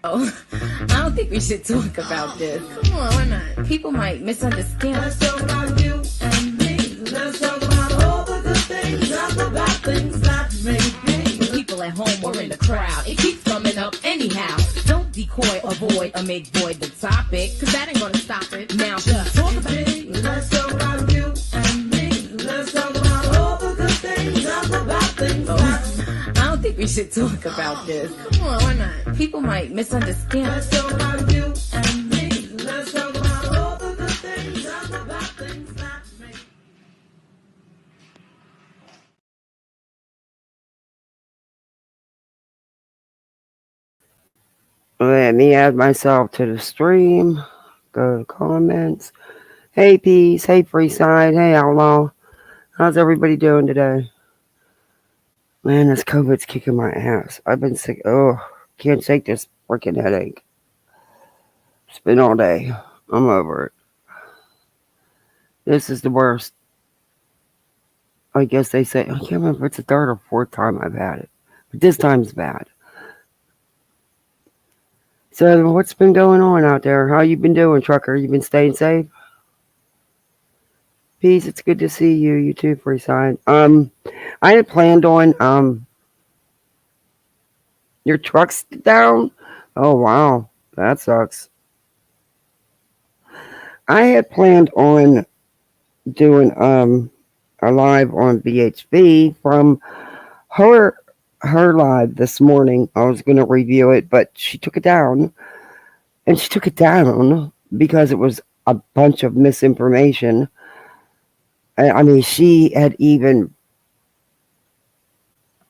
Oh, I don't think we should talk about this. Come on, why not? People might misunderstand. Let's talk about you and me. Let's talk about all the good things and the bad things that may be. People at home or in the crowd, it keeps coming up anyhow. Don't decoy, avoid, or make void the topic, cause that ain't gonna stop it. Now, just talk about it. Let's talk about you and me. Let's talk about all the good things and the bad things. I don't think we should talk about this. Come on, why not? People might misunderstand. Let's talk about you and me. Let's talk about all the good things and the bad things that make. Let me add myself to the stream. Go to comments. Hey, Peace. Hey, Freeside. Hey, Outlaw. How's everybody doing today? Man, this COVID's kicking my ass. I've been sick. Oh, can't take this freaking headache. It's been all day. I'm over it. This is the worst. I guess they say, I can't remember if it's the third or fourth time I've had it. But this time's bad. So, what's been going on out there? How you been doing, Trucker? You been staying safe? Peace, it's good to see you. You too, Freeside. I had planned on your truck's down? Oh wow, that sucks. I had planned on doing a live on BHB from her live this morning. I was gonna review it, but she took it down. And she took it down because it was a bunch of misinformation. I mean, she had even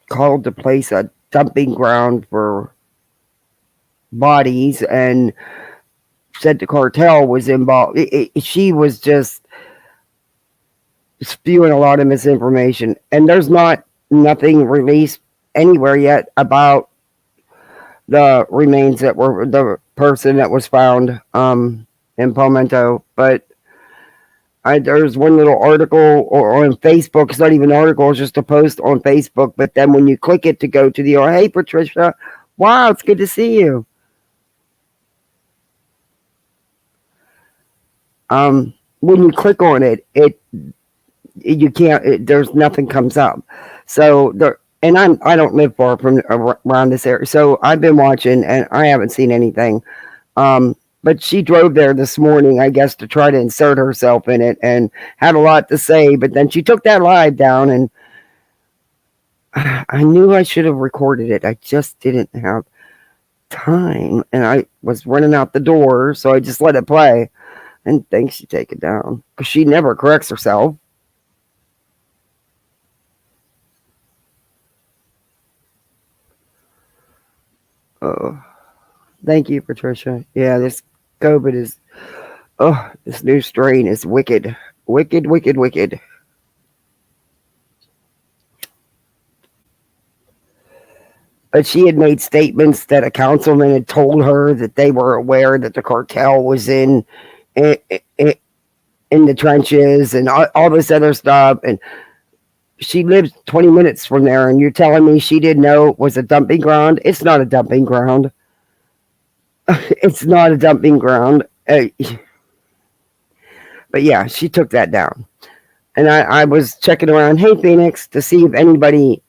called the place a dumping ground for bodies and said the cartel was involved. She was just spewing a lot of misinformation. And there's nothing released anywhere yet about the remains that were the person that was found in Palmetto. But there's one little article on Facebook. It's not even an article, it's just a post on Facebook. But then when you click it to go to the, hey, Patricia, wow, it's good to see you. When you click on it, you can't. There's nothing comes up. So there, and I don't live far from around this area, so I've been watching and I haven't seen anything. But she drove there this morning, I guess, to try to insert herself in it and had a lot to say. But then she took that live down, and I knew I should have recorded it. I just didn't have time, and I was running out the door, so I just let it play. And thanks, she take it down because she never corrects herself. Oh, thank you, Patricia. Yeah, this COVID is. Oh, this new strain is wicked, wicked, wicked, wicked. But she had made statements that a councilman had told her that they were aware that the cartel was in, in the trenches and all this other stuff. And she lives 20 minutes from there, and you're telling me she didn't know it was a dumping ground? It's not a dumping ground. It's not a dumping ground. But yeah, she took that down. And I was checking around, hey, Phoenix, to see if anybody,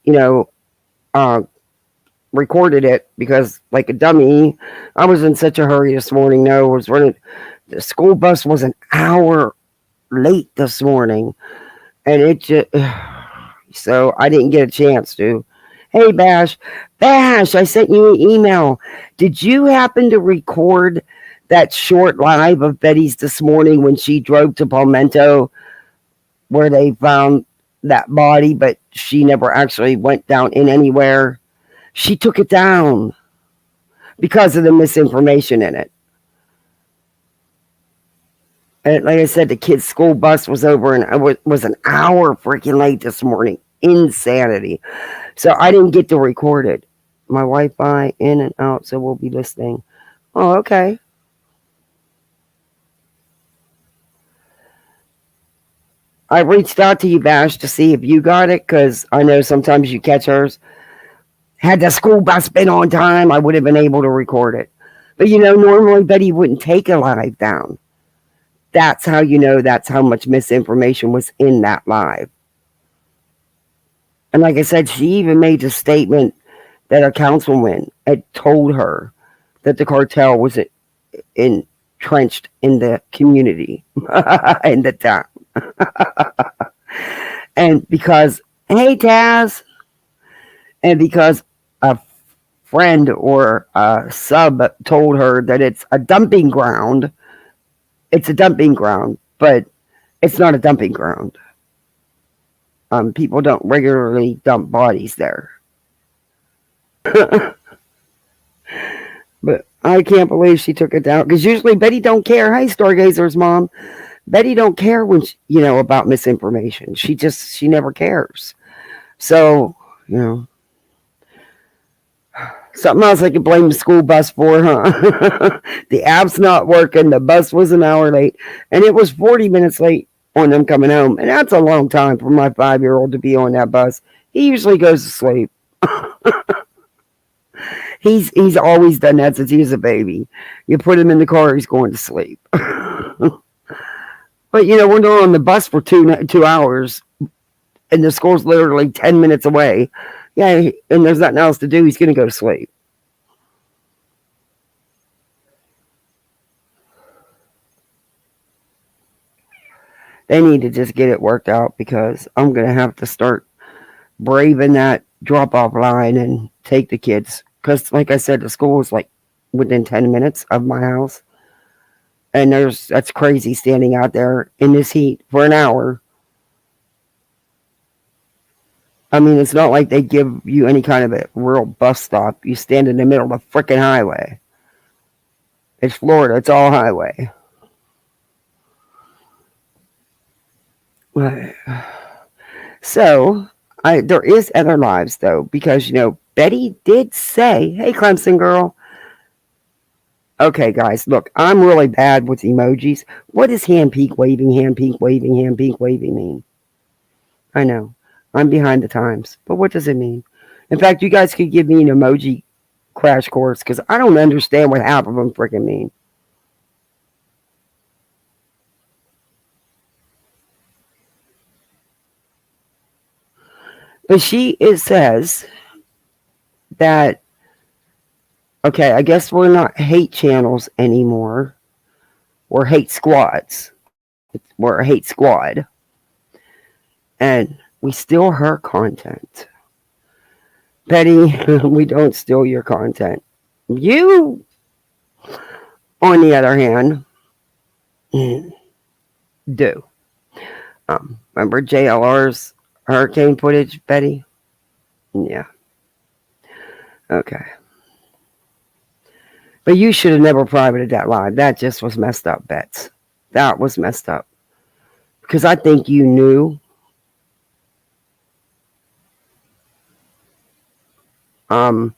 recorded it, because like a dummy, I was in such a hurry this morning. No, I was running. The school bus was an hour late this morning, and it just so I didn't get a chance to. Hey, Bash, I sent you an email. Did you happen to record that short live of Betty's this morning when she drove to Palmetto, where they found that body, but she never actually went down in anywhere? She took it down because of the misinformation in it. And like I said, the kid's school bus was over, and I was an hour freaking late this morning. Insanity. So I didn't get to record it. My Wi-Fi in and out, so we'll be listening. Oh, okay. I reached out to you, Bash, to see if you got it, because I know sometimes you catch hers. Had the school bus been on time, I would have been able to record it. But normally Betty wouldn't take a live down. That's how that's how much misinformation was in that live. And like I said, she even made a statement that a councilman had told her that the cartel was entrenched in the community, in the town. And because, hey, Taz, and because a friend or a sub told her that it's a dumping ground, but it's not a dumping ground. People don't regularly dump bodies there. But I can't believe she took it down, because usually Betty don't care. Hey, Stargazer's mom. Betty don't care when about misinformation. She never cares. So, something else I could blame the school bus for, huh? The app's not working. The bus was an hour late, and it was 40 minutes late on them coming home. And that's a long time for my 5-year-old to be on that bus. He usually goes to sleep. He's always done that since he was a baby. You put him in the car, he's going to sleep. But we're not on the bus for 2 hours, and the school's literally 10 minutes away. Yeah, and there's nothing else to do. He's going to go to sleep. They need to just get it worked out, because I'm going to have to start braving that drop-off line and take the kids. Because, like I said, the school is like within 10 minutes of my house. And that's crazy standing out there in this heat for an hour. I mean, it's not like they give you any kind of a real bus stop. You stand in the middle of the freaking highway. It's Florida. It's all highway. So, there is other lives, though, because, Betty did say, hey, Clemson girl. Okay, guys, look, I'm really bad with emojis. What does hand peek waving mean? I know. I'm behind the times. But what does it mean? In fact, you guys could give me an emoji crash course, because I don't understand what half of them freaking mean. But it says that, okay, I guess we're not hate channels anymore. We're hate squads. We're a hate squad. And we steal her content. Betty, we don't steal your content. You, on the other hand, do. Remember JLR's hurricane footage, Betty? Yeah. Okay. But you should have never privated that live. That just was messed up, Bets. That was messed up. Because I think you knew that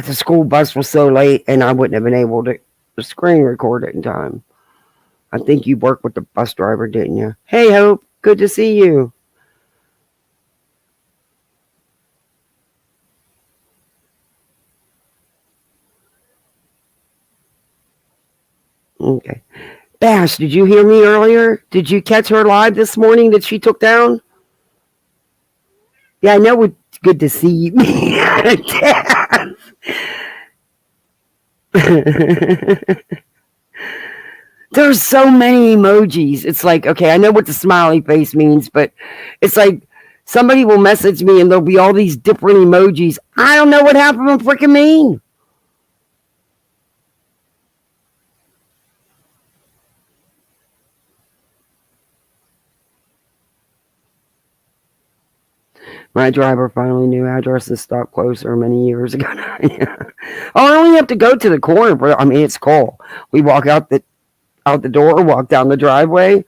the school bus was so late, and I wouldn't have been able to screen record it in time. I think you worked with the bus driver, didn't you? Hey, Hope. Good to see you. Okay. Bash, did you hear me earlier? Did you catch her live this morning that she took down? Yeah, I know it's good to see you. There's so many emojis. It's like, okay, I know what the smiley face means, but it's like somebody will message me and there'll be all these different emojis. I don't know what half of them freaking mean. My driver finally knew addresses stopped closer many years ago. Yeah. I only have to go to the corner, but I mean, it's cool. We walk out the door, walk down the driveway,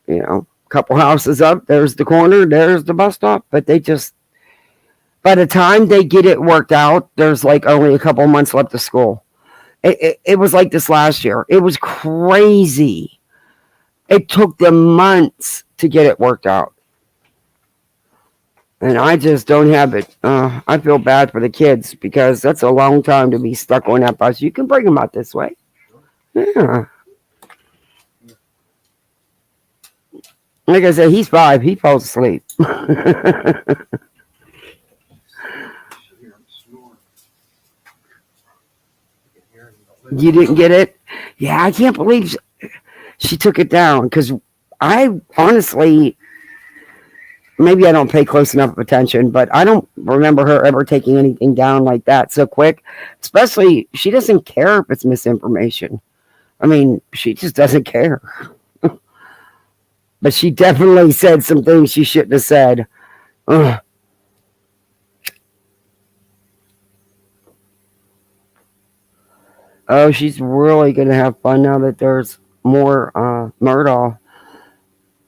a couple houses up, there's the corner, there's the bus stop. But by the time they get it worked out, there's like only a couple months left of school. It was like this last year. It was crazy. It took them months to get it worked out. And I just don't have it. I feel bad for the kids because that's a long time to be stuck on that bus. You can bring them out this way. Yeah. Like I said, he's 5. He falls asleep. You didn't get it? Yeah, I can't believe she took it down because I honestly, maybe I don't pay close enough attention, but I don't remember her ever taking anything down like that so quick. Especially, she doesn't care if it's misinformation. I mean, she just doesn't care. But she definitely said some things she shouldn't have said. Ugh. Oh, she's really gonna have fun now that there's more Murdaugh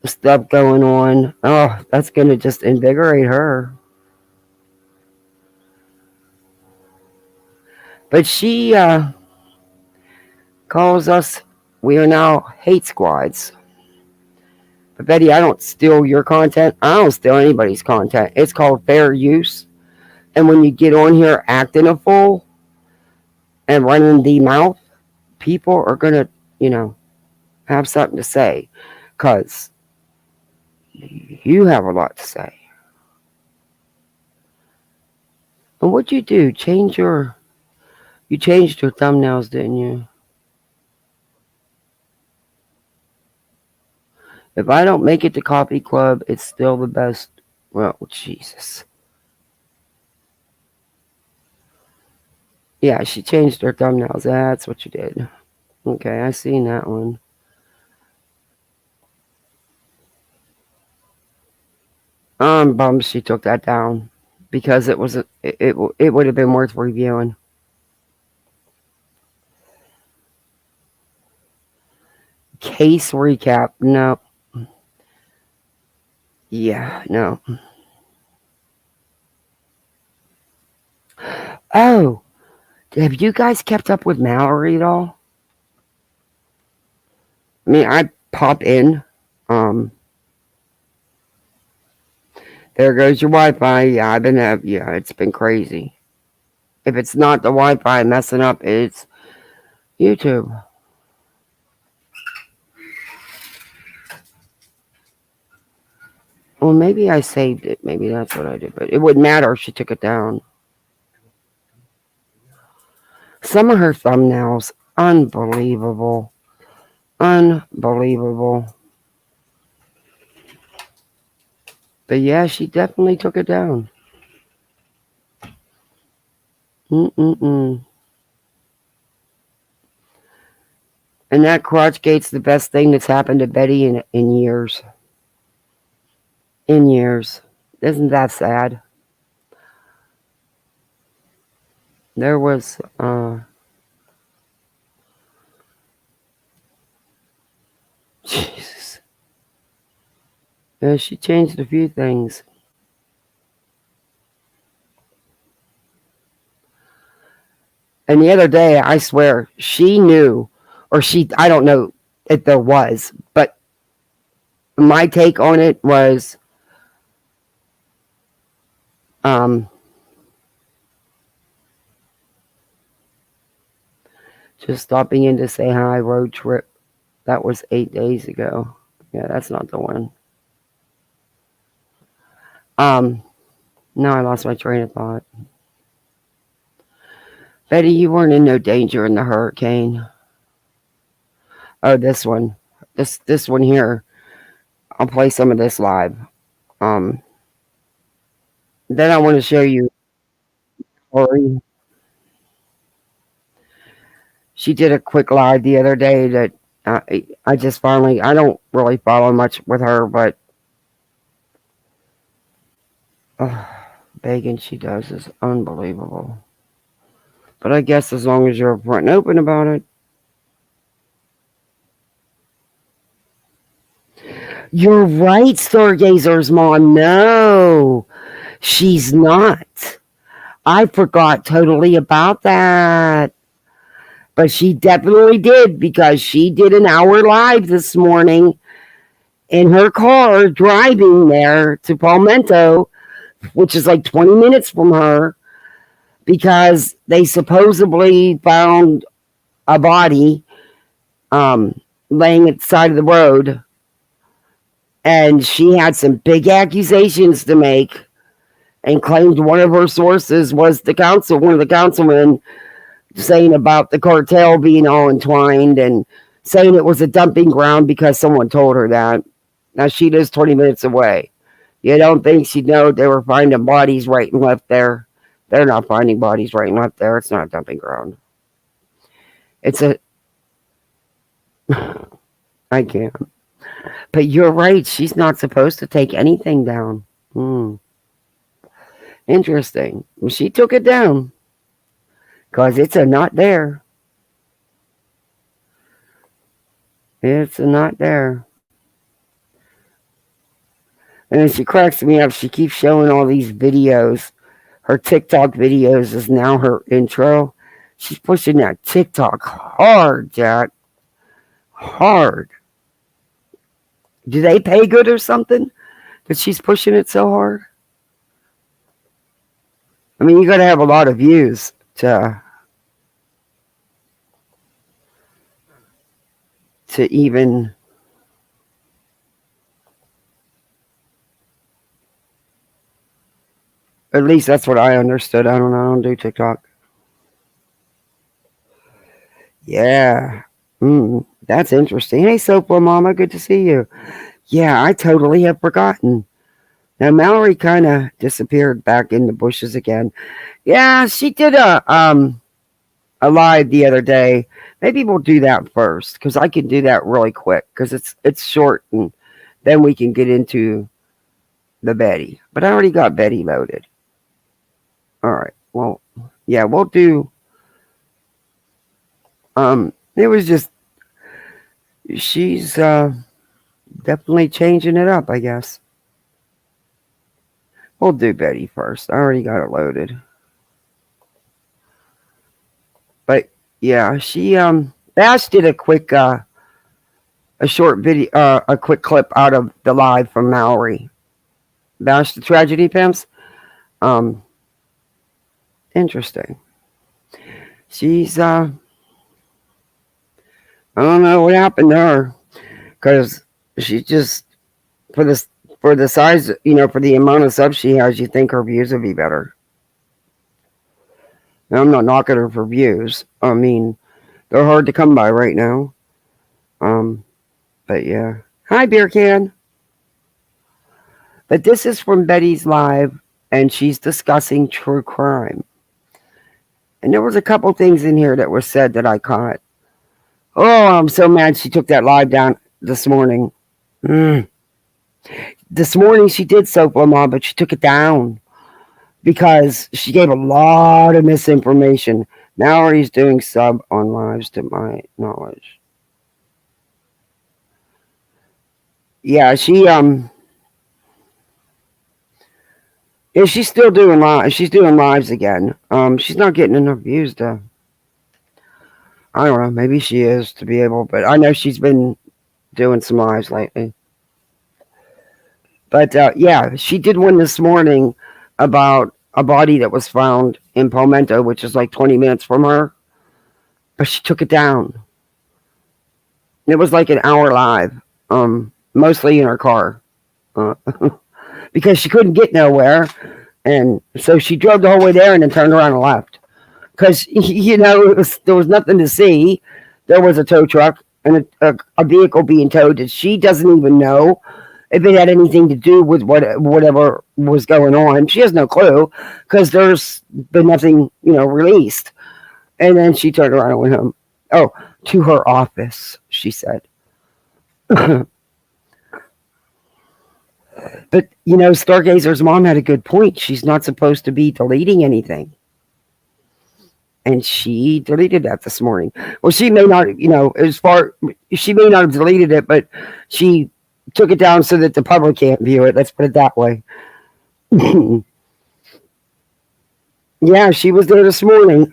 stuff going on. Oh, that's gonna just invigorate her. But she calls us. We are now hate squads. But Betty, I don't steal your content. I don't steal anybody's content. It's called fair use. And when you get on here acting a fool and running the mouth, people are gonna, have something to say, cause you have a lot to say. And what'd you do? You changed your thumbnails, didn't you? If I don't make it to Coffee Club, it's still the best. Well, Jesus. Yeah, she changed her thumbnails. That's what you did. Okay, I seen that one. I'm bummed she took that down because it was it would have been worth reviewing. Case recap. No. Yeah, no. Oh, have you guys kept up with Mallory at all? I mean, I pop in. There goes your Wi-Fi. Yeah, it's been crazy. If it's not the Wi-Fi messing up, it's YouTube. Well, maybe I saved it. Maybe that's what I did. But it wouldn't matter if she took it down. Some of her thumbnails, unbelievable. Unbelievable. But yeah, she definitely took it down. Mm-mm-mm. And that crotch gate's the best thing that's happened to Betty in years. In years. Isn't that sad? There was Jesus. Yeah, she changed a few things. And the other day, I swear, she knew, or I don't know if there was, but my take on it was, just stopping in to say hi, road trip. That was 8 days ago. Yeah, that's not the one. No, I lost my train of thought. Betty, you weren't in no danger in the hurricane. Oh, this one. This one here. I'll play some of this live. Then I want to show you Lori. She did a quick live the other day that I just finally, I don't really follow much with her, but begging she does is unbelievable. But I guess as long as you're upfront and open about it. You're right, Stargazer's mom. No, she's not. I forgot totally about that. But she definitely did because she did an hour live this morning in her car driving there to Palmetto which is like 20 minutes from her, because they supposedly found a body laying at the side of the road, and she had some big accusations to make, and claimed one of her sources was one of the councilmen, saying about the cartel being all entwined, and saying it was a dumping ground because someone told her that. Now she lives 20 minutes away. You don't think she'd know they were finding bodies right and left there? They're not finding bodies right and left there. It's not a dumping ground. It's a. I can't. But you're right. She's not supposed to take anything down. Interesting. Well, she took it down because it's a not there. It's a not there. And she cracks me up. She keeps showing all these videos. Her TikTok videos is now her intro. She's pushing that TikTok hard, Jack. Hard. Do they pay good or something that she's pushing it so hard? I mean, you got to have a lot of views to even. At least that's what I understood. I don't know. I don't do TikTok. Yeah. That's interesting. Hey, Sopla Mama. Good to see you. Yeah, I totally have forgotten. Now, Mallory kind of disappeared back in the bushes again. Yeah, she did a live the other day. Maybe we'll do that first, because I can do that really quick, because it's short, and then we can get into the Betty. But I already got Betty loaded. All right. Well, yeah, we'll do. It was just, she's definitely changing it up, I guess. We'll do Betty first. I already got it loaded. But yeah, she Bash did a quick a short video, a quick clip out of the live from Mallory. Bash the Tragedy Pimps. Interesting. She's I don't know what happened to her, because she just, for the size, for the amount of subs she has, you think her views would be better. Now, I'm not knocking her for views. I mean, they're hard to come by right now. But yeah. Hi, Beer Can. But this is from Betty's live, and she's discussing true crime. And there was a couple things in here that were said that I caught. Oh, I'm so mad she took that live down this morning. This morning she did Soap Lamar, but she took it down because she gave a lot of misinformation. Now he's doing sub on lives, to my knowledge. Yeah, she's still doing live. She's doing lives again. She's not getting enough views to. I don't know. Maybe she is to be able, but I know she's been doing some lives lately. But yeah, she did one this morning about a body that was found in Palmetto, which is like 20 minutes from her. But she took it down. It was like an hour live, mostly in her car, because she couldn't get nowhere, and so she drove the whole way there and then turned around and left. Because there was nothing to see. There was a tow truck and a vehicle being towed that she doesn't even know if it had anything to do with whatever was going on. She has no clue, because there's been nothing, released. And then she turned around and went home. Oh, to her office, she said. But, Stargazer's mom had a good point. She's not supposed to be deleting anything. And she deleted that this morning. Well, she may not, she may not have deleted it, but she took it down so that the public can't view it. Let's put it that way. Yeah, she was there this morning.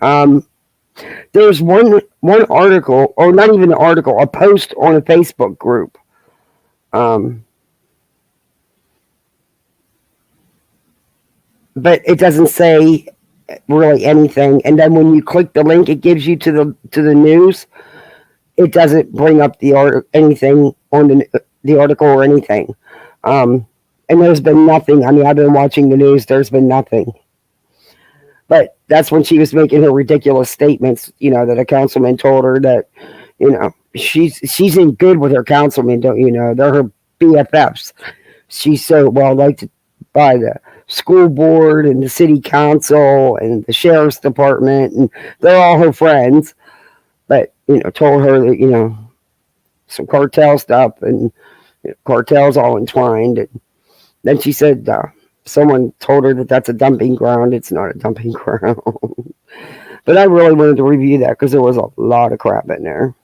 There's one article, or not even an article, a post on a Facebook group. but it doesn't say really anything. And then when you click the link, it gives you to the news. It doesn't bring up anything on the article or anything. Um, and there's been nothing. I mean, I've been watching the news. There's been nothing. But that's when she was making her ridiculous statements. That a councilman told her that she's in good with her councilman. Don't you know? They're her BFFs. She's so well liked by the school board and the city council and the sheriff's department, and they're all her friends. But told her that some cartel stuff and cartels all entwined. And then she said someone told her that that's a dumping ground. It's not a dumping ground. But I really wanted to review that because there was a lot of crap in there.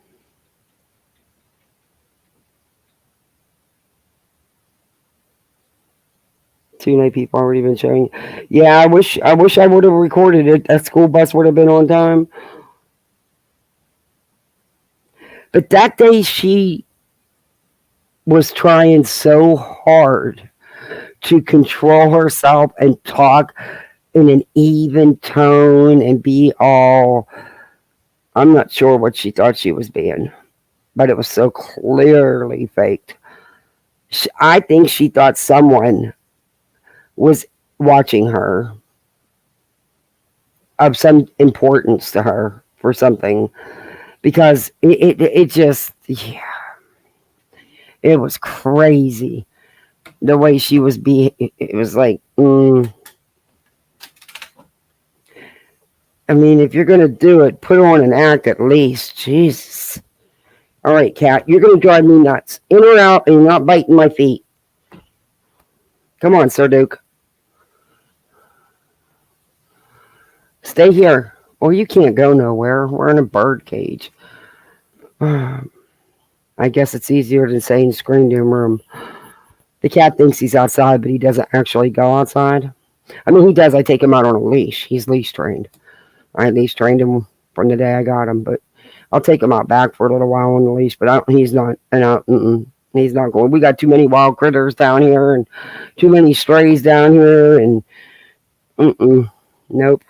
Too many people already been showing. Yeah, I wish I would have recorded it. That school bus would have been on time. But that day she was trying so hard to control herself and talk in an even tone and be all. I'm not sure what she thought she was being, but it was so clearly faked. I think she thought someone was watching her of some importance to her for something, because it just, yeah, it was crazy the way she was being. It was like, I mean, if you're gonna do it, put on an act at least. Jesus. All right, Kat, you're gonna drive me nuts. In or out, and you're not biting my feet. Come on, Sir Duke. Stay here, or you can't go nowhere. We're in a bird cage. I guess it's easier than saying screen room room. The cat thinks he's outside, but he doesn't actually go outside. I mean, he does. I take him out on a leash. He's leash trained. I leash trained him from the day I got him, but I'll take him out back for a little while on the leash. But he's not. He's not going. We got too many wild critters down here, and too many strays down here, and nope.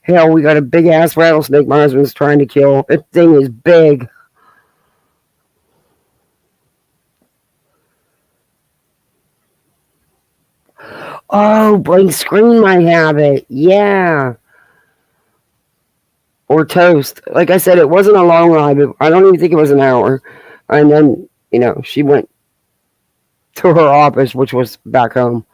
Hell, we got a big ass rattlesnake my husband's trying to kill. That thing is big. Oh, blank screen might have it. Yeah. Or toast. Like I said, it wasn't a long ride, but I don't even think it was an hour. And then, she went to her office, which was back home.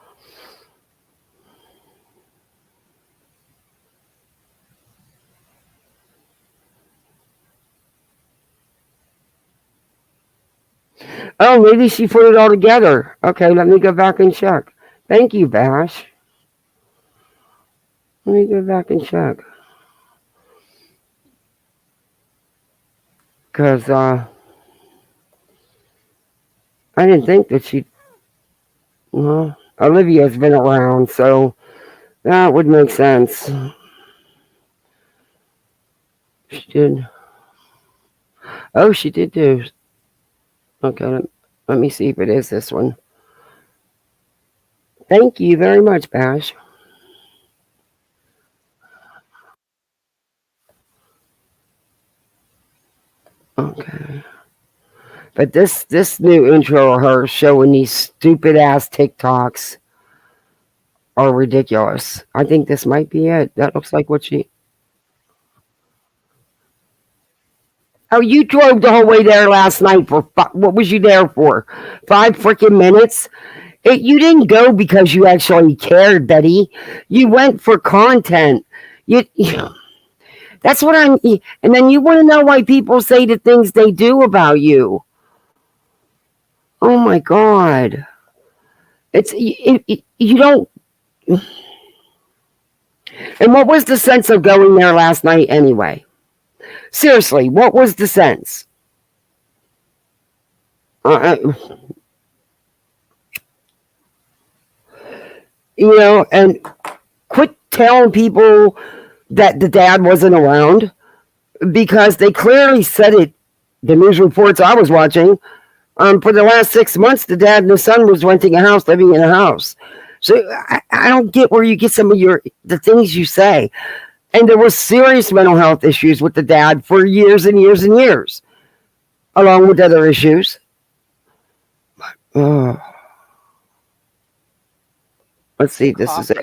Oh, maybe she put it all together. Okay, let me go back and check. Thank you, Bash. Let me go back and check. Because I didn't think that she. Well, Olivia's been around, so that would make sense. She did. Oh, she did do. Okay, let me see if it is this one. Thank you very much, Bash. Okay. But this new intro of her showing these stupid ass TikToks are ridiculous. I think this might be it. That looks like what she. Oh, you drove the whole way there last night for what was you there for? 5 freaking minutes? You didn't go because you actually cared, Betty. You went for content. You that's what I'm. And then you want to know why people say the things they do about you. Oh my God! You don't. And what was the sense of going there last night anyway? Seriously, what was the sense? And quit telling people that the dad wasn't around, because they clearly said it. The news reports I was watching, for the last 6 months, the dad and the son was renting a house, living in a house. So I don't get where you get some of the things you say. And there was serious mental health issues with the dad for years and years and years, along with other issues. Uh, let's see. This is it.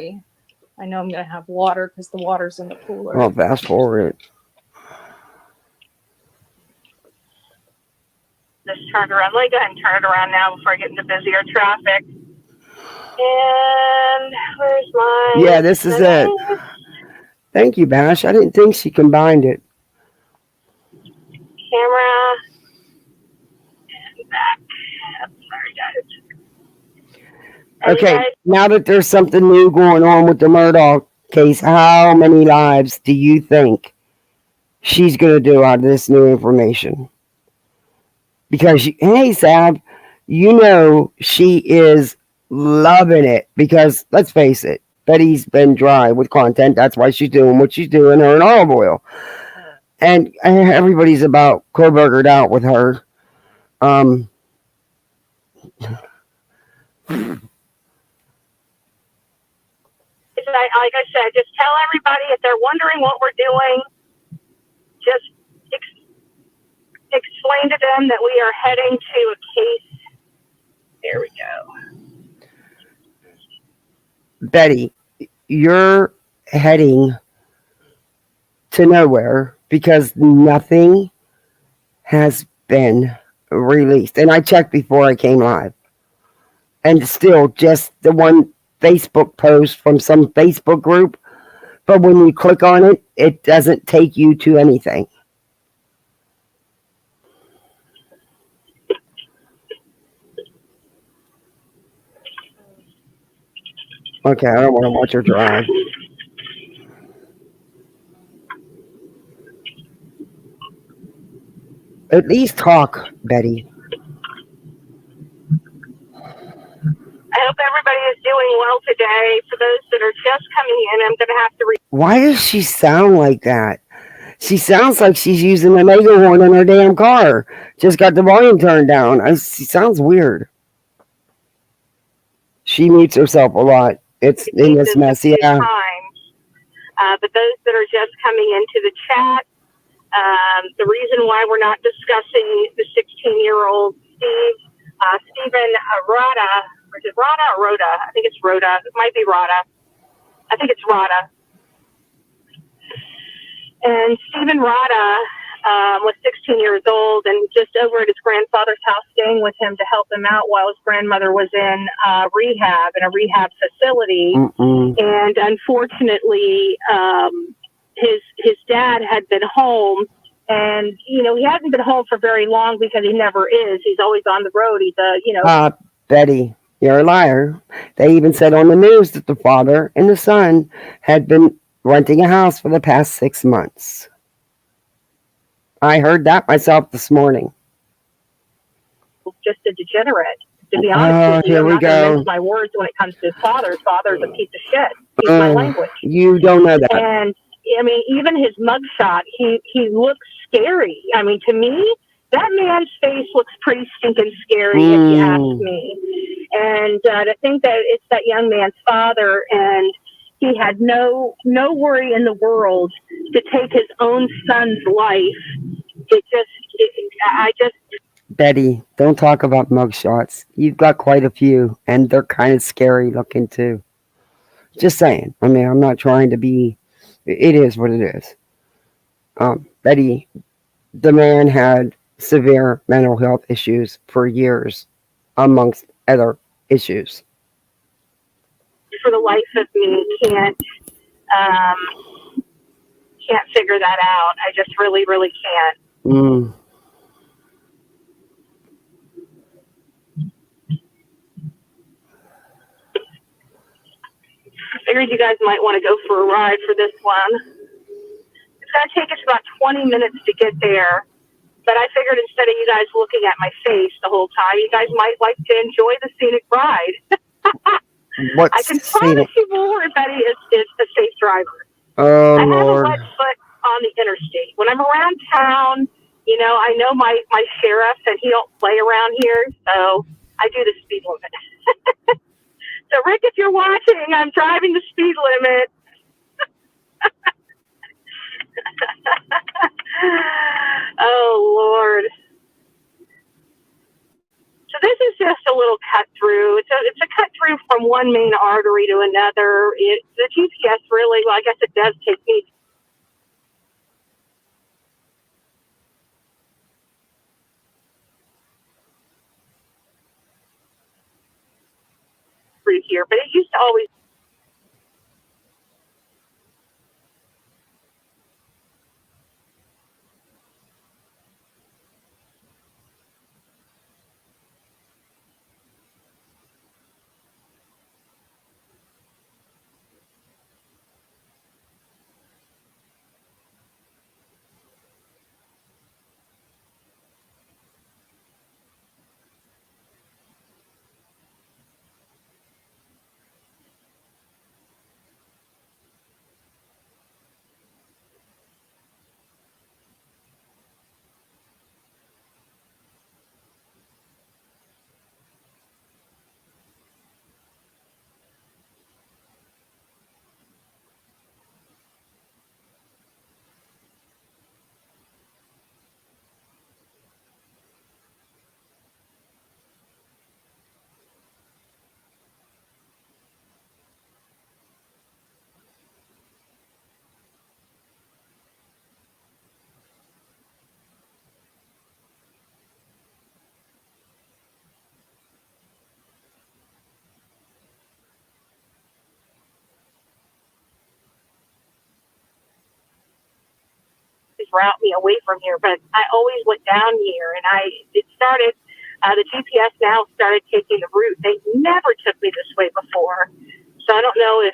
I know I'm going to have water because the water's in the cooler. I'll fast forward. Just turned around. Let me go ahead and turn it around now before I get into busier traffic. And where's my... Yeah, this is it. Thank you, Bash. I didn't think she combined it. Camera. And back. Sorry, guys. Okay, now that there's something new going on with the Murdaugh case, how many lives do you think she's going to do out of this new information? Because, hey, Sab, you know she is loving it. Because, let's face it, Betty's been dry with content. That's why she's doing what she's doing, her and Olive Oil. And everybody's about Kobergered out with her. Like I said, just tell everybody if they're wondering what we're doing, just explain to them that we are heading to a case. There we go. Betty, you're heading to nowhere because nothing has been released. And I checked before I came live. And still just the one Facebook post from some Facebook group. But when you click on it, it doesn't take you to anything. Okay, I don't want to watch her drive. At least talk, Betty. I hope everybody is doing well today. For those that are just coming in, I'm going to have to... Why does she sound like that? She sounds like she's using a mega horn in her damn car. Just got the volume turned down. She sounds weird. She mutes herself a lot. It's in this mess, yeah. But those that are just coming into the chat, the reason why we're not discussing the 16-year-old Stephen Rada, or is it Rada or Rhoda? I think it's Rhoda. It might be Rada. I think it's Rada. And Stephen Rada was 16 years old and just over at his grandfather's house, staying with him to help him out while his grandmother was in rehab, in a rehab facility. And unfortunately, his dad had been home. And, you know, he hasn't been home for very long because he never is. He's always on the road. He's Betty, you're a liar. They even said on the news that the father and the son had been renting a house for the past 6 months. I heard that myself this morning. Just a degenerate, to be honest with you. Here we go. Mince my words when it comes to his father. His father's a piece of shit. He's my language. You don't know that. And, I mean, even his mugshot, he looks scary. I mean, to me, that man's face looks pretty stinking scary, if you ask me. And to think that it's that young man's father, and he had no worry in the world to take his own son's life. Betty, don't talk about mugshots. You've got quite a few, and they're kind of scary looking too. Just saying. I mean, I'm not trying to be. It is what it is. Betty, the man had severe mental health issues for years, amongst other issues. For the life of me, can't figure that out. I just really, really can't. I figured you guys might want to go for a ride for this one. It's going to take us about 20 minutes to get there. But I figured instead of you guys looking at my face the whole time, you guys might like to enjoy the scenic ride. I can promise you, Bullhorn Betty is a safe driver. Oh, I Lord. have a wet foot on the interstate. When I'm around town, you know, I know my sheriff, and he don't play around here, so I do the speed limit. So, Rick, if you're watching, I'm driving the speed limit. Oh, Lord. So this is just a little cut through. It's a cut through from one main artery to another. The GPS really, well, I guess it does take me through here, but it used to always route me away from here, but I always went down here, and it started. The GPS now started taking the route. They never took me this way before, so I don't know if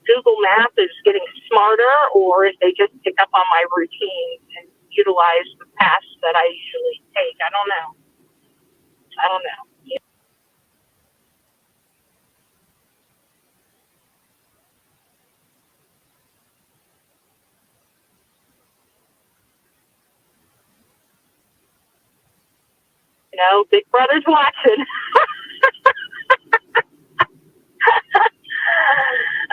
Google Maps is getting smarter or if they just pick up on my routine and utilize the paths that I usually take. I don't know. You know, Big Brother's watching.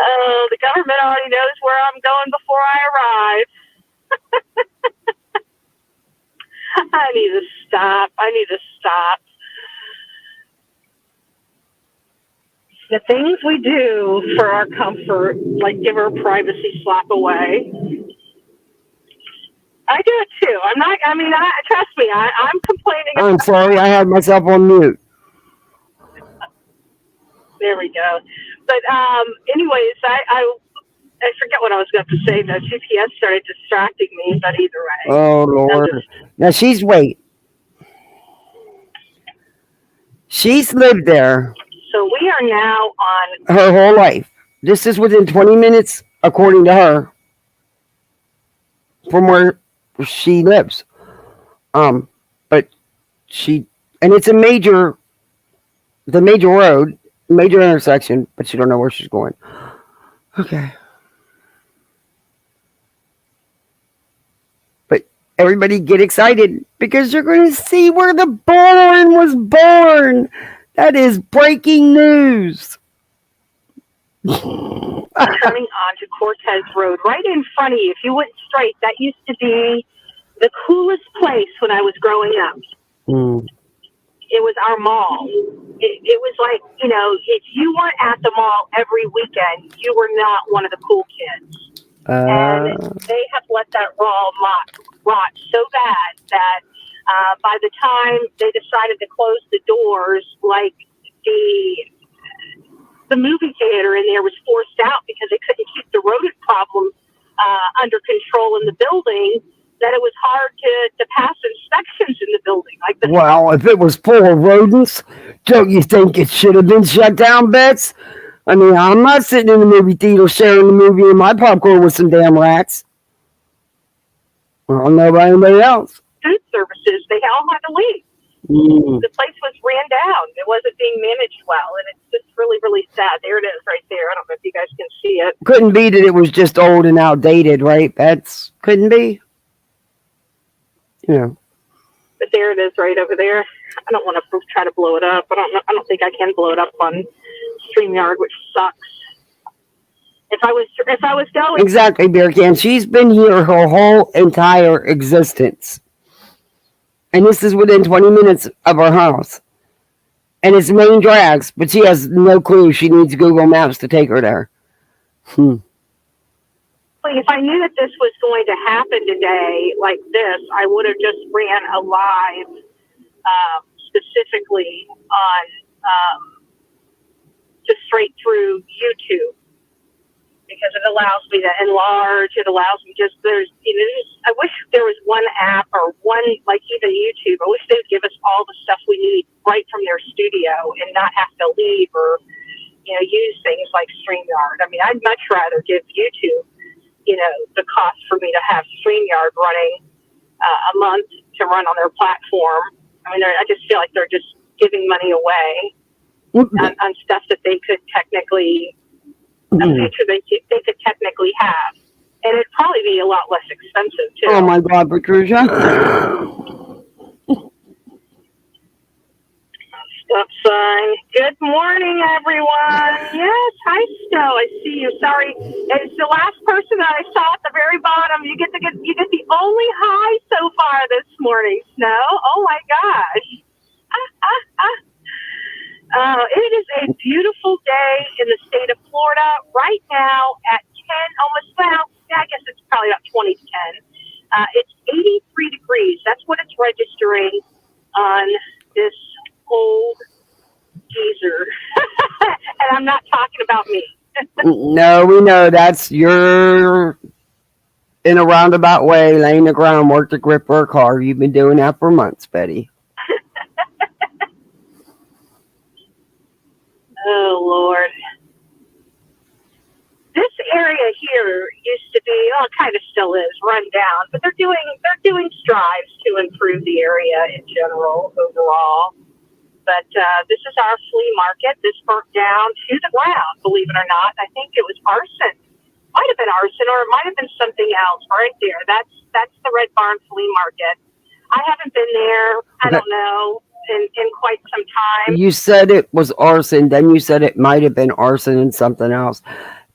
Oh, the government already knows where I'm going before I arrive. I need to stop. The things we do for our comfort, like give our privacy slap away. I do it too. Trust me, I'm complaining. I'm sorry, I had myself on mute. There we go. But anyways, I forget what I was going to say. The GPS started distracting me, but either way. Oh, Lord. Now, she's lived there. So we are now on her whole life. This is within 20 minutes, according to her, from where she lives. But and it's the major road, major intersection, but she don't know where she's going. Okay. But everybody get excited because you're going to see where the Bullhorn was born. That is breaking news. Turning onto Cortez Road, right in front of you. If you went straight, that used to be the coolest place when I was growing up. It was our mall. It was like, if you weren't at the mall every weekend, you were not one of the cool kids. And they have let that rot so bad that by the time they decided to close the doors, like the movie theater in there was forced out because they couldn't keep the rodent problem under control in the building, that it was hard to pass inspections in the building. Well, if it was full of rodents, don't you think it should have been shut down, Bets? I mean, I'm not sitting in the movie theater sharing the movie and my popcorn with some damn rats. I don't know about anybody else. Food services, they all had to leave. The place was ran down. It wasn't being managed well, and it's just really, really sad. There it is right there. I don't know if you guys can see it. Couldn't be that it was just old and outdated, right? Couldn't be. But there it is right over there. I don't want to try to blow it up. I don't think I can blow it up on StreamYard, which sucks. If I was going Exactly, Beer Can. She's been here her whole entire existence. And this is within 20 minutes of her house. And it's main drags, but she has no clue she needs Google Maps to take her there. If I knew that this was going to happen today like this, I would have just ran a live specifically on just straight through YouTube, because it allows me to enlarge. It allows me I wish there was one app or one, like even YouTube. I wish they would give us all the stuff we need right from their studio and not have to leave or, use things like StreamYard. I mean, I'd much rather give YouTube, the cost for me to have StreamYard running a month to run on their platform. I mean, I just feel like they're just giving money away on stuff that they could technically, a feature they could technically have. And it'd probably be a lot less expensive, too. Oh, my God, Patricia. Stop sign. Good morning, everyone. Yes, hi, Stowe. I see you. Sorry, it's the last person that I saw at the very bottom. You get the only high so far this morning, Snow. Oh my gosh. It is a beautiful day in the state of Florida right now at 10, I guess it's probably about 20 to 10. It's 83 degrees. That's what it's registering on this old geezer. And I'm not talking about me. No, we know that's your, in a roundabout way, laying the groundwork to grip her car. You've been doing that for months, Betty. Oh, Lord. This area here used to be, it kind of still is, run down, but they're doing strives to improve the area in general, overall. But this is our flea market. This burnt down to the ground, believe it or not. I think it was arson. Might have been arson, or it might have been something else right there. That's the Red Barn Flea Market. I haven't been there, I don't know, in quite some time. You said it was arson, then you said it might have been arson and something else.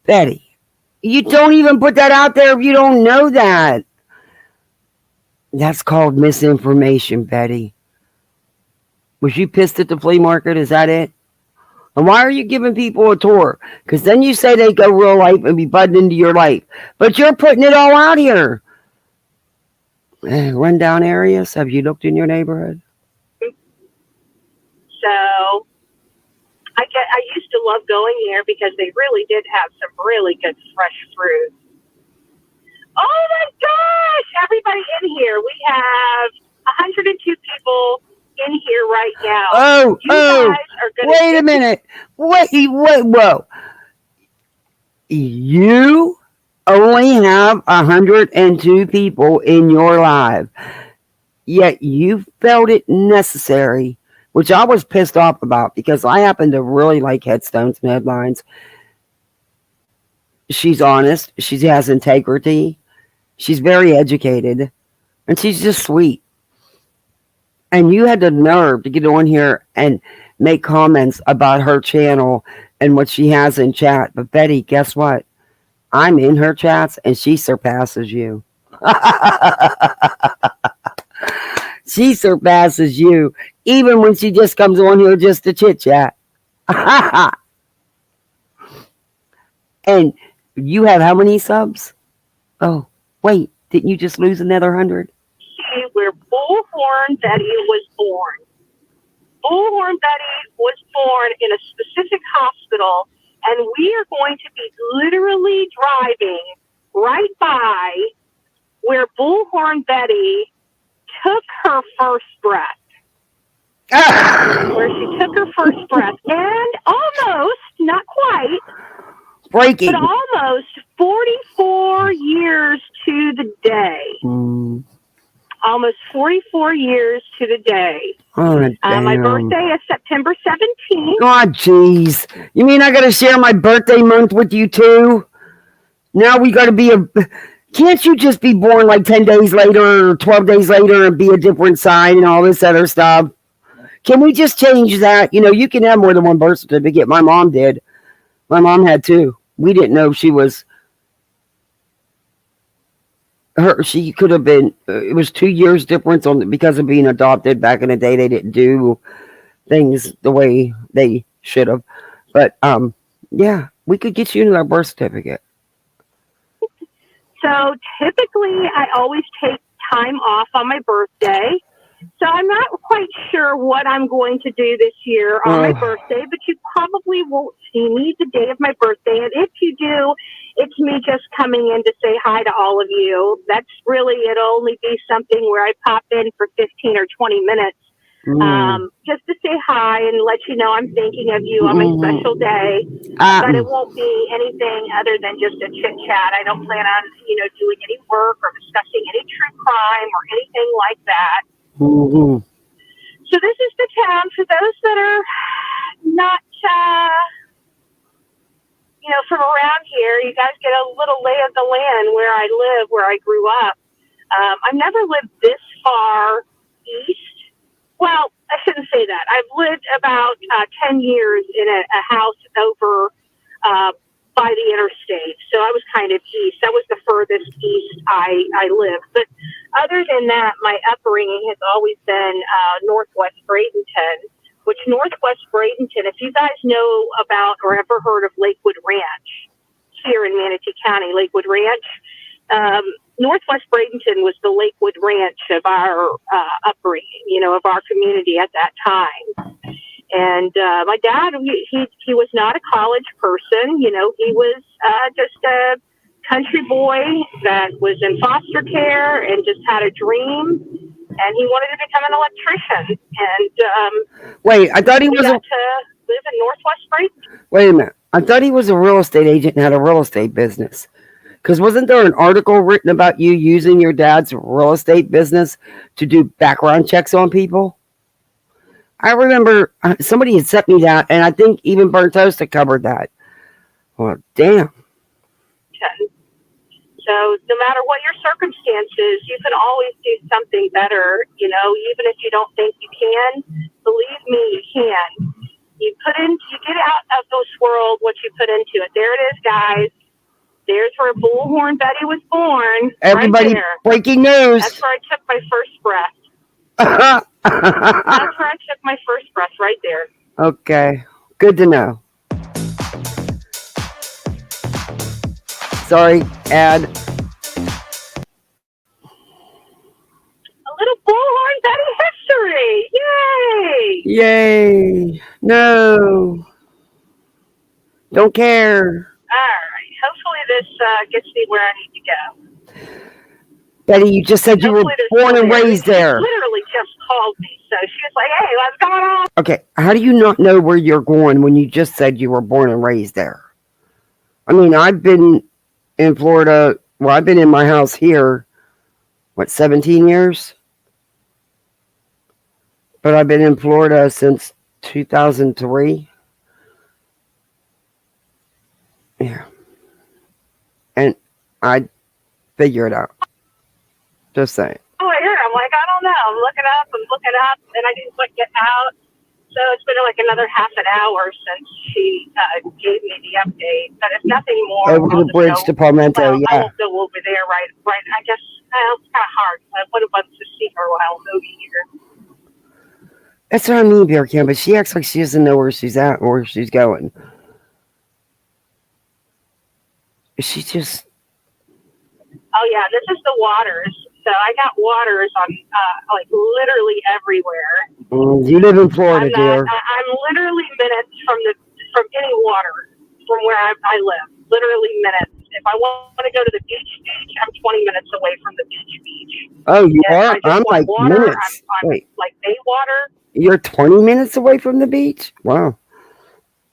Betty, you don't even put that out there if you don't know that. That's called misinformation, Betty. Was you pissed at the flea market? Is that it? And why are you giving people a tour? Because then you say they go real life and be butting into your life. But you're putting it all out here. Rundown areas. Have you looked in your neighborhood? So I used to love going here because they really did have some really good fresh fruit. Oh my gosh! Everybody in here. We have 102 people in here right now. Wait a minute. Wait, whoa. You only have 102 people in your live, yet you felt it necessary, which I was pissed off about because I happen to really like headstones and headlines. She's honest. She has integrity. She's very educated, and she's just sweet. And you had the nerve to get on here and make comments about her channel and what she has in chat. But Betty, guess what? I'm in her chats and she surpasses you. She surpasses you, even when she just comes on here just to chit chat. And you have how many subs? Oh, wait, didn't you just lose another 100? Where Bullhorn Betty was born. Bullhorn Betty was born in a specific hospital, and we are going to be literally driving right by where Bullhorn Betty took her first breath. Where she took her first breath. And almost, not quite, breaking, but almost 44 years to the day. Almost 44 years to the day. Oh, my birthday is September 17th. God, jeez. You mean I got to share my birthday month with you too? Now we got to be a... Can't you just be born like 10 days later or 12 days later and be a different sign and all this other stuff? Can we just change that? You can have more than one birth certificate. My mom did. My mom had two. We didn't know she was her. She could have been. It was 2 years difference on because of being adopted. Back in the day, they didn't do things the way they should have. But yeah, we could get you another birth certificate. So typically, I always take time off on my birthday. So I'm not quite sure what I'm going to do this year on my birthday, but you probably won't see me the day of my birthday. And if you do, it's me just coming in to say hi to all of you. That's really, it'll only be something where I pop in for 15 or 20 minutes just to say hi and let you know I'm thinking of you on my special day. But it won't be anything other than just a chit chat. I don't plan on, doing any work or discussing any true crime or anything like that. Mm-hmm. So this is the town for those that are not, from around here. You guys get a little lay of the land where I live, where I grew up. I've never lived this far east. Well, I shouldn't say that. I've lived about 10 years in a house over by the interstate. So I was kind of east. That was the furthest east I lived. But other than that, my upbringing has always been Northwest Bradenton, which Northwest Bradenton, if you guys know about or ever heard of Lakewood Ranch here in Manatee County, Lakewood Ranch, Northwest Bradenton was the Lakewood Ranch of our upbringing, of our community at that time. And my dad, he was not a college person. He was just a country boy that was in foster care and just had a dream. And he wanted to become an electrician. And wait, I thought he was got to live in Northwest Bradenton. Wait a minute. I thought he was a real estate agent and had a real estate business. Because wasn't there an article written about you using your dad's real estate business to do background checks on people? I remember somebody had sent me that, and I think even Burnt Toast had covered that. Well, damn. So no matter what your circumstances, you can always do something better, even if you don't think you can. Believe me, you can. You get out of this world what you put into it. There it is, guys. There's where Bullhorn Betty was born. Everybody, right there. Breaking news. That's where I took my first breath. That's where I took my first breath, right there. Okay. Good to know. Sorry, ad. A little Bullhorn Betty history. Yay! Yay. No. Don't care. All right. Hopefully this gets me where I need to go. Betty, you just said you were born and raised there. She literally just called me. So she was like, hey, what's going on? Okay. How do you not know where you're going when you just said you were born and raised there? I mean, I've been in Florida. Well, I've been in my house here, 17 years? But I've been in Florida since 2003. Yeah. And I figure it out. Just saying. Oh, I hear. I'm like, I don't know. I'm looking up, and I didn't quite get out. So it's been like another half an hour since she gave me the update. But if nothing more, over the bridge to Palmetto, yeah. I won't go over there, right. I guess it's kind of hard. I would have wanted to see her while I'm over here. That's what I mean, Bear Cam, but she acts like she doesn't know where she's at or where she's going. She just... Oh, yeah, this is the waters. So I got waters on, literally everywhere. You live in Florida, dear. I'm literally minutes from any water from where I live. Literally minutes. If I want to go to the beach, I'm 20 minutes away from the beach. Oh, you are? I'm like water, minutes. I'm Wait. like bay water. You're 20 minutes away from the beach? Wow.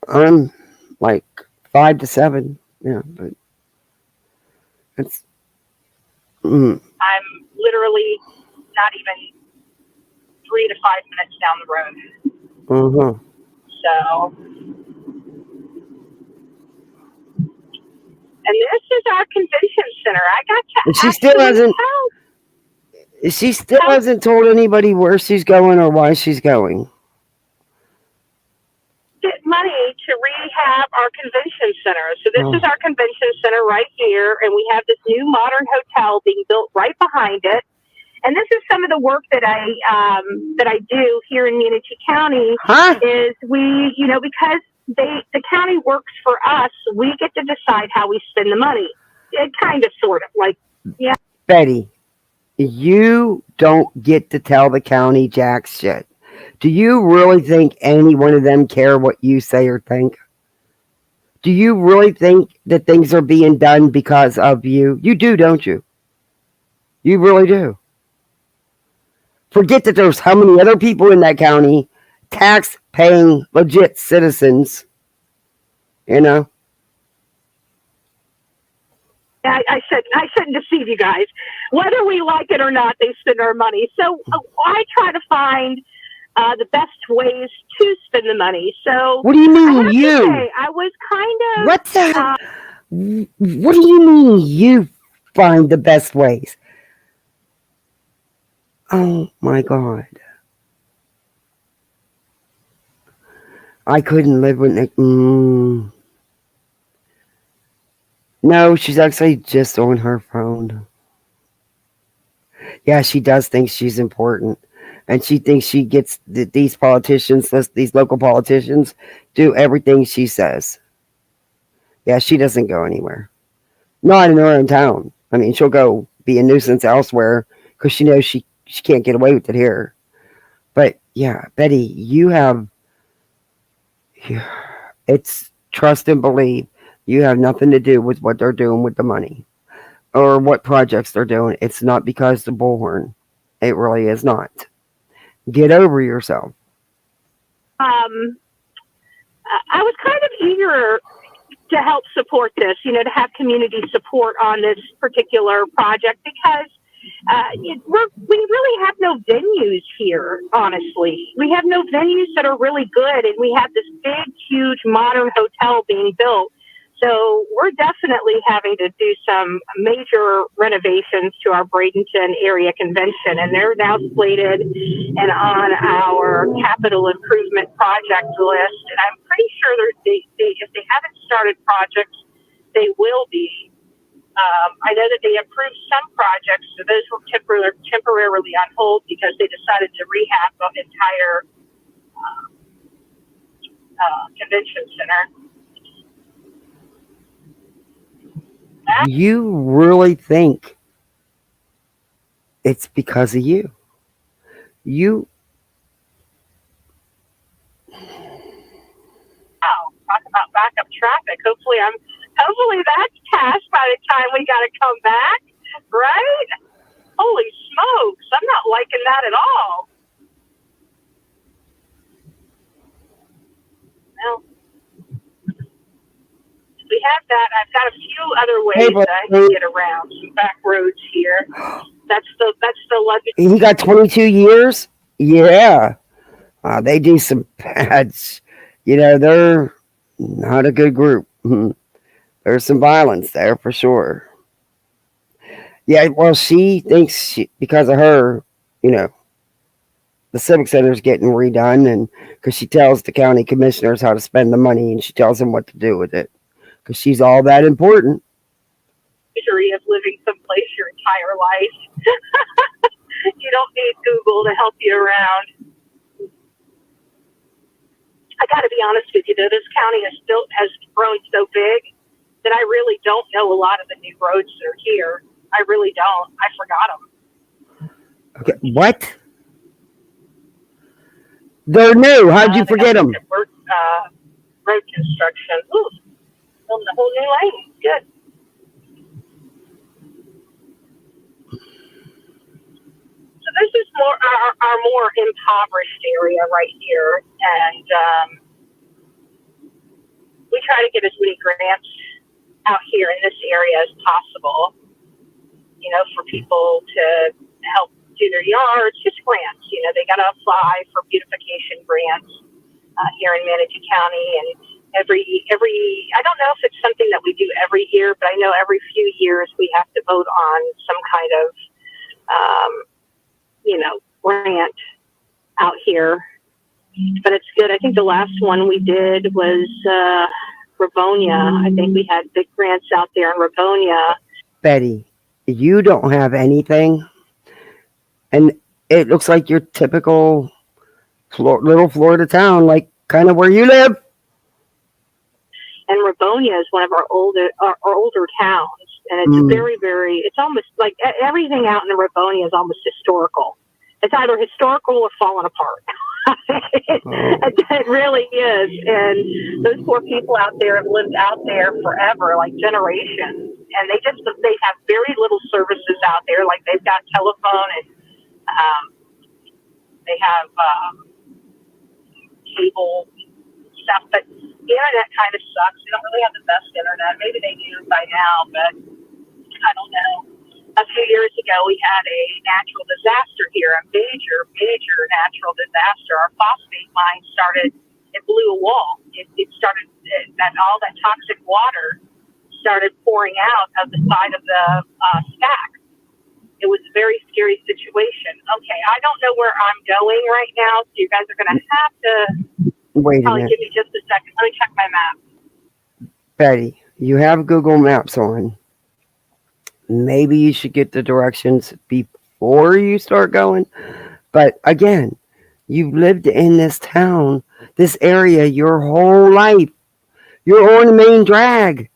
I'm like 5 to 7. Yeah, but it's... I'm literally not even 3 to 5 minutes down the road. So, and this is our convention center. I got to. She still hasn't told anybody where she's going or why she's going. money to rehab our convention center. So this is our convention center right here, and we have this new modern hotel being built right behind it. And this is some of the work that I do here in Manatee County. Is we, because the county works for us, we get to decide how we spend the money. It kind of, sort of, like, yeah. Betty, you don't get to tell the county jack shit. Do you really think any one of them care what you say or think? Do you really think that things are being done because of you? You do, don't you? You really do. Forget that there's how many other people in that county, tax-paying, legit citizens, I shouldn't deceive you guys. Whether we like it or not, they spend our money. So I try to find the best ways to spend the money. So what do you mean you? I was kind of. What the? What do you mean you find the best ways? Oh my God! I couldn't live with Nick. No, she's actually just on her phone. Yeah, she does think she's important. And she thinks she gets these politicians, these local politicians, do everything she says. Yeah, she doesn't go anywhere. Not in her own town. I mean, she'll go be a nuisance elsewhere because she knows she can't get away with it here. But yeah, Betty, it's trust and believe. You have nothing to do with what they're doing with the money or what projects they're doing. It's not because the Bullhorn. It really is not. Get over yourself. I was kind of eager to help support this, to have community support on this particular project because we really have no venues here, honestly. We have no venues that are really good, and we have this big, huge modern hotel being built. So we're definitely having to do some major renovations to our Bradenton area convention, and they're now slated and on our capital improvement project list. And I'm pretty sure if they haven't started projects, they will be. I know that they approved some projects, so those were temporarily on hold because they decided to rehab the entire convention center. You really think it's because of you? Talk about backup traffic. Hopefully that's passed by the time we got to come back, right? Holy smokes! I'm not liking that at all. Well, we have that. I've got a few other ways that I can get around some back roads here. That's the luggage. He got 22 years. Yeah, they do some bad. They're not a good group. There's some violence there for sure. Yeah, well, she thinks because of her, the Civic Center is getting redone, and because she tells the county commissioners how to spend the money, and she tells them what to do with it. Because she's all that important. Misery of living someplace your entire life. You don't need Google to help you around. I got to be honest with you, though, this county has grown so big that I really don't know a lot of the new roads that are here. I really don't. I forgot them. Okay, what? They're new. How'd you forget them? Road construction. Ooh, building a whole new lane. Good. So this is our more impoverished area right here, and we try to get as many grants out here in this area as possible. For people to help do their yards, just grants. They got to apply for beautification grants here in Manatee County, and every I don't know if it's something that we do every year, but I know every few years we have to vote on some kind of grant out here. but it's good. I think the last one we did was Ravonia. I think we had big grants out there in Ravonia. Betty, you don't have anything, and it looks like your typical little Florida town, like kind of where you live. And Ravonia is one of our older towns, and it's very, very. It's almost like everything out in the Ravonia is almost historical. It's either historical or fallen apart. It really is. And those poor people out there have lived out there forever, like generations. And they have very little services out there. Like they've got telephone and they have cable stuff, but the internet kind of sucks. They don't really have the best internet. Maybe they do by now, but I don't know. A few years ago, we had a natural disaster here, a major, major natural disaster. Our phosphate mine it blew a wall. It started, all that toxic water started pouring out of the side of the stack. It was a very scary situation. Okay, I don't know where I'm going right now, so you guys are going to have to probably give me just a second. Let me check my map. Betty, you have Google Maps on. Maybe you should get the directions before you start going. But again, you've lived in this town, this area your whole life. You're on the main drag.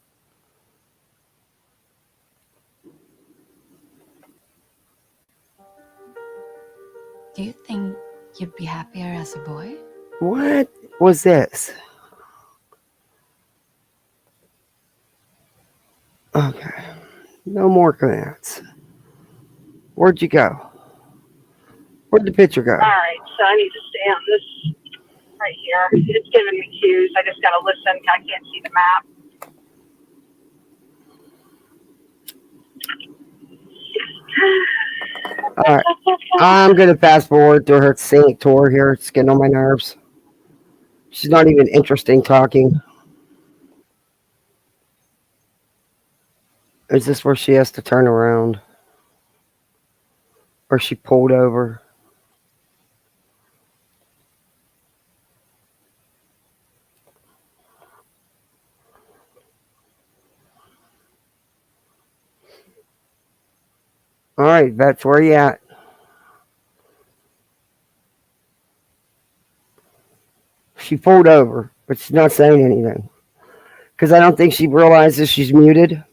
Do you think you'd be happier as a boy? What was this? Okay. No more commands. Where'd you go? Where'd the picture go? All right, so I need to stay on this right here. It's giving me cues. I just got to listen. I can't see the map. All right. I'm going to fast forward through her scenic tour here. It's getting on my nerves. She's not even interesting talking. Is this where she has to turn around? Or she pulled over? All right, that's where you at. She pulled over, but she's not saying anything. Because I don't think she realizes she's muted.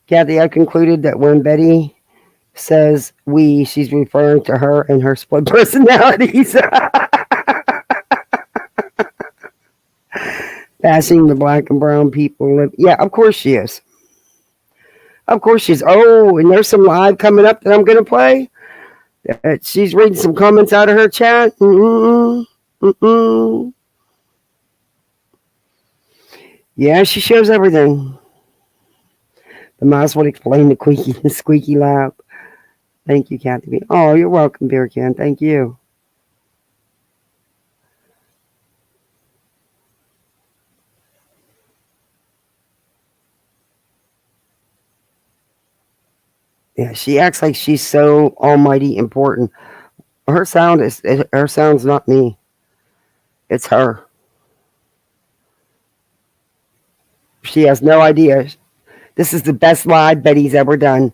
Kathy, I concluded that when Betty says we, she's referring to her and her split personalities. Passing the black and brown people. Yeah, of course she is. Of course she is. Oh, and there's some live coming up that I'm going to play. She's reading some comments out of her chat. Yeah, she shows everything. The mouse would explain the squeaky lap. Thank you, Kathy. Oh, you're welcome, Beer Can. Thank you. Yeah, she acts like she's so almighty important. Her sound's not me. It's her. She has no idea. This is the best live Betty's ever done.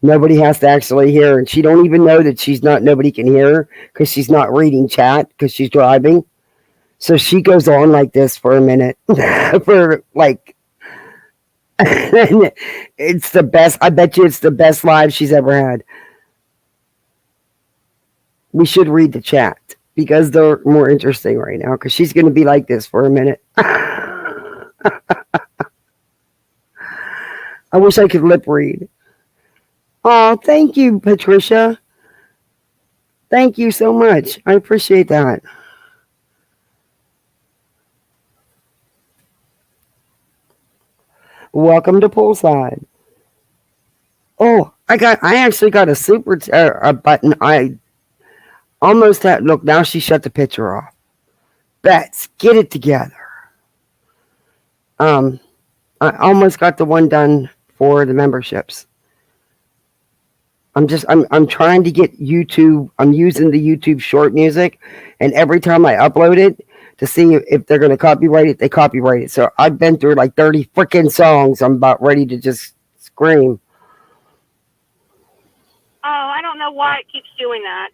Nobody has to actually hear her. And she don't even know that nobody can hear her because she's not reading chat because she's driving. So she goes on like this for a minute. For like, it's the best. I bet you it's the best live she's ever had. We should read the chat because they're more interesting right now because she's going to be like this for a minute. I wish I could lip read. Oh, thank you, Patricia. Thank you so much. I appreciate that. Welcome to Poolside. Oh, I actually got a super a button. I almost had. Look, now she shut the picture off. Bets, get it together. I almost got the one done for the memberships. I'm trying to get YouTube. I'm using the YouTube short music, and every time I upload it to see if they're going to copyright it, they copyright it. So I've been through like 30 freaking songs. I'm about ready to just scream. Oh, I don't know why it keeps doing that.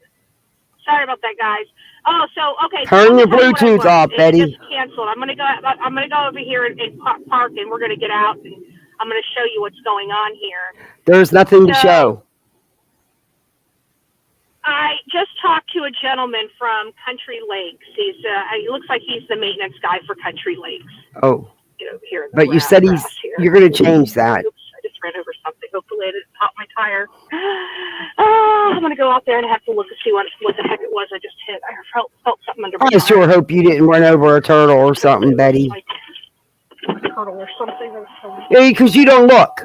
Sorry about that, guys. Oh, so okay. Turn your Bluetooth off, Betty. It just canceled. I'm gonna go over here and park, and we're gonna get out, and I'm gonna show you what's going on here. There's nothing to show. I just talked to a gentleman from Country Lakes. He looks like he's the maintenance guy for Country Lakes. Oh. Here but you said you're going to change that. Oops, I just ran over something. Hopefully I didn't pop my tire. Oh, I'm going to go out there and have to look to see what the heck it was I just hit. I felt something under my tire. I sure hope you didn't run over a turtle or something, Betty. Like a turtle or something. Yeah, because you don't look.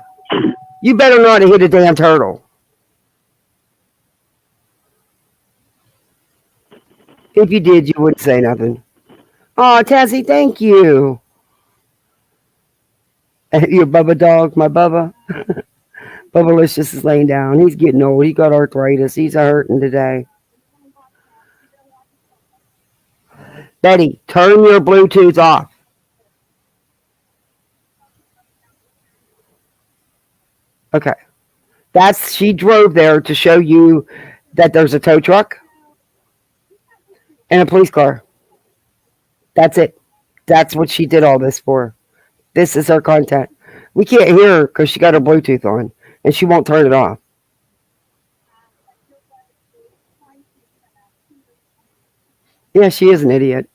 You better not have hit a damn turtle. If you did, you wouldn't say nothing. Oh, Tazzy, thank you. Your Bubba dog, my Bubba. Bubbalicious is laying down. He's getting old. He got arthritis. He's hurting today. Betty, turn your Bluetooth off. Okay. She drove there to show you that there's a tow truck and a police car. That's it. That's what she did all this for. This is her content. We can't hear her because she got her Bluetooth on and she won't turn it off. Yeah, she is an idiot.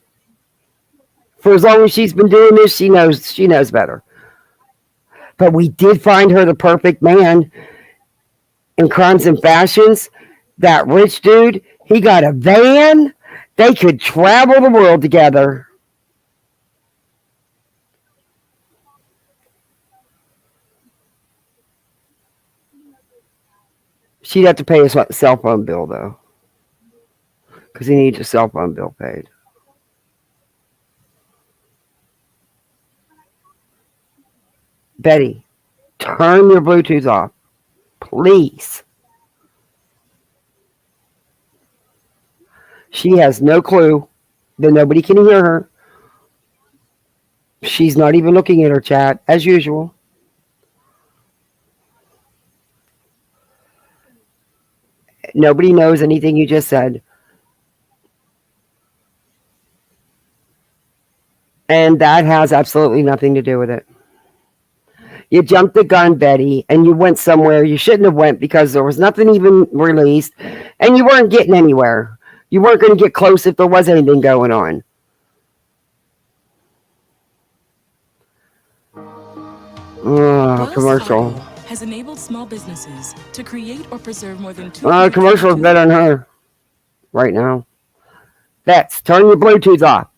For as long as she's been doing this, she knows better. But we did find her the perfect man in Crimes and Fashions. That rich dude, he got a van. They could travel the world together. She'd have to pay his cell phone bill, though. Because he needs a cell phone bill paid. Betty, turn your Bluetooth off. Please. She has no clue that nobody can hear her. She's not even looking at her chat, as usual. Nobody knows anything you just said. And that has absolutely nothing to do with it. You jumped the gun, Betty, and you went somewhere you shouldn't have went because there was nothing even released, and you weren't getting anywhere. You weren't going to get close if there was anything going on. Oh, commercial. Has enabled small businesses to create or preserve more than 2 commercial's better than her right now. That's turn your Bluetooth off.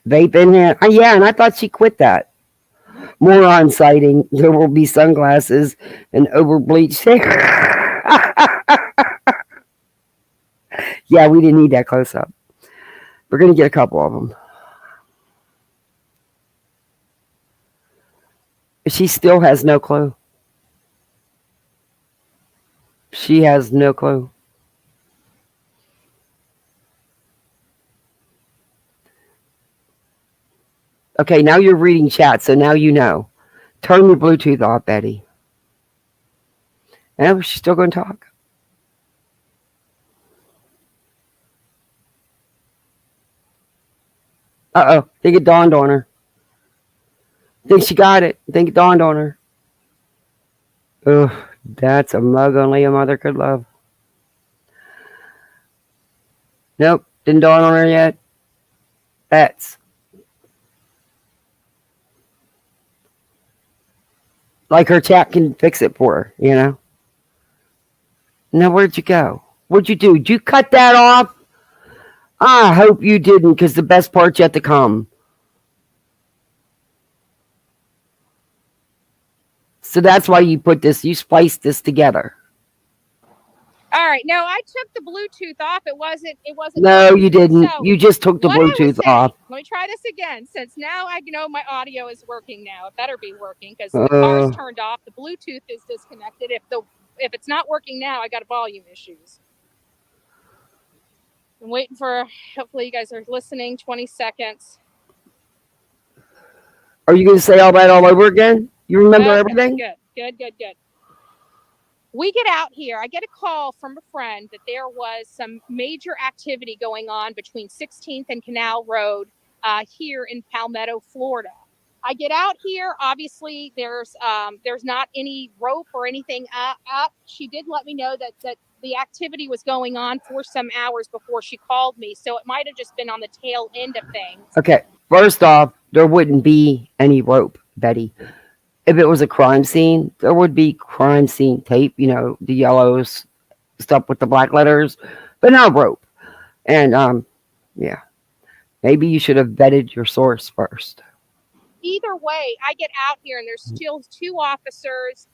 Vape in here. Yeah, and I thought she quit that. Moron sighting. There will be sunglasses and over-bleached hair. Yeah, we didn't need that close-up. We're going to get a couple of them. She still has no clue. She has no clue. Okay, now you're reading chat, so now you know. Turn your Bluetooth off, Betty. And she's still going to talk. Uh-oh. I think it dawned on her. I think she got it. I think it dawned on her. Ugh, that's a mug only a mother could love. Nope, didn't dawn on her yet. That's like her chat can fix it for her, you know? Now, where'd you go? What'd you do? Did you cut that off? I hope you didn't, because the best part's yet to come. So that's why you spliced this together. All right. No, I took the Bluetooth off. It wasn't. No, you didn't. So You just took the what I was Bluetooth saying, off. let me try this again. Since now I know my audio is working now. It better be working because the car's turned off. The Bluetooth is disconnected. If it's not working now, I got volume issues. I'm waiting for. Hopefully, you guys are listening. 20 seconds. Are you going to say all that all over again? You remember everything? Good. We get out here. I get a call from a friend that there was some major activity going on between 16th and Canal Road here in Palmetto, Florida. I get out here. Obviously, there's not any rope or anything up. She did let me know that the activity was going on for some hours before she called me. So it might have just been on the tail end of things. Okay. First off, there wouldn't be any rope, Betty. If it was a crime scene, there would be crime scene tape, the yellow stuff with the black letters, but not rope. And, yeah, maybe you should have vetted your source first. Either way, I get out here and there's still 2 officers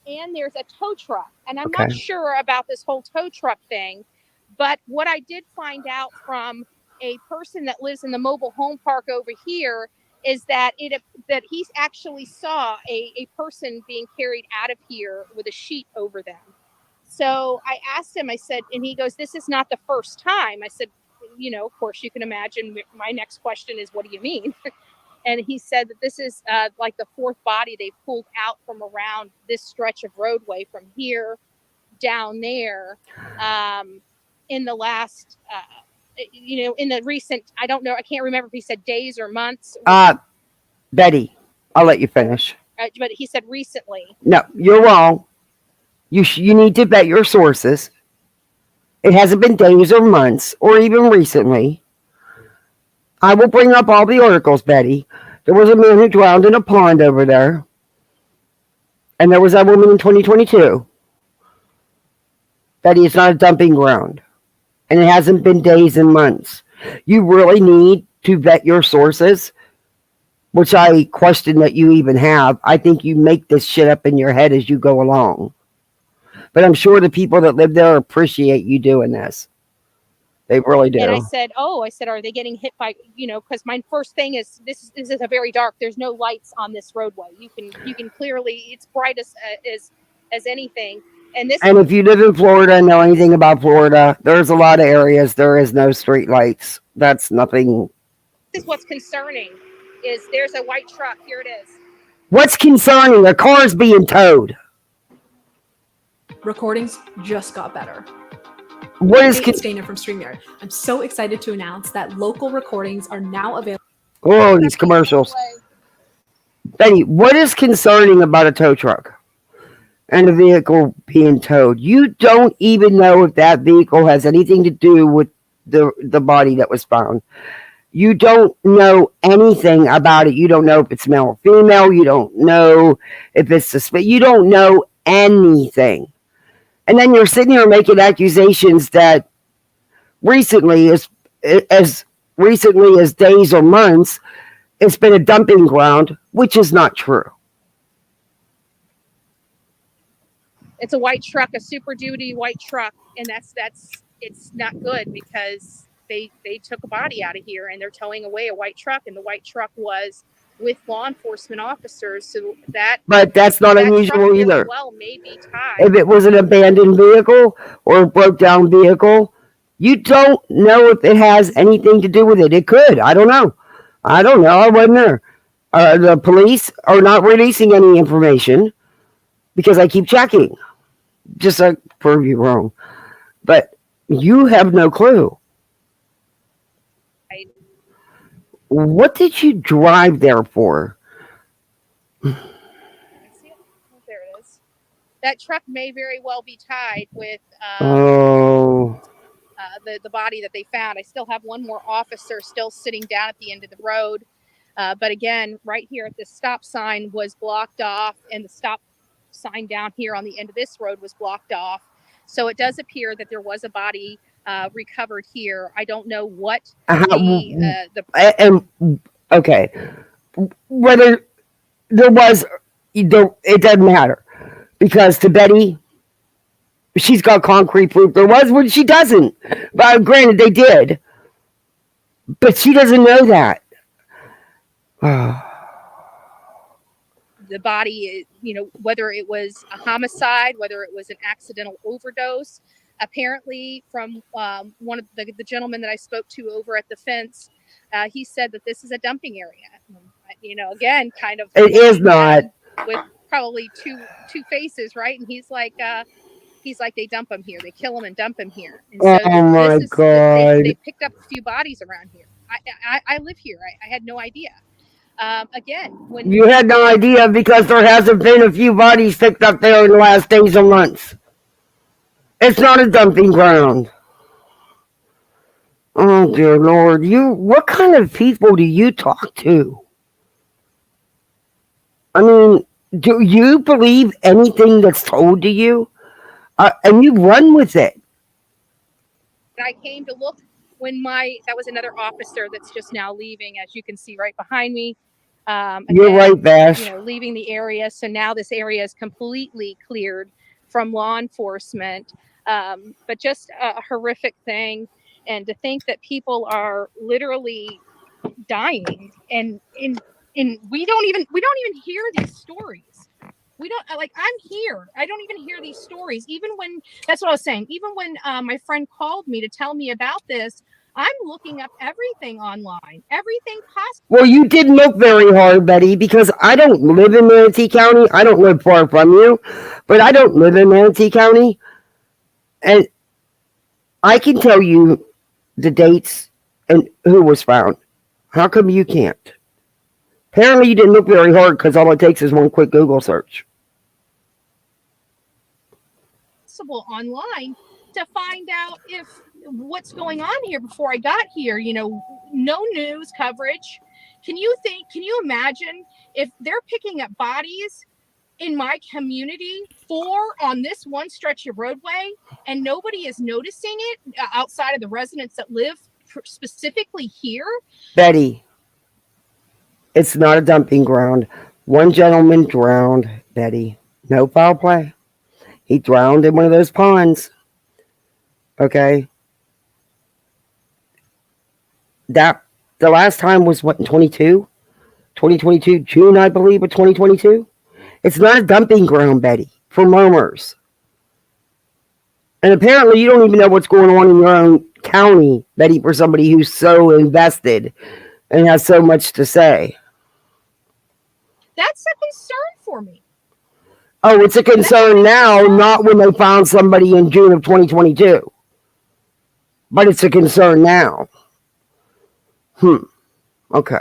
and there's a tow truck. And I'm not sure about this whole tow truck thing, but what I did find out from a person that lives in the mobile home park over here is that he actually saw a person being carried out of here with a sheet over them. So I asked him, I said, and he goes, "This is not the first time." I said, of course you can imagine my next question is, what do you mean? And he said that this is like the 4th body they pulled out from around this stretch of roadway from here down there in the last in the recent, I don't know, I can't remember if he said days or months. Betty, I'll let you finish. But he said recently. No, you're wrong. You need to vet your sources. It hasn't been days or months or even recently. I will bring up all the articles, Betty. There was a man who drowned in a pond over there. And there was that woman in 2022. Betty, it's not a dumping ground. And it hasn't been days and months. You really need to vet your sources, which I question that you even have. I think you make this shit up in your head as you go along. But I'm sure the people that live there appreciate you doing this. They really do. And I said, are they getting hit by, because my first thing is, this is a very dark, there's no lights on this roadway. You can clearly, it's bright as anything. And if you live in Florida and know anything about Florida, there's a lot of areas there is no street lights. That's nothing. This is what's concerning, is there's a white truck. Here it is. What's concerning? A car's being towed. Recordings just got better. What is Dana from StreamYard? I'm so excited to announce that local recordings are now available. Oh, these commercials. Betty, what is concerning about a tow truck and a vehicle being towed? You don't even know if that vehicle has anything to do with the body that was found. You don't know anything about it. You don't know if it's male or female. You don't know if it's suspicious. You don't know anything. And then you're sitting here making accusations that recently, as recently as days or months, it's been a dumping ground, which is not true. It's a white truck, a Super Duty white truck, and that's it's not good because they took a body out of here and they're towing away a white truck, and the white truck was with law enforcement officers, so but that's not unusual either. Well, maybe tied. If it was an abandoned vehicle or a broke down vehicle, you don't know if it has anything to do with it. It could. I don't know. I wasn't there. The police are not releasing any information because I keep checking, just to prove you wrong. But you have no clue. What did you drive there for? There it is. That truck may very well be tied with the body that they found. I still have one more officer still sitting down at the end of the road. But again, right here at this stop sign was blocked off, and the stop sign down here on the end of this road was blocked off. So it does appear that there was a body recovered here. I don't know what okay, whether there was, it doesn't matter, because to Betty, She's got concrete proof there was when she doesn't. But granted, they did. But she doesn't know that. The body, whether it was a homicide, whether it was an accidental overdose. Apparently, from one of the gentlemen that I spoke to over at the fence, he said that this is a dumping area. Again, kind of. It is not. With probably two faces, right? And he's like, they dump them here. They kill them and dump them here. And so my God. They picked up a few bodies around here. I live here. I had no idea. Again, when you had no idea because there hasn't been a few bodies picked up there in the last days or months. It's not a dumping ground. Oh dear Lord, what kind of people do you talk to? I mean, do you believe anything that's told to you? And you run with it. I came to look when that was another officer that's just now leaving, as you can see right behind me. You're right, Bash. Leaving the area. So now this area is completely cleared from law enforcement. But just a horrific thing. And to think that people are literally dying and we don't even hear these stories. We don't I'm here. I don't even hear these stories. Even when, that's what I was saying. Even when my friend called me to tell me about this, I'm looking up everything online, everything possible. Well, you didn't look very hard, Betty, because I don't live in Manatee County. I don't live far from you, but I don't live in Manatee County. And I can tell you the dates and who was found. How come you can't? Apparently you didn't look very hard because all it takes is one quick Google search. Online to find out if what's going on here before I got here. No news coverage. Can you imagine if they're picking up bodies in my community, 4 on this one stretch of roadway, and nobody is noticing it outside of the residents that live specifically here? Betty, it's not a dumping ground. One gentleman drowned, Betty. No foul play. He drowned in one of those ponds. Okay. The last time was what, in 2022, June, I believe, of 2022. It's not a dumping ground, Betty, for murmurs. And apparently you don't even know what's going on in your own county, Betty, for somebody who's so invested and has so much to say. That's a concern for me. Oh, it's a concern now, not when they found somebody in June of 2022. But it's a concern now. Okay.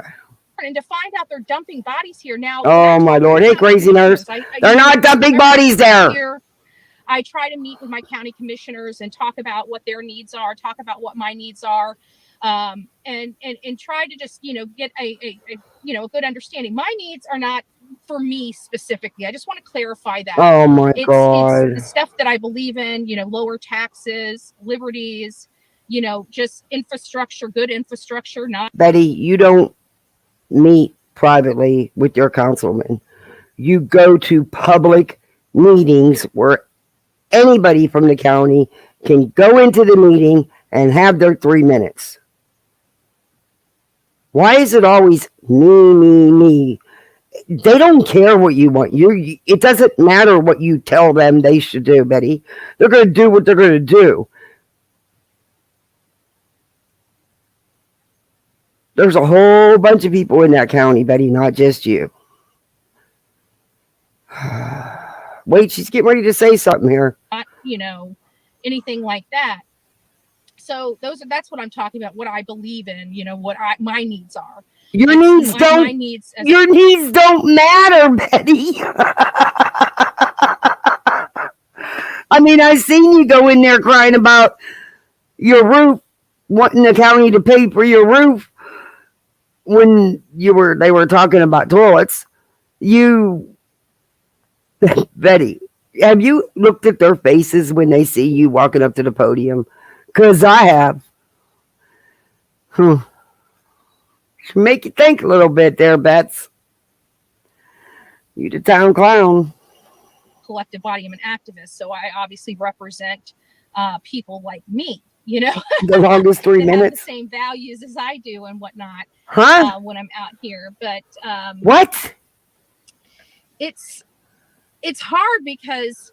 And to find out they're dumping bodies here now. Oh, my Lord. Hey, crazy nurse. They're not dumping bodies there. I try to meet with my county commissioners and talk about what their needs are, talk about what my needs are, and try to just, get a good understanding. My needs are not for me specifically. I just want to clarify that. Oh, my God. It's the stuff that I believe in, lower taxes, liberties, just infrastructure, good infrastructure. Not Betty, you don't meet privately with your councilman. You go to public meetings where anybody from the county can go into the meeting and have their 3 minutes. Why is it always me? They don't care what you want. It doesn't matter what you tell them they should do, Betty. They're going to do what they're going to do. There's a whole bunch of people in that county, Betty, not just you. Wait, she's getting ready to say something here. Not, anything like that. So that's what I'm talking about, what I believe in, what my needs are. Your needs don't matter, Betty. I mean, I've seen you go in there crying about your roof, wanting the county to pay for your roof when they were talking about toilets. Betty, have you looked at their faces when they see you walking up to the podium? Because I have. Make you think a little bit there, Bets. You the town clown. collective body. I'm an activist, so I obviously represent people like me, you know, The longest 3 that have the minutes. same values as I do and whatnot Huh? when I'm out here. But What? it's hard because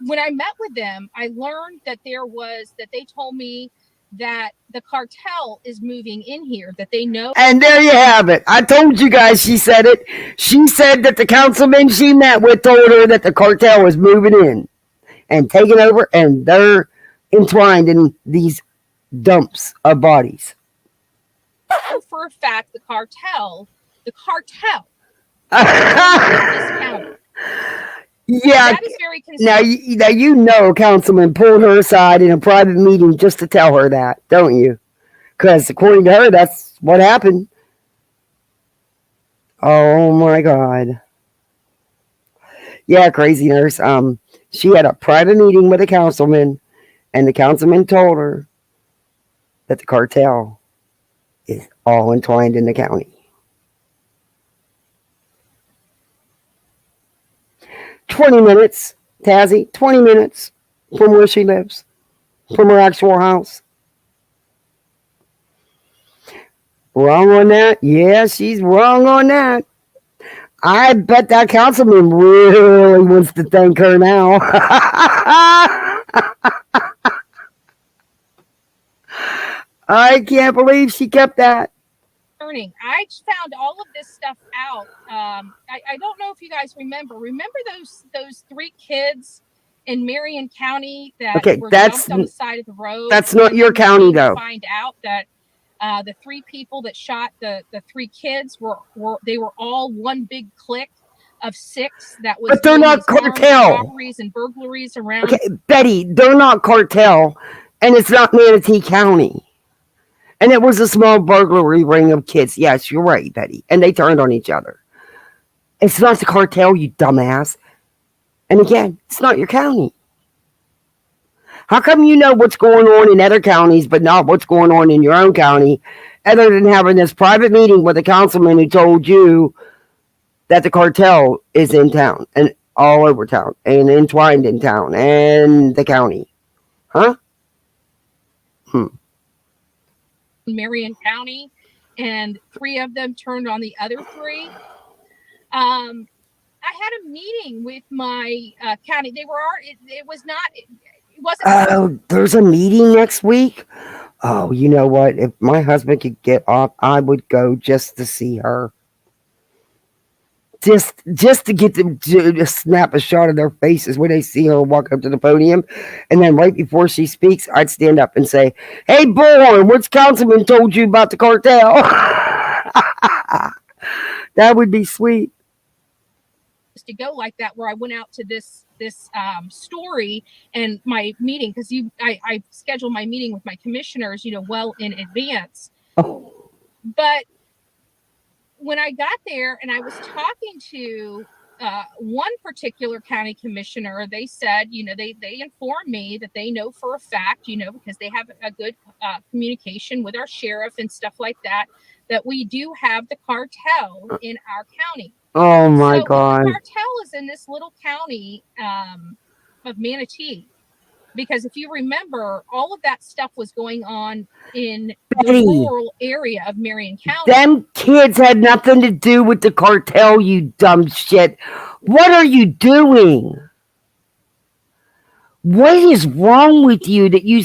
when I met with them, I learned that they told me that the cartel is moving in here, that they know. And there you have it. I told you guys she said it. She said that the councilman she met with told her that the cartel was moving in and taking over, and they're entwined in these dumps of bodies. For a fact, the cartel this county. Yeah. That is very concerning. Now you know Councilman pulled her aside in a private meeting just to tell her that, don't you? Because according to her, that's what happened. Oh my God. Yeah, crazy nurse. She had a private meeting with a councilman, and the councilman told her that the cartel is all entwined in the county. 20 minutes, Tazzy, 20 minutes from where she lives, from her actual house. Wrong on that? Yeah, she's wrong on that. I bet that councilman really wants to thank her now. I can't believe she kept that. I found all of this stuff out. I don't know if you guys remember those 3 kids in Marion County that were dumped on the side of the road. That's not your county, though. Find out that the 3 people that shot the 3 kids were all one big clique of 6 that was. But they're not cartel. Robberies and burglaries around. Okay, Betty, they're not cartel, and it's not Manatee County. And it was a small burglary ring of kids. Yes, you're right, Betty. And they turned on each other. It's not the cartel, you dumbass. And again, it's not your county. How come you know what's going on in other counties, but not what's going on in your own county, other than having this private meeting with a councilman who told you that the cartel is in town and all over town and entwined in town and the county? Huh? Marion County, and 3 of them turned on the other 3. I had a meeting with my county. They were it wasn't. Oh, there's a meeting next week. Oh, you know what? If my husband could get off, I would go just to see her. Just to get them to snap a shot of their faces when they see her walk up to the podium. And then right before she speaks, I'd stand up and say, "Hey, Bullhorn, what's councilman told you about the cartel?" That would be sweet. To go like that, where I went out to this story and my meeting, because I scheduled my meeting with my commissioners, well in advance. Oh. But when I got there and I was talking to one particular county commissioner, they said, they informed me that they know for a fact, because they have a good communication with our sheriff and stuff like that, that we do have the cartel in our county. Oh my God. The cartel is in this little county of Manatee. Because if you remember, all of that stuff was going on in the rural area of Marion County. Them kids had nothing to do with the cartel, you dumb shit. What are you doing? What is wrong with you that you...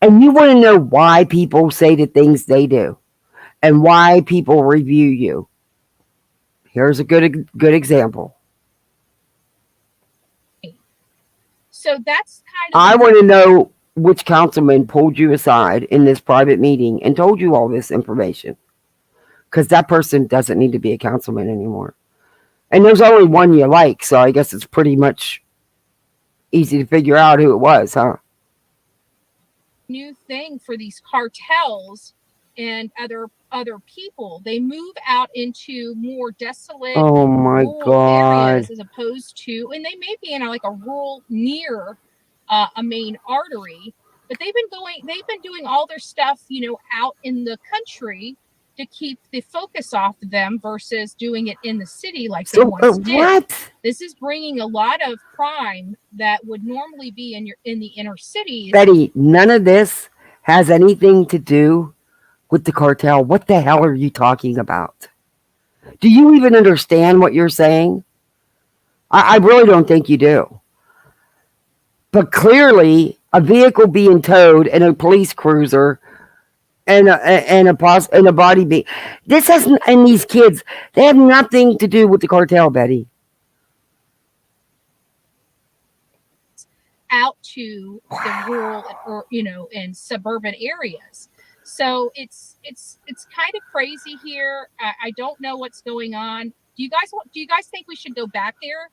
And you want to know why people say the things they do and why people review you. Here's a good example. So that's kind of... I want to know which councilman pulled you aside in this private meeting and told you all this information. Because that person doesn't need to be a councilman anymore. And there's only one you like, so I guess it's pretty much easy to figure out who it was, huh? New thing for these cartels and other people. They move out into more desolate, oh my God, areas as opposed to, and they may be in like a rural near a main artery, but they've been doing all their stuff, out in the country, to keep the focus off of them versus doing it in the city like they So once did. what? This is bringing a lot of crime that would normally be in the inner cities. Betty, none of this has anything to do with the cartel. What the hell are you talking about? Do you even understand what you're saying? I really don't think you do. But clearly, a vehicle being towed and a police cruiser and a body being, this has, and these kids, they have nothing to do with the cartel, Betty. Out to the rural or in suburban areas. So it's kind of crazy here. I don't know what's going on. Do you guys think we should go back there?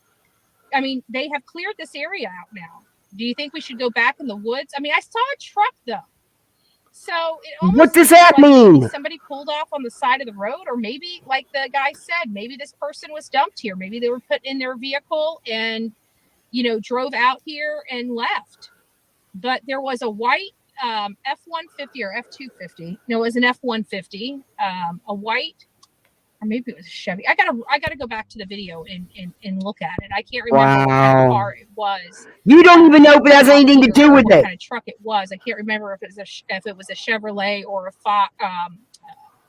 I mean, they have cleared this area out now. Do you think we should go back in the woods? I mean, I saw a truck though. So what does that mean? Somebody pulled off on the side of the road, or maybe, like the guy said, maybe this person was dumped here. Maybe they were put in their vehicle and drove out here and left. But there was a white F-150 or F-250. No, it was an F-150. A white, or maybe it was a Chevy. I gotta go back to the video and look at it. I can't remember what kind of car it was. You don't even know if it has anything to do with what it. Kind of truck it was. I can't remember if it was a Chevrolet or a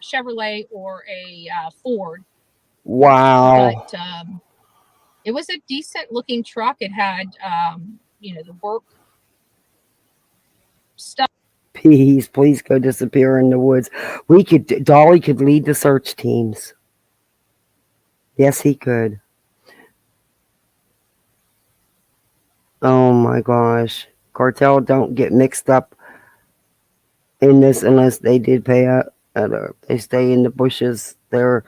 Chevrolet or a Ford. Wow. But it was a decent looking truck. It had the work stuff. Please go disappear in the woods. Dolly could lead the search teams. Yes, he could. Oh my gosh. Cartel don't get mixed up in this unless they did pay out. They stay in the bushes. They're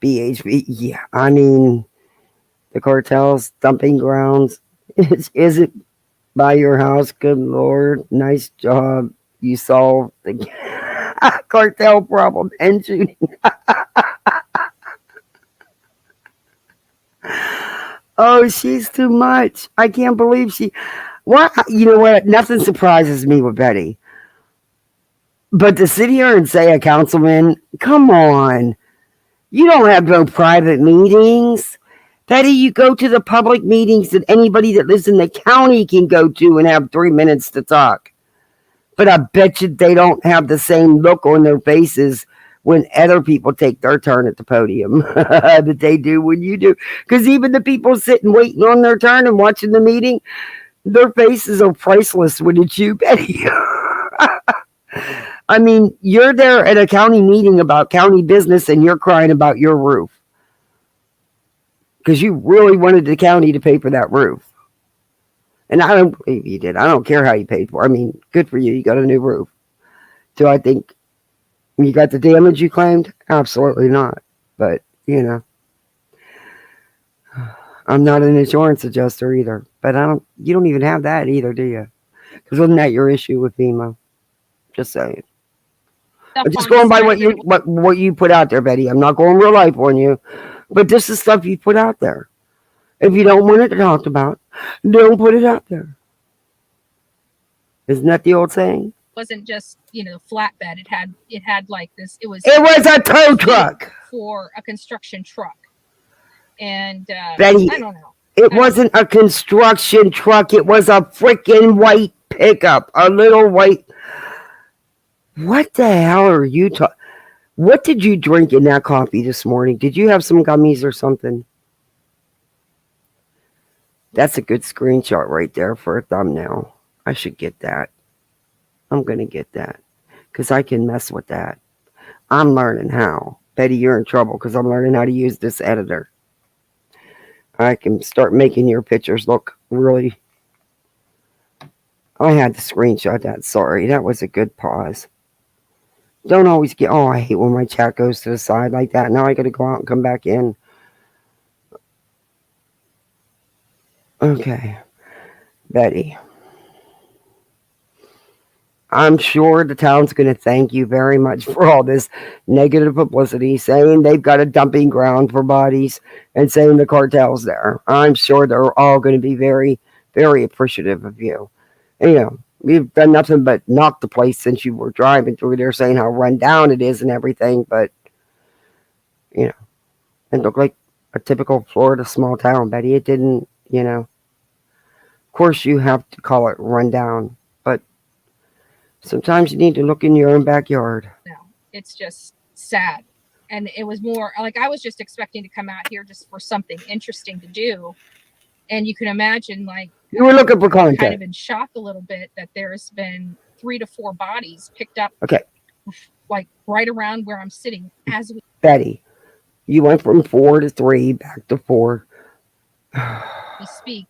BHB. Yeah, I mean, the cartel's dumping grounds. Is it by your house? Good Lord. Nice job. You solved the cartel problem and shooting. Oh, she's too much. I can't believe what? You know what? Nothing surprises me with Betty. But to sit here and say a councilman, come on. You don't have no private meetings. Betty, you go to the public meetings that anybody that lives in the county can go to and have 3 minutes to talk. But I bet you they don't have the same look on their faces when other people take their turn at the podium that they do when you do. Because even the people sitting waiting on their turn and watching the meeting, their faces are priceless when it's you, Betty. I mean, you're there at a county meeting about county business and you're crying about your roof. Because you really wanted the county to pay for that roof. And I don't believe you did. I don't care how you paid for it. I mean, good for you. You got a new roof. Do I think you got the damage you claimed? Absolutely not. But, I'm not an insurance adjuster either. But you don't even have that either, do you? Because wasn't that your issue with FEMA? Just saying. I'm just going by what you put out there, Betty. I'm not going real life on you. But this is stuff you put out there. If you don't want it talked about, don't put it out there. Isn't that the old saying? It wasn't just flatbed. It had like this. It was a tow truck for a construction truck. And Betty, I don't know. It wasn't a construction truck. It was a freaking white pickup. A little white. What the hell are you talking? What did you drink in that coffee this morning? Did you have some gummies or something? That's a good screenshot right there for a thumbnail. I should get that. I'm going to get that because I can mess with that. I'm learning how. Betty, you're in trouble because I'm learning how to use this editor. I can start making your pictures look really... I had to screenshot that. Sorry, that was a good pause. Don't always get... Oh, I hate when my chat goes to the side like that. Now I got to go out and come back in. Okay. Betty. I'm sure the town's going to thank you very much for all this negative publicity, saying they've got a dumping ground for bodies and saying the cartel's there. I'm sure they're all going to be very, very appreciative of you. And, we've done nothing but knock the place since you were driving through there saying how run down it is and everything, but You know, it looked like a typical Florida small town, Betty. It didn't, Of course, you have to call it rundown, but sometimes you need to look in your own backyard. No, it's just sad. And it was more like I was just expecting to come out here just for something interesting to do. And you can imagine, like, You were looking for content. Kind of in shock a little bit that there's been 3 to 4 bodies picked up. Okay. Like right around where I'm sitting as we. Betty, you went from 4 to 3 back to 4. We speak,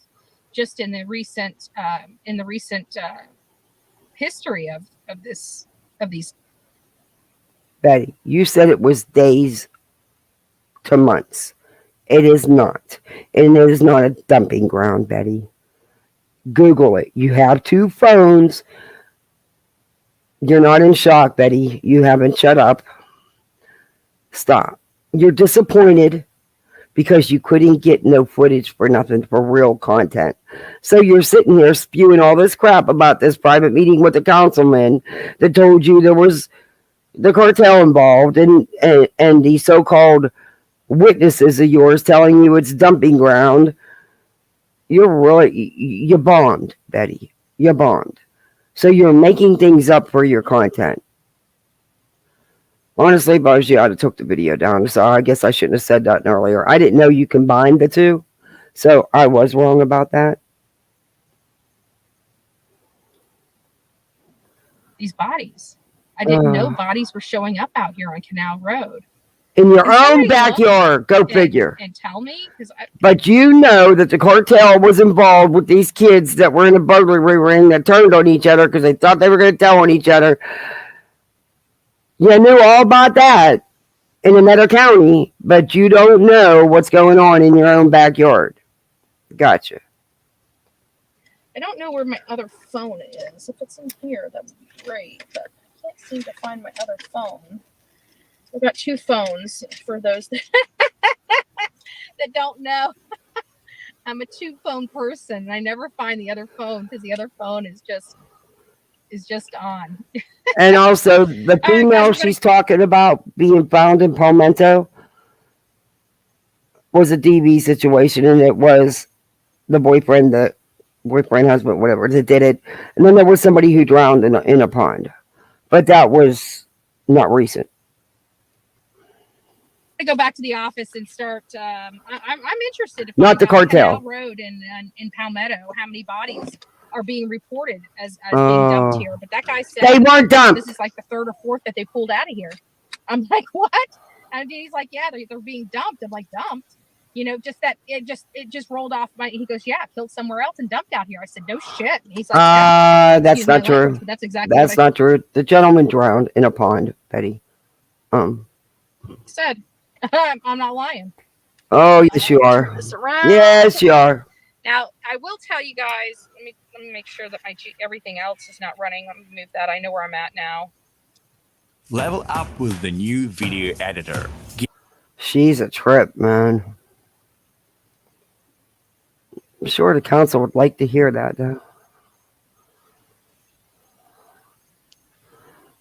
just in the recent history of these. Betty, you said it was days to months. It is not. And it is not a dumping ground, Betty. Google it. You have 2 phones. You're not in shock, Betty. You haven't shut up. Stop. You're disappointed because you couldn't get no footage for nothing, for real content. So you're sitting here spewing all this crap about this private meeting with the councilman that told you there was the cartel involved and the so-called witnesses of yours telling you it's dumping ground. You bombed, Betty. You bombed. So you're making things up for your content. Honestly, if I was you, I'd have took the video down. So I guess I shouldn't have said that earlier. I didn't know you combined the 2. So I was wrong about that. These bodies. I didn't know bodies were showing up out here on Canal Road. In your own backyard. Go figure. And tell me. But you know that the cartel was involved with these kids that were in a burglary ring that turned on each other because they thought they were going to tell on each other. You knew all about that in another county, but you don't know what's going on in your own backyard. Gotcha. I don't know where my other phone is. If it's in here, that would be great. But I can't seem to find my other phone. I've got 2 phones for those that, that don't know. I'm a 2-phone person. I never find the other phone because the other phone is just on. And also, the female she's talking about being found in Palmetto was a DV situation, and it was the boyfriend, husband, whatever, that did it. And then there was somebody who drowned in a pond. But that was not recent. To go back to the office and start. I'm interested. To not the cartel. Canal Road in Palmetto, how many bodies are being reported as being dumped here? But that guy said they weren't dumped. This is like the 3rd or 4th that they pulled out of here. I'm like, what? And he's like, yeah, they're being dumped. I'm like, dumped? Just that it just rolled off my. He goes, yeah, killed somewhere else and dumped out here. I said, no shit. And he's like, yeah. That's not true. That's exactly. That's not true. The gentleman drowned in a pond, Betty. Said. I'm not lying. Oh, yes, you are. Yes, you are. Now, I will tell you guys. Let me make sure that everything else is not running. Let me move that. I know where I'm at now. Level up with the new video editor. She's a trip, man. I'm sure the council would like to hear that, though.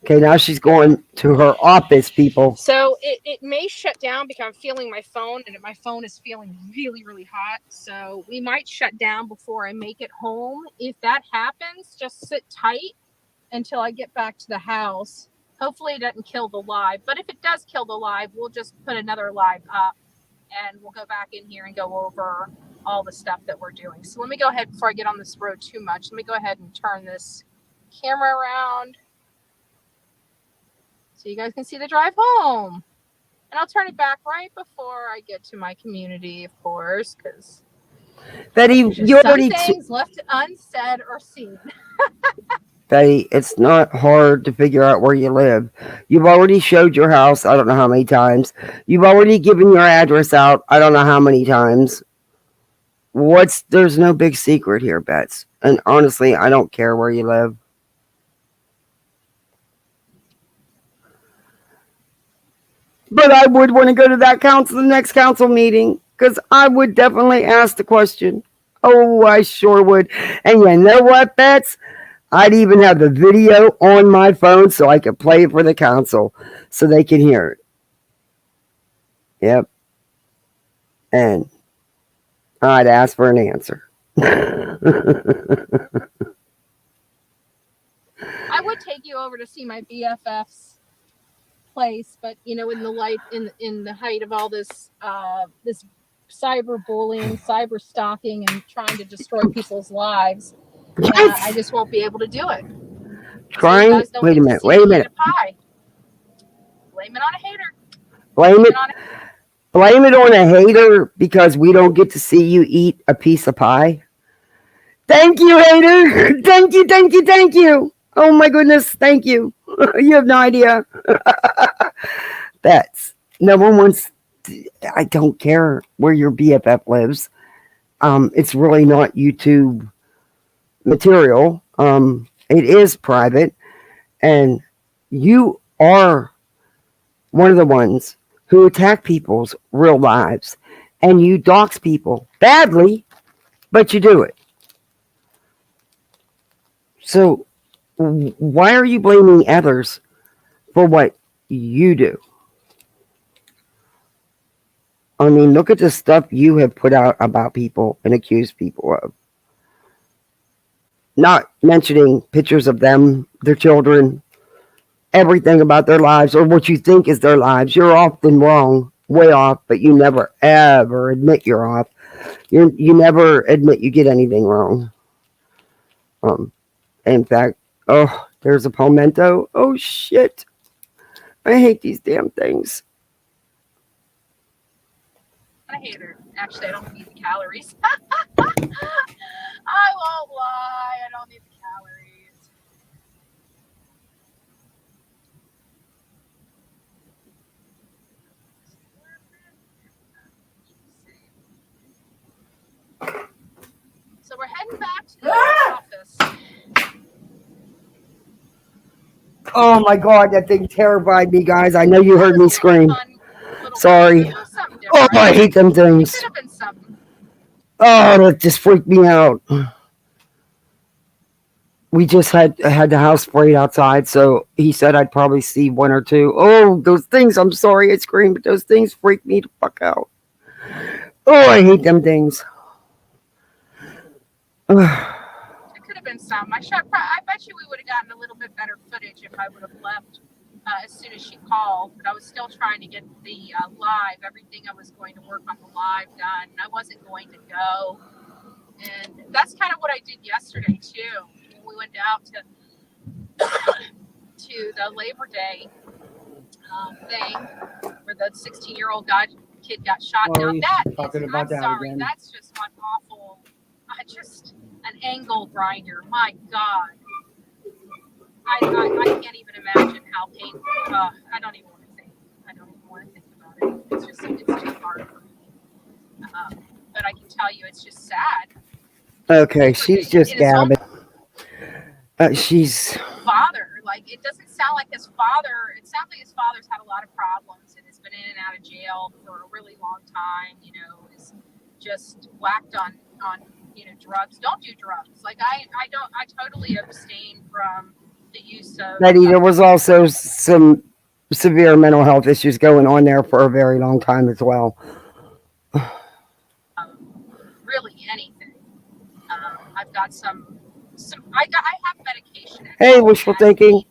Okay, now she's going to her office, people. So it may shut down because I'm feeling my phone, and my phone is feeling really, really hot. So we might shut down before I make it home. If that happens, just sit tight until I get back to the house. Hopefully it doesn't kill the live. But if it does kill the live, we'll just put another live up, and we'll go back in here and go over all the stuff that we're doing. So let me go ahead before I get on this road too much. Let me go ahead and turn this camera around so you guys can see the drive home. And I'll turn it back right before I get to my community, of course, because Betty, you already things left unsaid or seen. Betty, it's not hard to figure out where you live. You've already showed your house, I don't know how many times. You've already given your address out, I don't know how many times. There's no big secret here, Bets. And honestly, I don't care where you live. But I would want to go to the next council meeting, because I would definitely ask the question. Oh, I sure would. And you know what, Bets? I'd even have the video on my phone so I could play it for the council so they can hear it. Yep. And I'd ask for an answer. I would take you over to see my BFF's place, but in the height of all this this cyberbullying, cyber stalking, and trying to destroy people's lives, I just won't be able to do it. Trying? So you guys don't Wait a get to minute. see Wait a me eat minute. pie. Blame it on a hater. Blame it on a hater because we don't get to see you eat a piece of pie. Thank you, hater. Thank you, thank you, thank you. Oh my goodness, thank you. You have no idea. That's no one wants. I don't care where your BFF lives. It's really not YouTube material. It is private, and you are one of the ones who attack people's real lives, and you dox people badly, but you do it. So why are you blaming others for what you do? I mean, look at the stuff you have put out about people and accused people of. Not mentioning pictures of them, their children, everything about their lives or what you think is their lives. You're often wrong, way off, but you never ever admit you're off. You never admit you get anything wrong. In fact, oh, there's a palmetto. Oh shit. I hate these damn things. I hate her. Actually, I don't need the calories. I won't lie. I don't need the calories. So we're heading back to the office. Oh my god, that thing terrified me, guys. I know you heard me scream. Sorry. Oh, I hate them things. Could have been something. Oh, that just freaked me out. We just had the house sprayed outside, so he said I'd probably see one or two. Oh, those things! I'm sorry I screamed, but those things freak me the fuck out. Oh, I hate them things. It could have been some. I bet you we would have gotten a little bit better footage if I would have left as soon as she called. But I was still trying to get the live, everything I was going to work on the live done. I wasn't going to go, and that's kind of what I did yesterday too. We went out to the Labor Day thing where the 16-year-old kid got shot. Now that is, I'm sorry, that's just an awful, just an angle grinder. My God, I can't even imagine how painful. I don't even want to think. I don't even want to think about it. It's too hard for me. But I can tell you, it's just sad. Okay, she's just gabbing. She's father. Like, it doesn't sound like his father. It sounds like his father's had a lot of problems and has been in and out of jail for a really long time. Is just whacked on drugs. Don't do drugs. Like I totally abstain from the use of. Betty, there was also some severe mental health issues going on there for a very long time as well. Really anything. I've got some. I have medication. Hey, wishful thinking.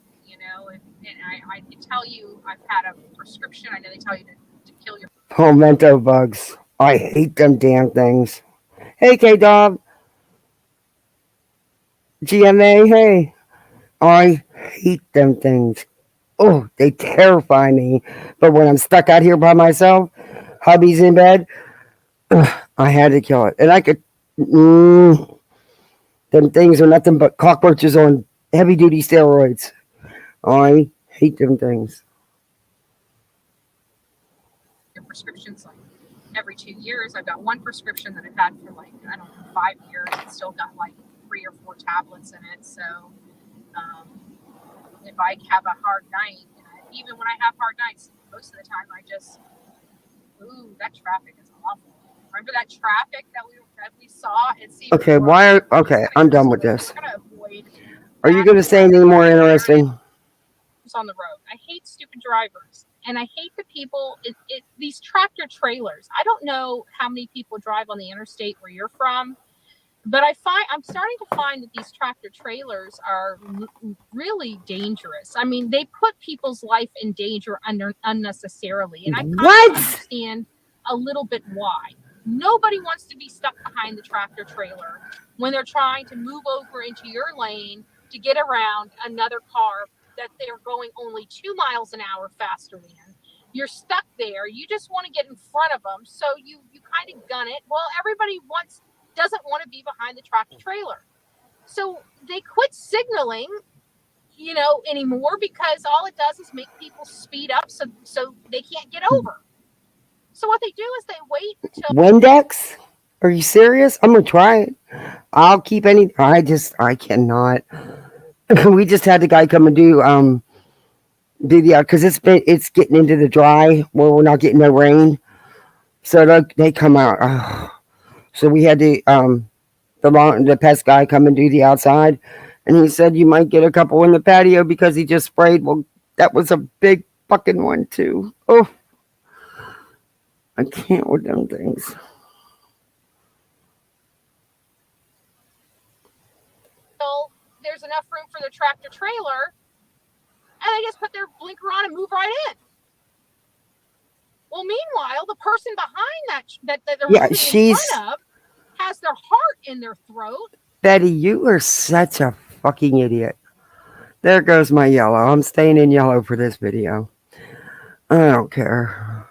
And I can tell you, I've had a prescription. I know they tell you to kill your Palmetto bugs. I hate them damn things. Hey, K-Dog. GMA, hey. I hate them things. Oh, they terrify me. But when I'm stuck out here by myself, hubby's in bed, I had to kill it. And I could... them things are nothing but cockroaches on heavy-duty steroids. I hate them things. Your prescriptions, like, every 2 years. I've got one prescription that I've had for, 5 years. It's still got, 3 or 4 tablets in it. So, if I have a hard night, even when I have hard nights, most of the time I just, that traffic is awful. Remember that traffic that we saw? Okay, I'm done with this. Are you going to say anything more interesting? On the road. I hate stupid drivers. And I hate the people, these tractor trailers. I don't know how many people drive on the interstate where you're from, but I'm starting to find that these tractor trailers are really dangerous. I mean, they put people's life in danger unnecessarily. And I kind of understand a little bit why. Nobody wants to be stuck behind the tractor trailer when they're trying to move over into your lane to get around another car that they're going only 2 miles an hour faster than. You're stuck there. You just want to get in front of them. So you kind of gun it. Well, everybody doesn't want to be behind the tractor trailer. So they quit signaling, anymore, because all it does is make people speed up so they can't get over. So what they do is they wait until Windex? Are you serious? I'm gonna try it. I'll keep any. I cannot. We just had the guy come and do the because it's getting into the dry where we're not getting no rain, so they come out. So we had the pest guy come and do the outside, and he said you might get a couple in the patio because he just sprayed. Well, that was a big fucking one too. Oh, I can't with them things. There's enough room for the tractor trailer, and they just put their blinker on and move right in. Well, meanwhile, the person behind that they're moving in front of has their heart in their throat. Betty, you are such a fucking idiot. There goes my yellow. I'm staying in yellow for this video. I don't care.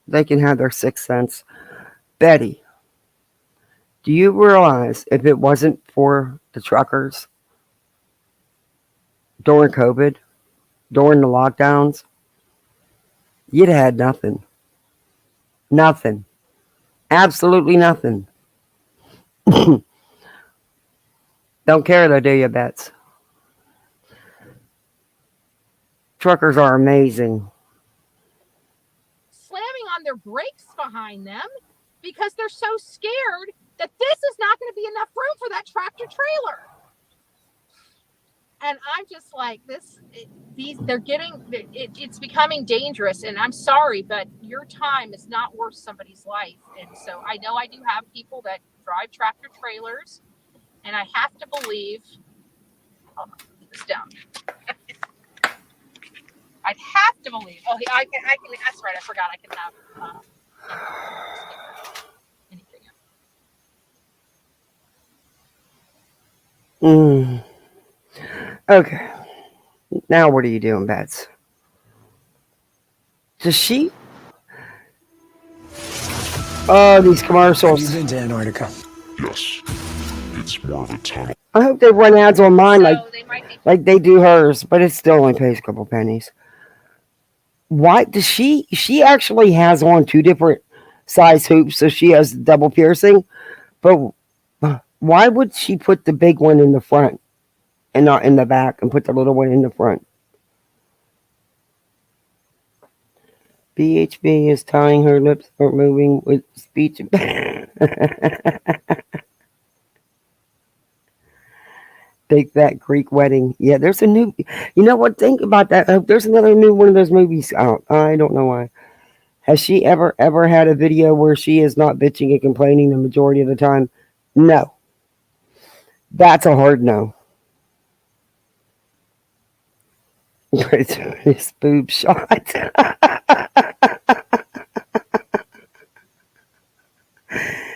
They can have their 6 cents. Betty, do you realize if it wasn't for the truckers during COVID, during the lockdowns, you'd have had nothing. Nothing. Absolutely nothing. Don't care though, do you, Bets? Truckers are amazing. Slamming on their brakes behind them because they're so scared that this is not going to be enough room for that tractor trailer. And I'm just like, it's becoming dangerous. And I'm sorry, but your time is not worth somebody's life. And so I know I do have people that drive tractor trailers, and I have to believe, hold on, put this down. I'd have to believe. Oh, I can. That's right. I forgot. I can have anything. Okay. Now what are you doing, Bets? Does she? Oh, these commercials. Have you been to Antarctica? Yes. It's more of a tunnel. I hope they run ads on mine like they do hers, but it still only pays a couple pennies. Why does she actually has on 2 different size hoops, so she has double piercing, but why would she put the big one in the front and not in the back and put the little one in the front? BHB is tying her lips or moving with speech. Take that Greek wedding. Yeah, there's a new. You know what? Think about that. There's another new one of those movies out. I don't know why. Has she ever had a video where she is not bitching and complaining the majority of the time? No. That's a hard no. This boob shot.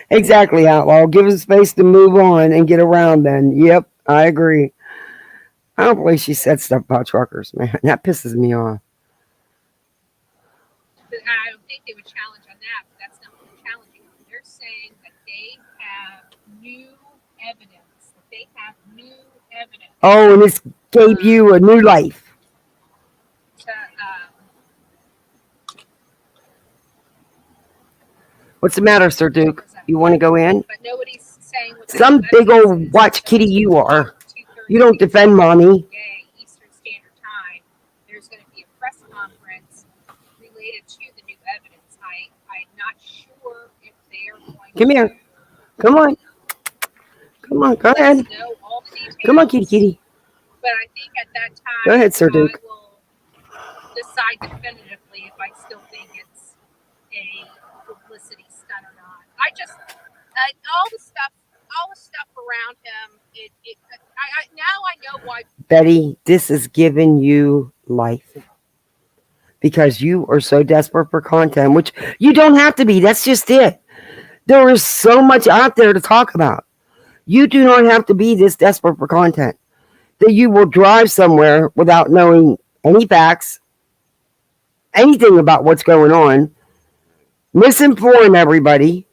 Exactly, Outlaw. Give him space to move on and get around then. Yep, I agree. I don't believe she said stuff about truckers, man. That pisses me off. I don't think they would challenge on that, but that's not what they're challenging on. They're saying that they have new evidence. Oh, and this gave you a new life. What's the matter, Sir Duke? You want to go in? But nobody's saying some big old watch kitty you are. You don't defend mommy. Eastern Standard Time. There's going to be a press conference related to the new evidence. I'm not sure if they are going Come here. Come on. Come on. Go ahead. Come on, kitty kitty. But I think at that time, go ahead, Sir Duke. I will decide definitively if I just all the stuff around him. Now I know why. Betty, this is giving you life because you are so desperate for content, which you don't have to be. That's just it. There is so much out there to talk about. You do not have to be this desperate for content that you will drive somewhere without knowing any facts, anything about what's going on, misinform everybody,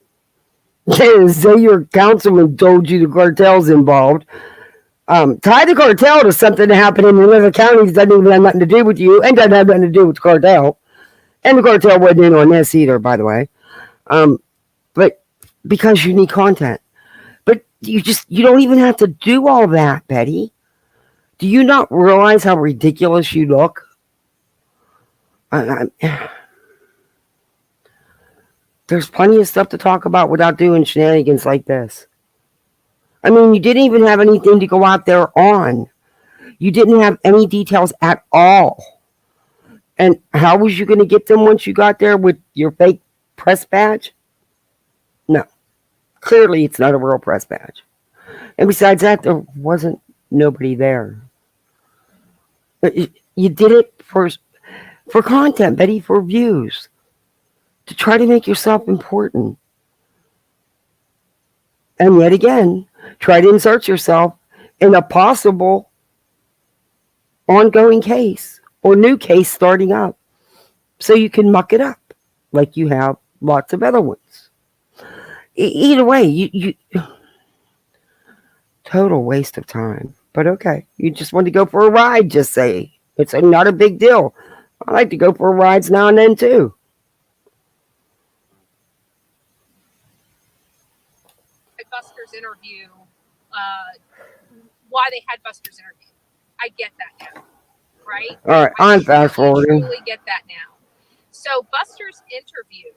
say your councilman told you the cartel's involved, tie the cartel to something that happened in another county that doesn't even have nothing to do with you and doesn't have nothing to do with the cartel. And the cartel wasn't in on this either, by the way. But because you need content. But you don't even have to do all that, Betty. Do you not realize how ridiculous you look? There's plenty of stuff to talk about without doing shenanigans like this. I mean, you didn't even have anything to go out there on. You didn't have any details at all. And how was you going to get them once you got there with your fake press badge? No. Clearly, it's not a real press badge. And besides that, there wasn't nobody there. You did it for content, Betty, for views. To try to make yourself important. And yet again, try to insert yourself in a possible ongoing case or new case starting up so you can muck it up like you have lots of other ones. Either way, you total waste of time. But okay, you just want to go for a ride, just say. It's not a big deal. I like to go for rides now and then too. Buster's interview, why they had Buster's interview. I get that now, right? All right, I'm fast forwarding. I truly get that now. So Buster's interview,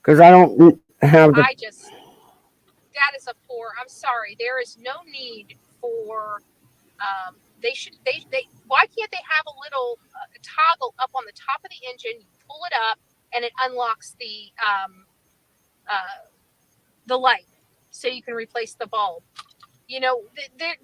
because I don't have the. That is a poor. I'm sorry. There is no need for. They. Why can't they have a little toggle up on the top of the engine? You pull it up, and it unlocks the light. So you can replace the bulb. You know,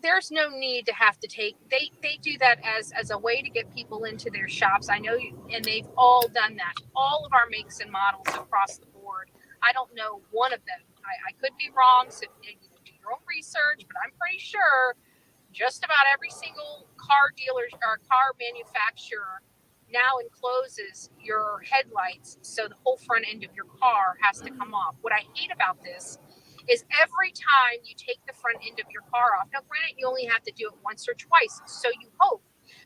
there's no need to have to take. They do that as a way to get people into their shops. I know, and they've all done that. All of our makes and models across the board. I don't know one of them. I could be wrong. So you do your own research, but I'm pretty sure just about every single car dealer or car manufacturer now encloses your headlights, so the whole front end of your car has to come off. What I hate about this is every time you take the front end of your car off. Now, granted, you only have to do it once or twice, so you hope.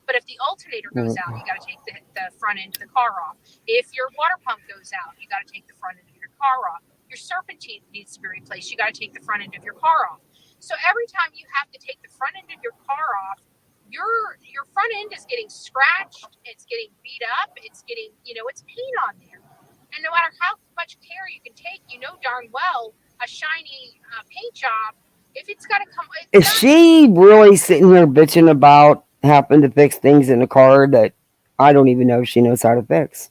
But if the alternator goes out, you got to take the front end of the car off. If your water pump goes out, you got to take the front end of your car off. Your serpentine needs to be replaced. You got to take the front end of your car off. So every time you have to take the front end of your car off, your front end is getting scratched. It's getting beat up. It's getting, it's paint on there. And no matter how much care you can take, you know darn well a shiny paint job, if it's got to come. Is she really sitting here bitching about having to fix things in a car that I don't even know if she knows how to fix?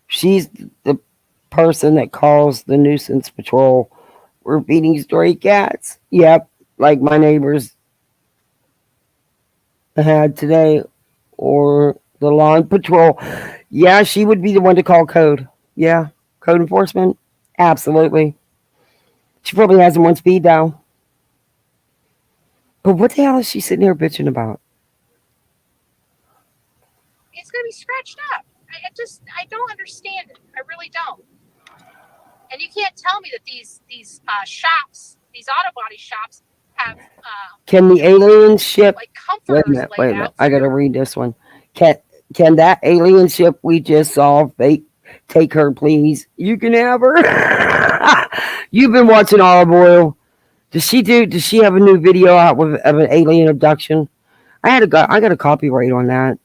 She's the person that calls the nuisance patrol. We're feeding stray cats. Yep, like my neighbors had today, or the lawn patrol. Yeah, she would be the one to call code. Yeah, code enforcement. Absolutely. She probably has them on speed dial. But what the hell is she sitting here bitching about? It's going to be scratched up. I don't understand it. I really don't. And you can't tell me that these shops, these auto body shops, have. Can the alien ship? Like wait a minute. I got to read this one. Can that alien ship we just saw take her, please? You can have her. You've been watching Olive Oil. Does she have a new video out of an alien abduction? I got a copyright on that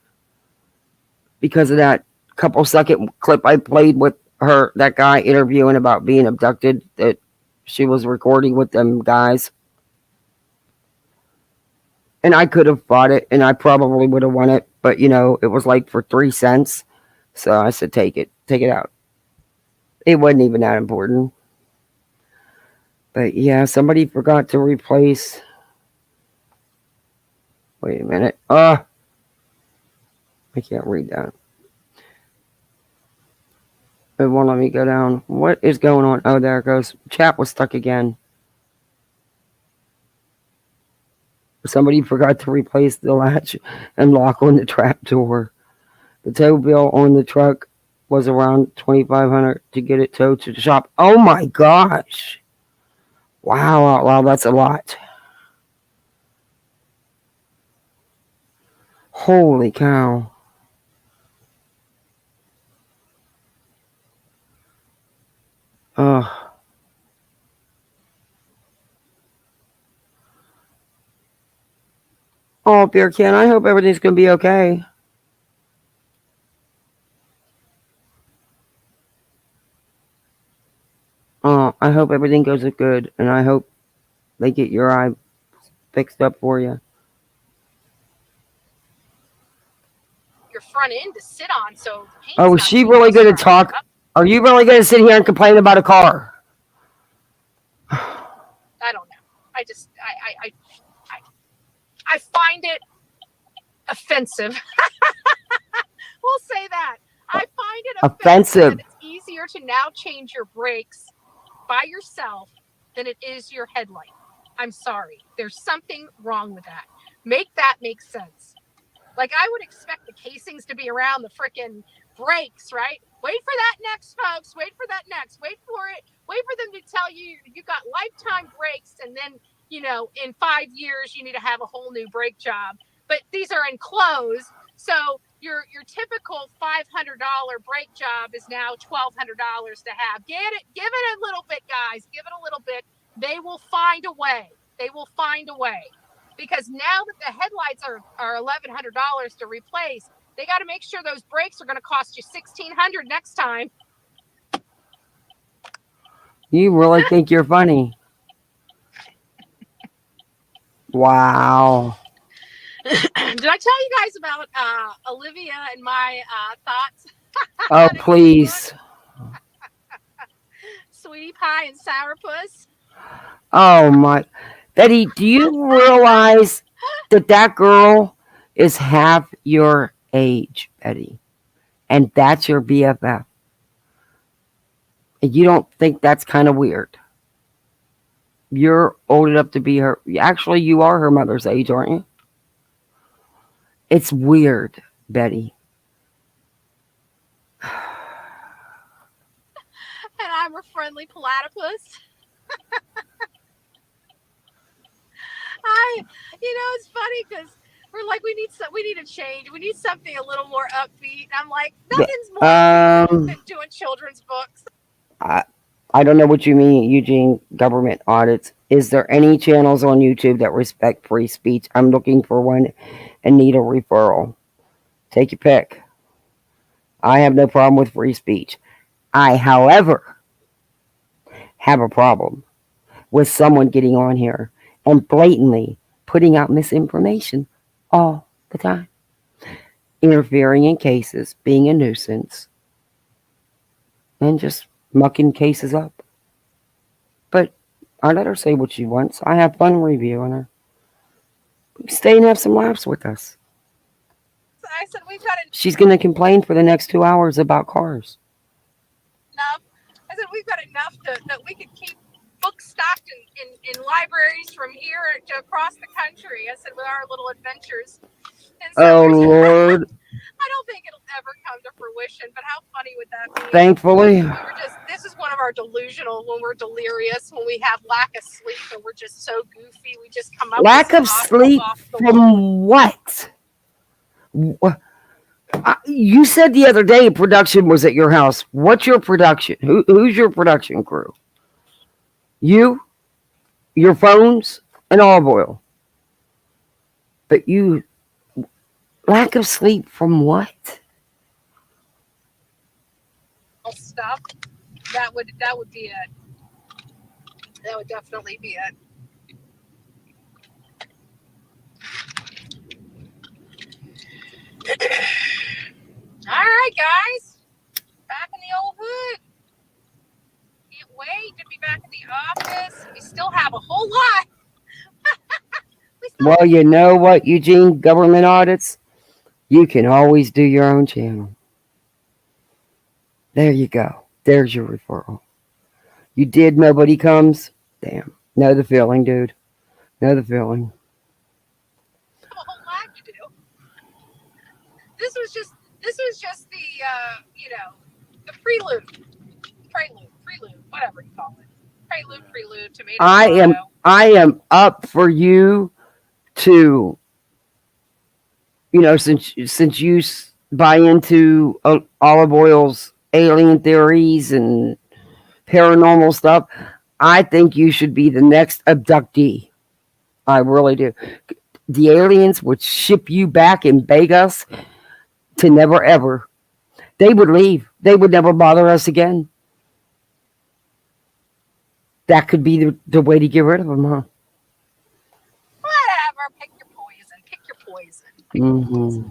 because of that couple second clip I played with her, that guy interviewing about being abducted that she was recording with them guys. And I could have bought it and I probably would have won it, but it was like for 3 cents. So I said, take it out. It wasn't even that important. But yeah, somebody forgot to replace. Wait a minute. I can't read that. It won't let me go down. What is going on? Oh, there it goes. Chat was stuck again. Somebody forgot to replace the latch and lock on the trap door. The tow bill on the truck was around $2,500 to get it towed to the shop. Oh my gosh! Wow, that's a lot. Holy cow! Ugh. Oh, Beer Can, I hope everything's gonna be okay. I hope everything goes good, and I hope they get your eye fixed up for you. Your front end to sit on, so the paint's Oh, is not she too really messed going to up. talk? Are you really going to sit here and complain about a car? I don't know. I find it offensive. We'll say that. I find it offensive that it's easier to now change your brakes by yourself than it is your headlight. I'm sorry. There's something wrong with that. Make that make sense. Like, I would expect the casings to be around the frickin' brakes, right? Wait for that next, folks. Wait for that next. Wait for it. Wait for them to tell you you got lifetime brakes, and then, in 5 years you need to have a whole new brake job. But these are enclosed, so your typical $500 brake job is now $1,200 to have. Give it a little bit, guys. Give it a little bit. They will find a way. They will find a way. Because now that the headlights are $1,100 to replace, they got to make sure those brakes are going to cost you $1,600 next time. You really think you're funny? Wow. Did I tell you guys about Olivia and my thoughts? Oh, please. Sweetie Pie and Sourpuss. Oh, my. Betty, do you realize that girl is half your age, Betty? And that's your BFF. And you don't think that's kind of weird? You're old enough to be her. Actually, you are her mother's age, aren't you? It's weird, Betty. And I'm a friendly platypus. It's funny because we're like, we need a change. We need something a little more upbeat. I'm like, nothing's more upbeat than doing children's books. I don't know what you mean, Eugene. Government audits. Is there any channels on YouTube that respect free speech? I'm looking for one and need a referral. Take your pick. I have no problem with free speech. I, however, have a problem with someone getting on here and blatantly putting out misinformation all the time, interfering in cases, being a nuisance, and just mucking cases up. But I let her say what she wants. I have fun reviewing her. Stay and have some laughs with us. I said we've got She's going to complain for the next 2 hours about cars. enough. I said we've got enough that we could keep books stocked in libraries from here to across the country. I said with our little adventures. And so Lord. I don't think it'll ever come to fruition, but how funny would that be? Thankfully. This is one of our delusional, when we're delirious, when we have lack of sleep and we're just so goofy, we just come up Lack with of sleep from what? You said the other day production was at your house. What's your production? Who's your production crew? You, your phones, and olive oil. But you, lack of sleep from what? Stuff. That would be it. That would definitely be it. All right, guys. Back in the old hood. Well, you know what, Eugene? Government audits, you can always do your own channel. There you go. There's your referral. You did, nobody comes. Damn. Know the feeling, dude. Know the feeling. A whole lot to do. This was just the the prelude, whatever you call it. Prelude, tomato. I am up for you to, since you buy into Olive Oil's alien theories and paranormal stuff, I think you should be the next abductee. I really do. The aliens would ship you back and beg us to never ever. They would leave. They would never bother us again. That could be the way to get rid of them, huh? Whatever. Pick your poison. Mm-hmm.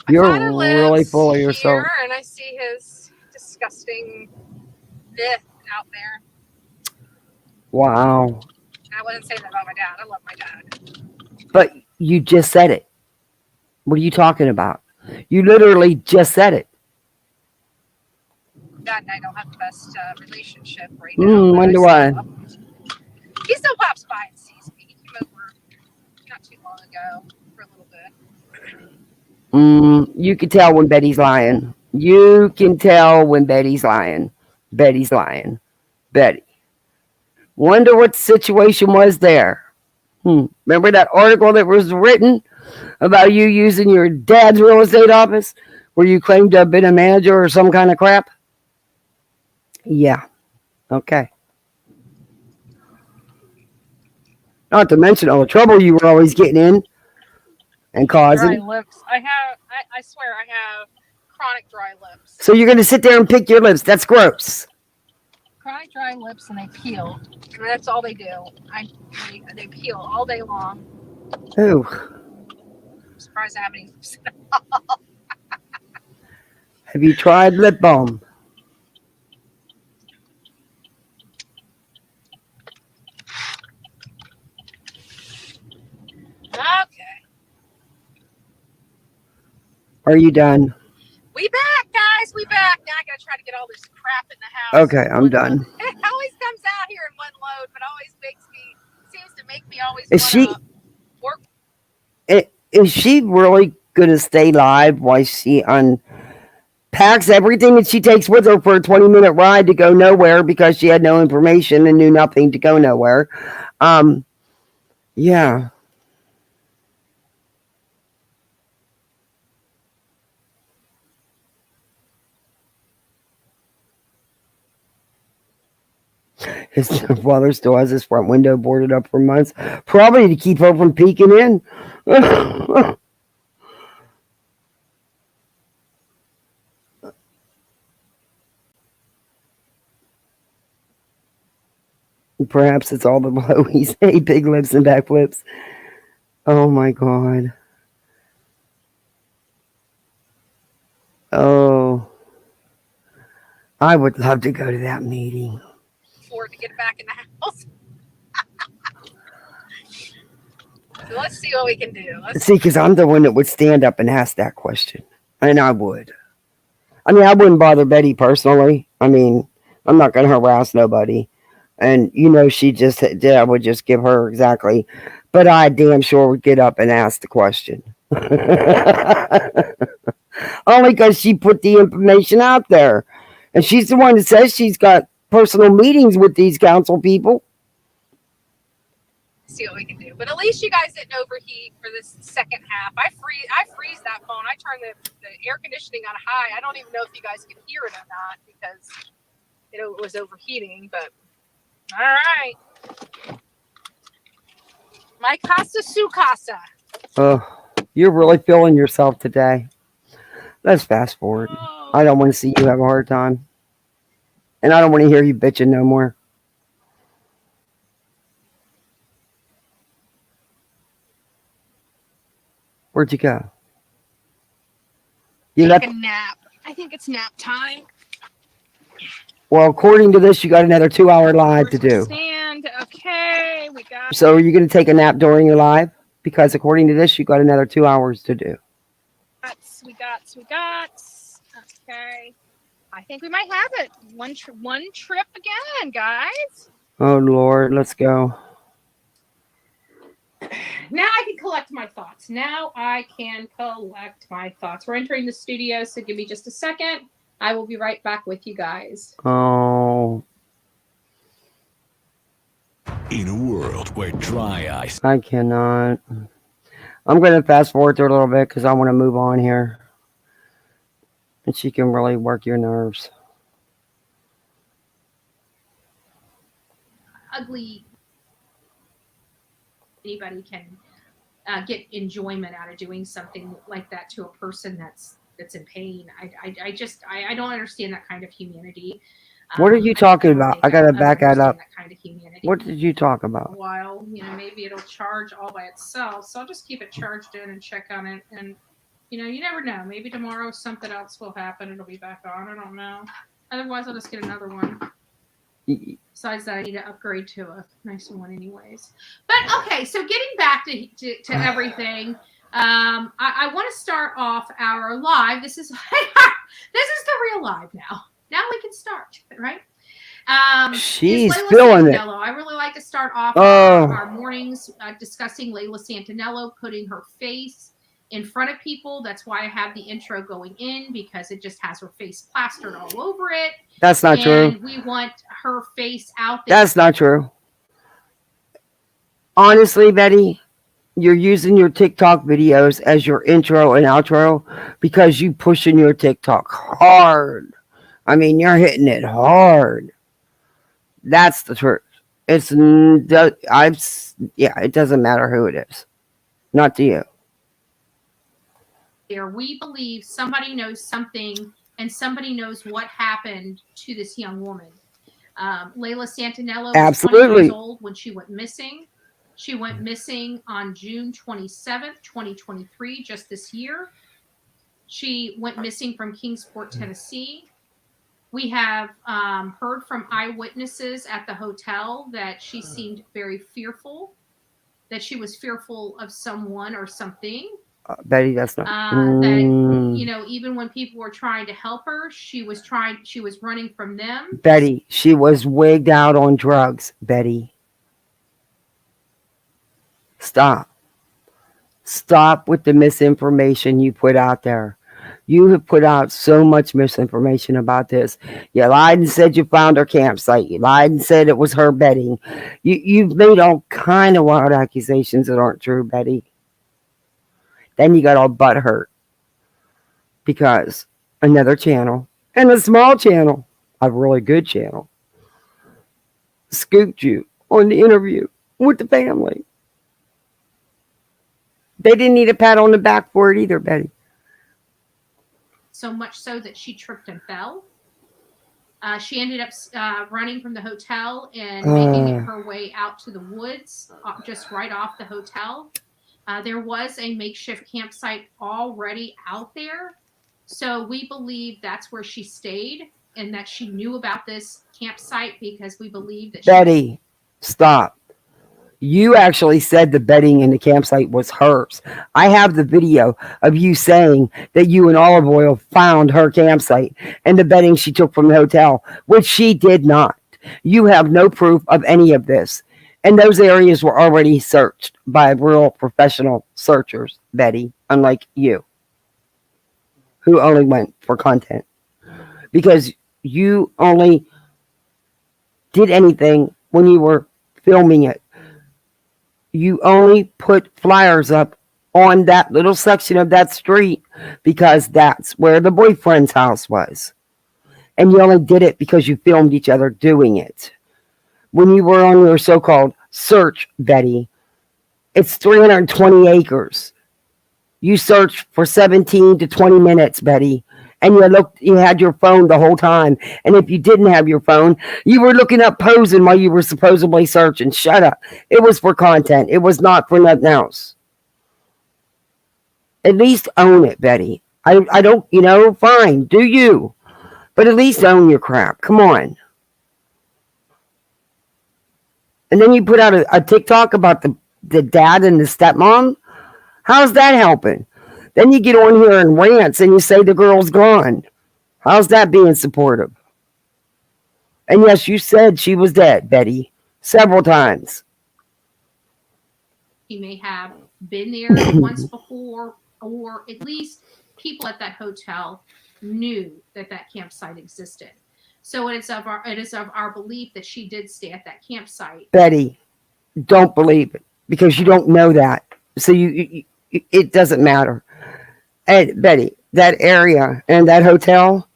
You're really full of yourself. Here, and I see his disgusting myth out there. Wow. I wouldn't say that about my dad. I love my dad. But you just said it. What are you talking about? You literally just said it. Dad and I don't have the best relationship right now. Wonder why. He still pops by and sees me. He came over not too long ago for a little bit. You can tell when Betty's lying. You can tell when Betty's lying. Betty's lying. Betty. Wonder what the situation was there. Remember that article that was written about you using your dad's real estate office where you claimed to have been a manager or some kind of crap? Yeah. Okay. Not to mention all the trouble you were always getting in and causing. Dry lips. I swear I have chronic dry lips. So you're going to sit there and pick your lips. That's gross. Chronic dry lips, and they peel. And that's all they do. They peel all day long. Ooh. I'm surprised I have any lips. Have you tried lip balm? Okay. Are you done? We back, guys. We back. Now I gotta try to get all this crap in the house. Okay, I'm done. It always comes out here in one load, but seems to make me always work. Is she really gonna stay live while she unpacks everything that she takes with her for a 20-minute ride to go nowhere because she had no information and knew nothing to go nowhere? Yeah. His father still has his front window boarded up for months, probably to keep her from peeking in. Perhaps it's all the blowies, hey, big lips and backflips. Oh my God. Oh, I would love to go to that meeting. To get back in the house. So let's see what we can do. See, because I'm the one that would stand up and ask that question. And I would. I mean, I wouldn't bother Betty personally. I mean, I'm not going to harass nobody. And, I would just give her exactly. But I damn sure would get up and ask the question. Only because she put the information out there. And she's the one that says she's got personal meetings with these council people. See what we can do. But at least you guys didn't overheat for this second half. I freeze that phone. I turn the air conditioning on high. I don't even know if you guys can hear it or not because it was overheating. But all right. My casa su casa. Oh, you're really feeling yourself today. Let's fast forward. I don't want to see you have a hard time. And I don't want to hear you bitching no more. Where'd you go? Take a nap. I think it's nap time. Well, according to this, you got another 2-hour live to do. Stand. Okay. So are you going to take a nap during your live? Because according to this, you got another 2 hours to do. We got. Okay. I think we might have it. One trip again, guys. Oh, Lord. Let's go. Now I can collect my thoughts. We're entering the studio, so give me just a second. I will be right back with you guys. Oh. In a world where dry ice. I cannot. I'm going to fast forward through a little bit because I want to move on here. And she can really work your nerves. Ugly. Anybody can get enjoyment out of doing something like that to a person that's in pain. I don't understand that kind of humanity. What are you talking about? I got to back that up. That kind of humanity. What did you talk about? While, maybe it'll charge all by itself. So I'll just keep it charged in and check on it. And, you never know. Maybe tomorrow something else will happen. It'll be back on. I don't know. Otherwise, I'll just get another one. Besides that, I need to upgrade to a nicer one anyways. But, okay, so getting back to everything, I want to start off our live. This is the real live now. Now we can start, right? She's feeling it. I really like to start off our mornings discussing Layla Santinello putting her face in front of people. That's why I have the intro going in, because it just has her face plastered all over it. That's not true. And we want her face out there. That's not true. Honestly, Betty, you're using your TikTok videos as your intro and outro because you pushing your TikTok hard. I mean, you're hitting it hard. That's the truth. It doesn't matter who it is. Not to you. We believe somebody knows something, and somebody knows what happened to this young woman. Layla Santinello was 20 years old when she went missing. She went missing on June 27th, 2023, just this year. She went missing from Kingsport, Tennessee. We have heard from eyewitnesses at the hotel that she seemed very fearful, that she was fearful of someone or something. Betty, that's not. That, even when people were trying to help her, she was running from them. Betty, she was wigged out on drugs, Betty. Stop with the misinformation you put out there. You have put out so much misinformation about this. You lied and said you found her campsite. You lied and said it was her bedding. You've made all kind of wild accusations that aren't true, Betty. Then you got all butthurt because another channel, and a small channel, a really good channel, scooped you on the interview with the family. They didn't need a pat on the back for it either, Betty. So much so that she tripped and fell. She ended up running from the hotel and making her way out to the woods, just right off the hotel. There was a makeshift campsite already out there. So we believe that's where she stayed, and that she knew about this campsite because we believe that Betty, stop. You actually said the bedding in the campsite was hers. I have the video of you saying that you and Olive Oil found her campsite and the bedding she took from the hotel, which she did not. You have no proof of any of this. And those areas were already searched by real professional searchers, Betty, unlike you, who only went for content. Because you only did anything when you were filming it. You only put flyers up on that little section of that street because that's where the boyfriend's house was. And you only did it because you filmed each other doing it. When you were on your so-called search, Betty, it's 320 acres. You searched for 17 to 20 minutes, Betty. And you had your phone the whole time. And if you didn't have your phone, you were looking up posing while you were supposedly searching. Shut up. It was for content. It was not for nothing else. At least own it, Betty. I don't, fine. Do you. But at least own your crap. Come on. And then you put out a TikTok about the dad and the stepmom. How's that helping? Then you get on here and rants and you say the girl's gone. How's that being supportive? And yes, you said she was dead, Betty, several times. He may have been there once before, or at least people at that hotel knew that that campsite existed. So it is of our belief that she did stay at that campsite. Betty, don't believe it because you don't know that. So it doesn't matter. And Betty, that area and that hotel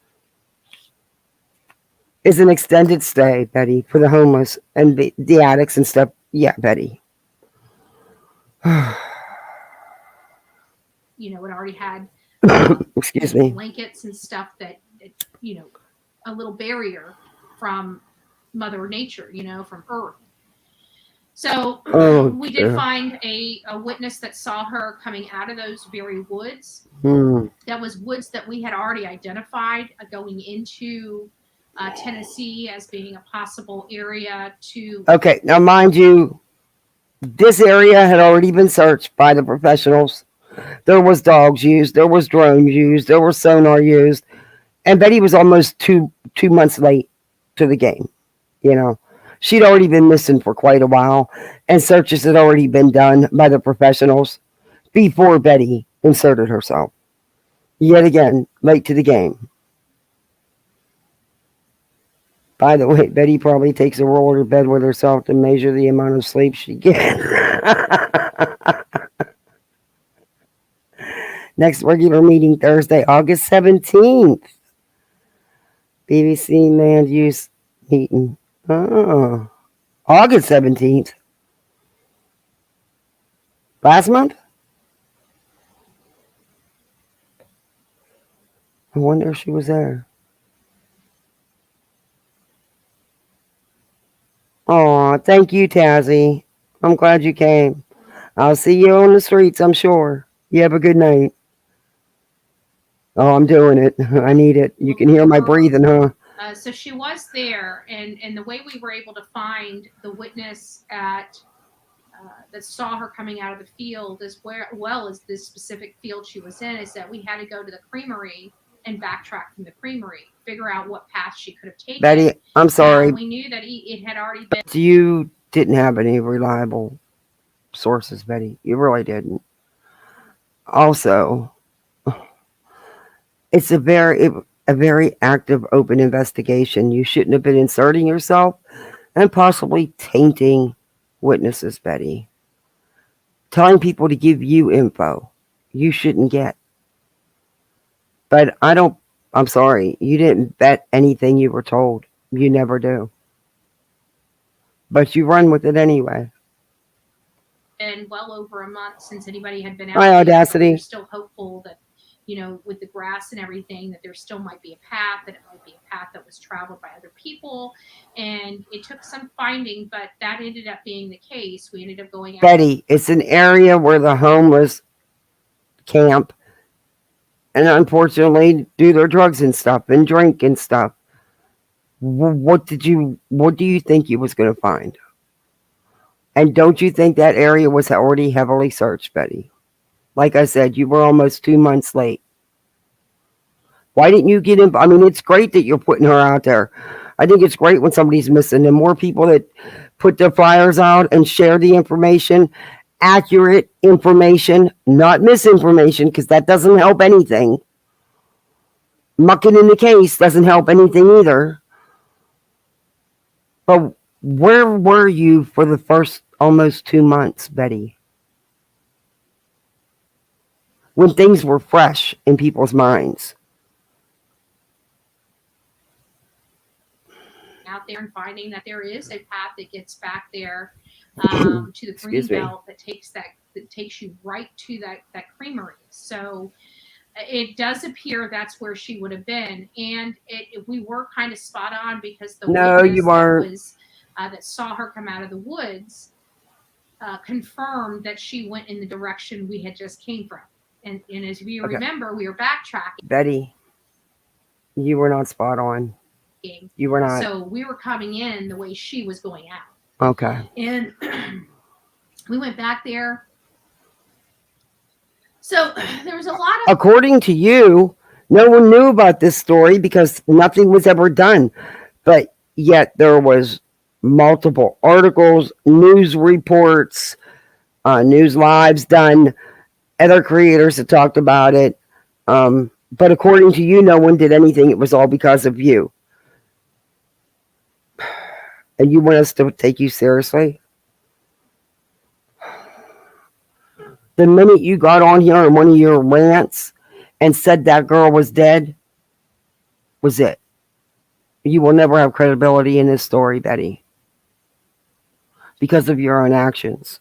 is an extended stay, Betty, for the homeless and the addicts and stuff. Yeah, Betty. It already had Excuse me. blankets and stuff that, a little barrier from Mother Nature, from Earth. So we did find a witness that saw her coming out of those very woods. That was woods that we had already identified going into Tennessee as being a possible area to. Okay, now mind you, this area had already been searched by the professionals. There was dogs used, there was drones used, there was sonar used, and Betty was almost two months late to the game. She'd already been missing for quite a while, and searches had already been done by the professionals before Betty inserted herself. Yet again, late to the game. By the way, Betty probably takes a roll to bed with herself to measure the amount of sleep she gets. Next regular meeting Thursday, August 17th. BBC land use meeting. Oh, August 17th. Last month? I wonder if she was there. Oh, thank you, Tazzy. I'm glad you came. I'll see you on the streets, I'm sure. You have a good night. Oh, I'm doing it. I need it. You can hear my breathing, huh? So she was there, and the way we were able to find the witness that saw her coming out of the field, as well as this specific field she was in, is that we had to go to the creamery and backtrack from the creamery, figure out what path she could have taken. Betty, I'm sorry. We knew that it had already been. You didn't have any reliable sources, Betty. You really didn't. Also, it's a very active, open investigation. You shouldn't have been inserting yourself and possibly tainting witnesses, Betty. Telling people to give you info you shouldn't get. But I'm sorry, you didn't bet anything you were told. You never do. But you run with it anyway. Been well over a month since anybody had been out. My audacity. We're still hopeful that, with the grass and everything, that there still might be a path, that it might be a path that was traveled by other people. And it took some finding, but that ended up being the case. We ended up going out. Betty, it's an area where the homeless camp and unfortunately do their drugs and stuff and drink and stuff. What do you think you was going to find? And don't you think that area was already heavily searched, Betty? Like I said, you were almost 2 months late. Why didn't you get in? I mean, it's great that you're putting her out there. I think it's great when somebody's missing. The more people that put their flyers out and share the information, accurate information, not misinformation, because that doesn't help anything. Mucking in the case doesn't help anything either. But where were you for the first almost 2 months, Betty? When things were fresh in people's minds. Out there and finding that there is a path that gets back there to the green belt that takes you right to that creamery. So it does appear that's where she would have been, and we were kind of spot on because the witness that saw her come out of the woods confirmed that she went in the direction we had just came from. And as we remember, we were backtracking. Betty, you were not spot on. You were not. So we were coming in the way she was going out. Okay. And we went back there. So there was a lot of. According to you, no one knew about this story because nothing was ever done. But yet there was multiple articles, news reports, news lives done. Other creators that talked about it. But according to you, no one did anything. It was all because of you. And you want us to take you seriously? The minute you got on here in one of your rants and said that girl was dead, was it. You will never have credibility in this story, Betty. Because of your own actions,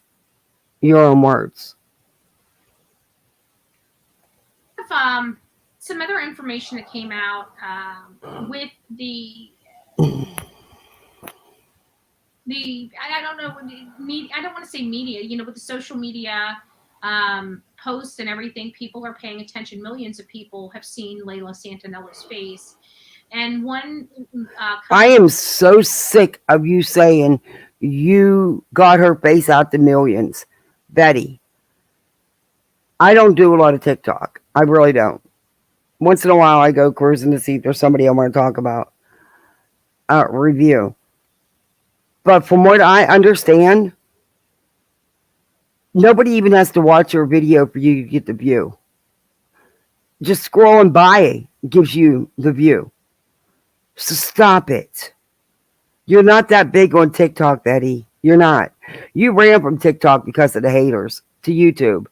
your own words. Some other information that came out with the I don't know, I don't want to say media, with the social media posts and everything, people are paying attention. Millions of people have seen Layla Santinello's face. And one I am so sick of you saying you got her face out to millions. Betty, I don't do a lot of TikTok. I really don't. Once in a while I go cruising to see if there's somebody I want to talk about. Review. But from what I understand, nobody even has to watch your video for you to get the view. Just scrolling by gives you the view. So stop it. You're not that big on TikTok, Betty. You're not. You ran from TikTok because of the haters to YouTube.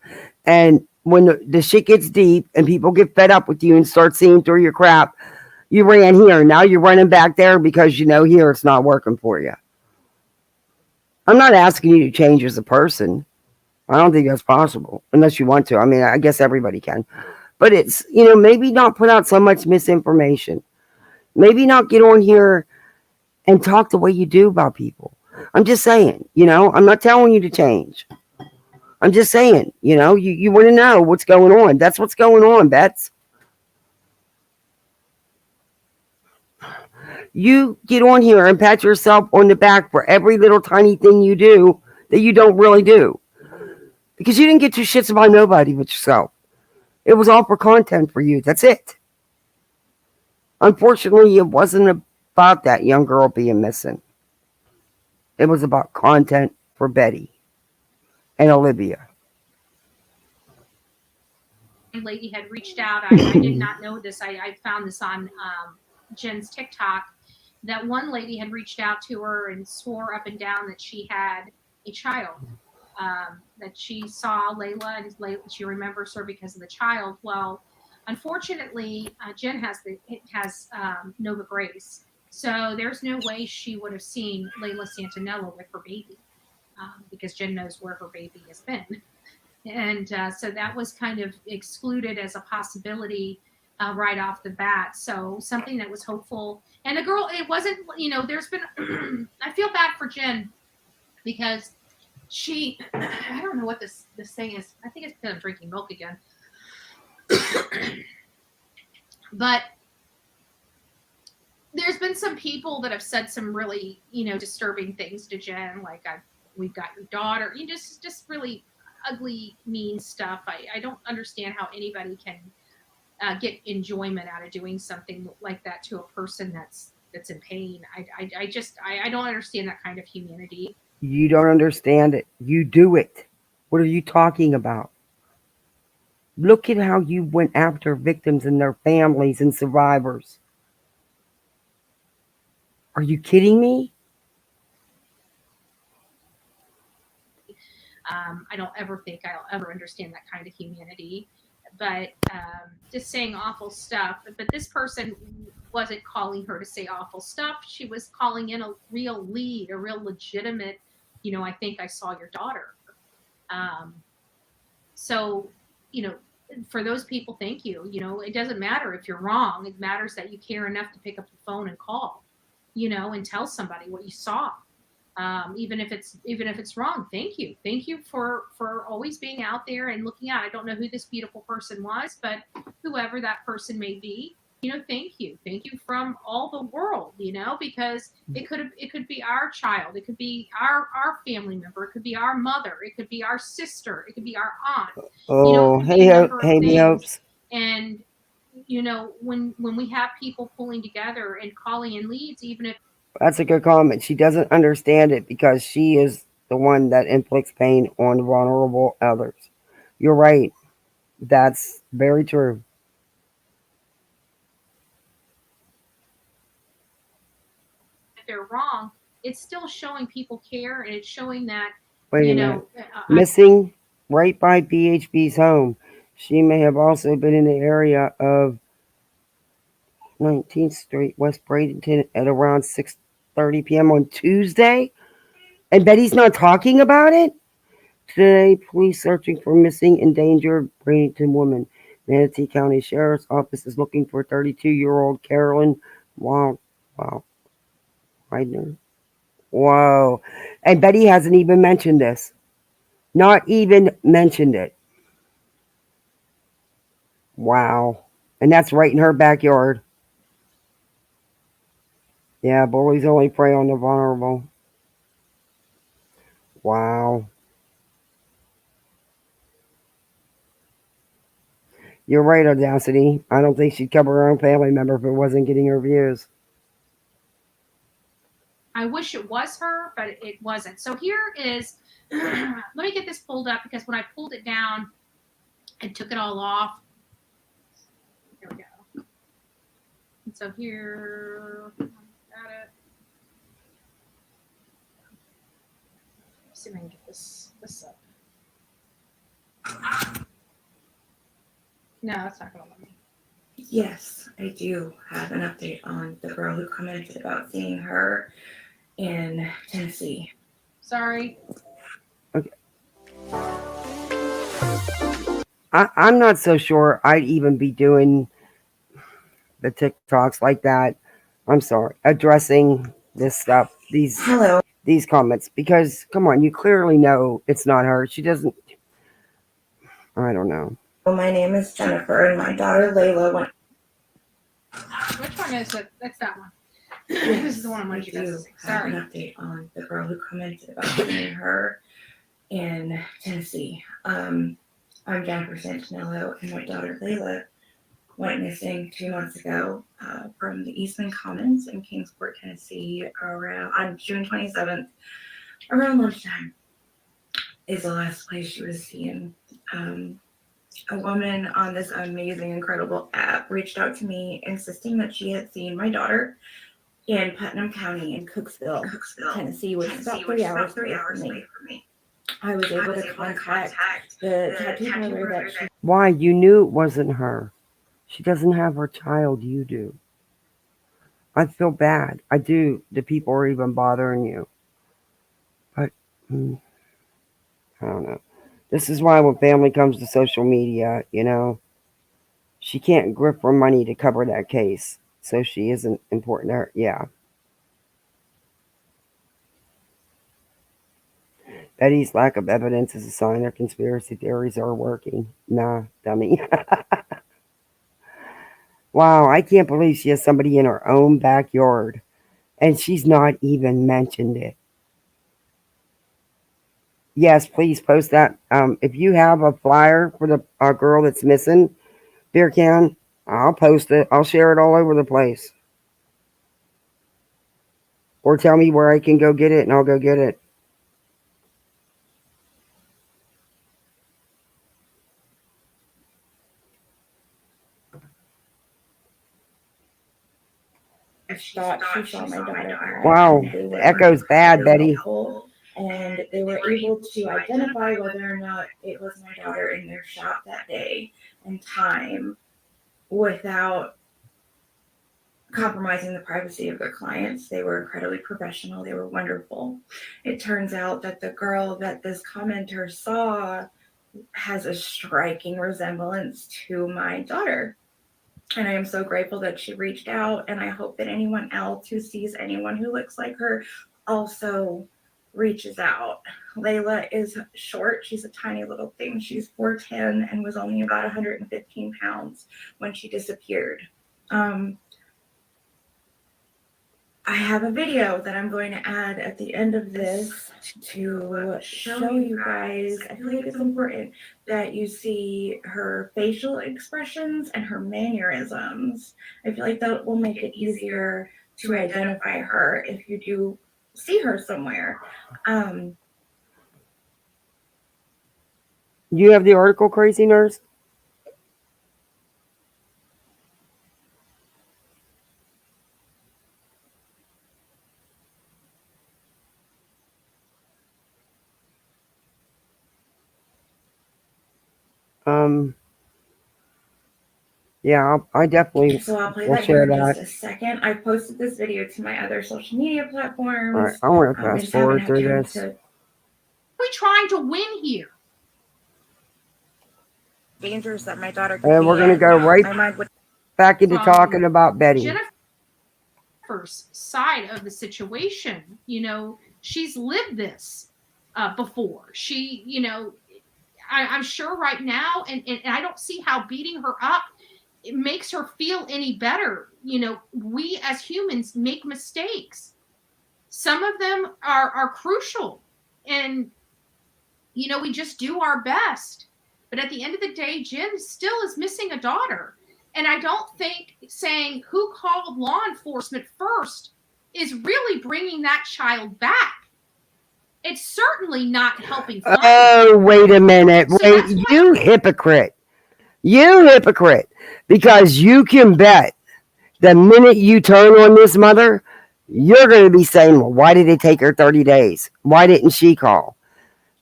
And when the shit gets deep and people get fed up with you and start seeing through your crap, you ran here. Now you're running back there because here it's not working for you. I'm not asking you to change as a person. I don't think that's possible unless you want to. I mean, I guess everybody can. But it's, maybe not put out so much misinformation. Maybe not get on here and talk the way you do about people. I'm just saying, I'm not telling you to change. I'm just saying, you want to know what's going on. That's what's going on, Bets. You get on here and pat yourself on the back for every little tiny thing you do that you don't really do. Because you didn't get two shits about nobody but yourself. It was all for content for you. That's it. Unfortunately, it wasn't about that young girl being missing. It was about content for Betty and Olivia. Lady had reached out. I did not know this. I found this on Jen's TikTok. That one lady had reached out to her and swore up and down that she had a child. That she saw Layla and she remembers her because of the child. Well, unfortunately, Jen has Nova Grace, so there's no way she would have seen Layla Santinello with her baby because Jen knows where her baby has been, and so that was kind of excluded as a possibility right off the bat. So something that was hopeful, and the girl, it wasn't. There's been. I feel bad for Jen because. I don't know what this thing is. I think it's because I'm drinking milk again. But there's been some people that have said some really, disturbing things to Jen, like we've got your daughter. Just really ugly, mean stuff. I don't understand how anybody can get enjoyment out of doing something like that to a person that's in pain. I don't understand that kind of humanity. You don't understand it. You do it. What are you talking about? Look at how you went after victims and their families and survivors. Are you kidding me? I don't ever think I'll ever understand that kind of humanity. But just saying awful stuff. But this person wasn't calling her to say awful stuff. She was calling in a real lead, a real legitimate, I think I saw your daughter. So, for those people, thank you. It doesn't matter if you're wrong. It matters that you care enough to pick up the phone and call, and tell somebody what you saw. Even if it's wrong, thank you. Thank you for always being out there and looking out. I don't know who this beautiful person was, but whoever that person may be, Thank you from all the world, because it could be our child, it could be our family member, it could be our mother, it could be our sister, it could be our aunt. It Oh, could be a number of hey, me things. hopes. And when we have people pulling together and calling in leads, even if That's a good comment. She doesn't understand it because she is the one that inflicts pain on vulnerable others. You're right. That's very true. they're wrong, it's still showing people care, and it's showing that Wait a you minute. know Missing right by BHB's home. She may have also been in the area of 19th Street, West Bradenton, at around 6:30 p.m. on Tuesday. And Betty's not talking about it? Today, police searching for missing endangered Bradenton woman. Manatee County Sheriff's Office is looking for 32-year-old Carolyn Wow, wow, Widener. Whoa. And Betty hasn't even mentioned this. Not even mentioned it. Wow. And that's right in her backyard. Yeah, bullies only prey on the vulnerable. Wow. You're right, Audacity. I don't think she'd cover her own family member if it wasn't getting her views. I wish it was her, but it wasn't. So here is, let me get this pulled up, because when I pulled it down and took it all off, here we go. And so here, got it. Let's see if I can get this up. No, it's not going to let me. Yes, I do have an update on the girl who commented about seeing her in Tennessee. Sorry. Okay. I'm not so sure I'd even be doing the TikToks like that. I'm sorry, addressing this stuff, these comments, because come on, you clearly know it's not her. She doesn't. I don't know. My name is Jennifer, and my daughter Layla went. Which one is it? That's that one. This is the one I wanted you guys to see. Sorry. An update on the girl who commented about seeing her in Tennessee. I'm Jennifer Santinello, and my daughter Layla went missing 2 months ago from the Eastman Commons in Kingsport, Tennessee, on June 27th, around lunchtime. Is the last place she was seen. A woman on this amazing, incredible app reached out to me, insisting that she had seen my daughter in Putnam County in Cooksville, Tennessee, which is about 3 hours away from me. I was able to contact the tattoo parlor that she. Why? You knew it wasn't her. She doesn't have her child. You do. I feel bad. I do. The people are even bothering you. But I don't know. This is why when family comes to social media, she can't grip for money to cover that case. So she isn't important to her. Yeah. Betty's lack of evidence is a sign her conspiracy theories are working. Nah, dummy. Wow, I can't believe she has somebody in her own backyard and she's not even mentioned it. Yes, please post that. If you have a flyer for the girl that's missing, beer can, I'll post it. I'll share it all over the place. Or tell me where I can go get it and I'll go get it. Thought she saw my daughter. Wow, the echo's bad, Betty. And they were able to identify whether or not it was my daughter in their shop that day and time without compromising the privacy of their clients. They were incredibly professional. They were wonderful. It turns out that the girl that this commenter saw has a striking resemblance to my daughter. And I am so grateful that she reached out, and I hope that anyone else who sees anyone who looks like her also reaches out. Layla is short. She's a tiny little thing. She's 4'10" and was only about 115 pounds when she disappeared. I have a video that I'm going to add at the end of this to show you guys. I feel like it's important that you see her facial expressions and her mannerisms. I feel like that will make it easier to identify her if you do see her somewhere. You have the article, Crazy Nurse? Yeah, I definitely So I'll play will that here share in that. just a second. I posted this video to my other social media platforms. All right, I want to I fast just haven't forward had through time this. We're trying to win here. Dangers that my daughter could And be we're going to in. go right My mind would back into talking about Betty. Jennifer's side of the situation, you know, she's lived this before. She, you know, I'm sure right now, and I don't see how beating her up it makes her feel any better. You know, we as humans make mistakes. Some of them are crucial, and you know, we just do our best. But at the end of the day, Jen still is missing a daughter. And I don't think saying who called law enforcement first is really bringing that child back. It's certainly not helping find Oh, wait a minute. So Wait, you hypocrite. You hypocrite. Because you can bet the minute you turn on this mother, you're going to be saying, well, why did it take her 30 days? Why didn't she call?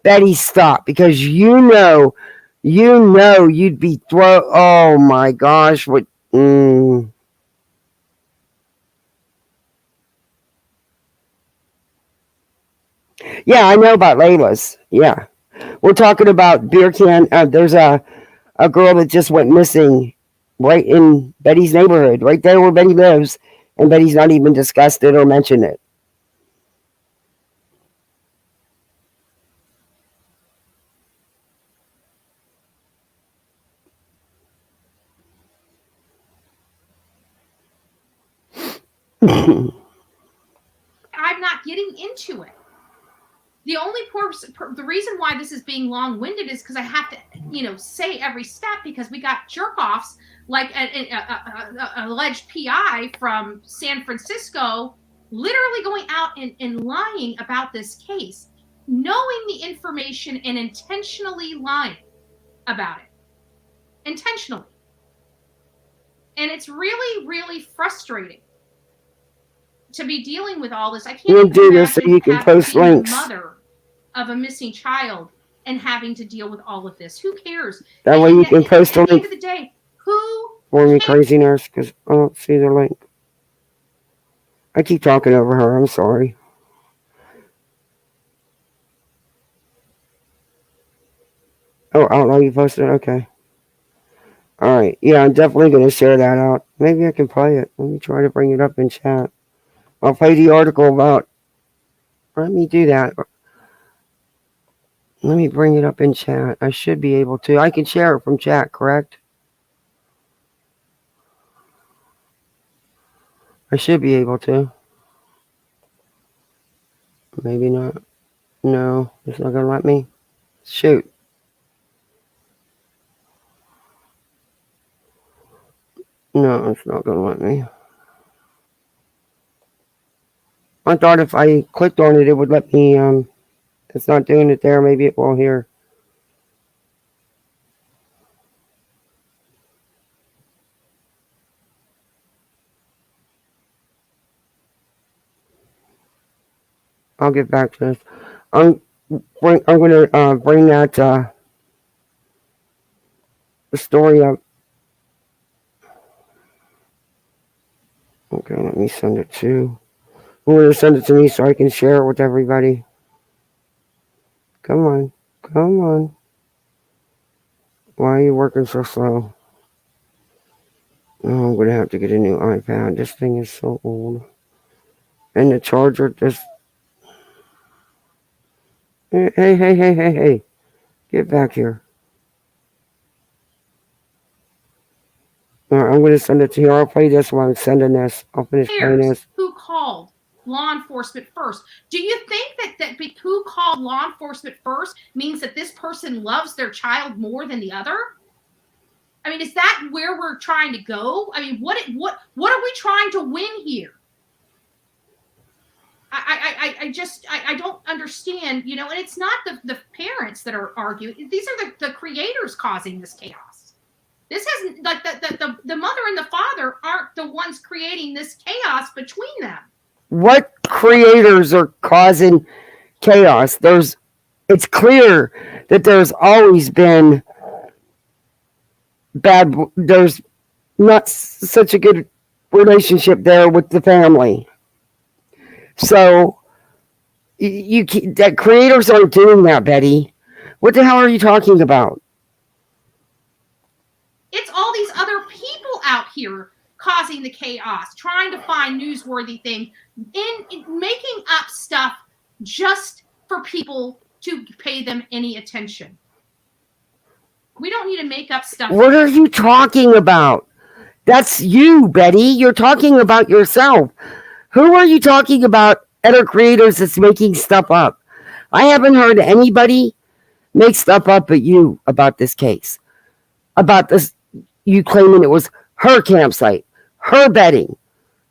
Betty, stop. Because you know you'd be oh my gosh. What? Yeah, I know about Layla's. Yeah. We're talking about beer can. There's a girl that just went missing right in Betty's neighborhood, right there where Betty lives, and Betty's not even discussed it or mentioned it. I'm not getting into it. The only the reason why this is being long-winded is because I have to, you know, say every step because we got jerk-offs like an alleged PI from San Francisco literally going out and lying about this case, knowing the information and intentionally lying about it. Intentionally. And it's really, really frustrating to be dealing with all this. I can't We'll do this so you can post links. Mother of a missing child and having to deal with all of this. Who cares? That way you can post a link. At the end of the day, who for me, Crazy Nurse, because I don't see the link. I keep talking over her. I'm sorry. Oh, I don't know you posted it? Okay. Alright. Yeah, I'm definitely going to share that out. Maybe I can play it. Let me try to bring it up in chat. I'll play the article about... Let me do that. Let me bring it up in chat. I should be able to. I can share it from chat, correct? I should be able to. Maybe not. No, it's not going to let me. Shoot. No, it's not going to let me. I thought if I clicked on it, it would let me, it's not doing it there. Maybe it will here. I'll get back to this. I'm going to bring that, the story up. Okay, let me send it to, I'm going to send it to me so I can share it with everybody. Come on. Come on. Why are you working so slow? Oh, I'm going to have to get a new iPad. This thing is so old. And the charger just... Hey. Get back here. I'm going to send it to you. I'll play this while I'm sending this. I'll finish playing this. Who called law enforcement first? Do you think that who called law enforcement first means that this person loves their child more than the other? I mean, is that where we're trying to go? I mean, what are we trying to win here? I don't understand, you know, and it's not the parents that are arguing. These are the creators causing this chaos. This hasn't, like, the mother and the father aren't the ones creating this chaos between them. What creators are causing chaos? It's clear that there's always been there's not such a good relationship there with the family. So that creators aren't doing that, Betty. What the hell are you talking about? It's all these other people out here causing the chaos, trying to find newsworthy things, in making up stuff just for people to pay them any attention. We don't need to make up stuff. What are you talking about? That's you, Betty. You're talking about yourself. Who are you talking about? Other creators that's making stuff up. I haven't heard anybody make stuff up but you about this case. About this, you claiming it was her campsite, her bedding,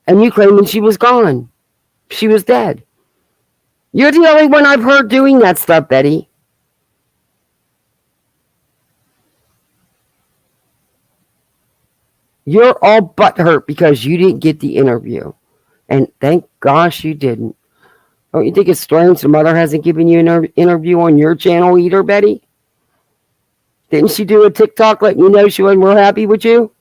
and you claiming she was gone. She was dead. You're the only one I've heard doing that stuff, Betty. You're all butthurt because you didn't get the interview. And thank gosh you didn't. Don't you think it's strange the mother hasn't given you an interview on your channel either, Betty? Didn't she do a TikTok letting you know she wasn't real happy with you?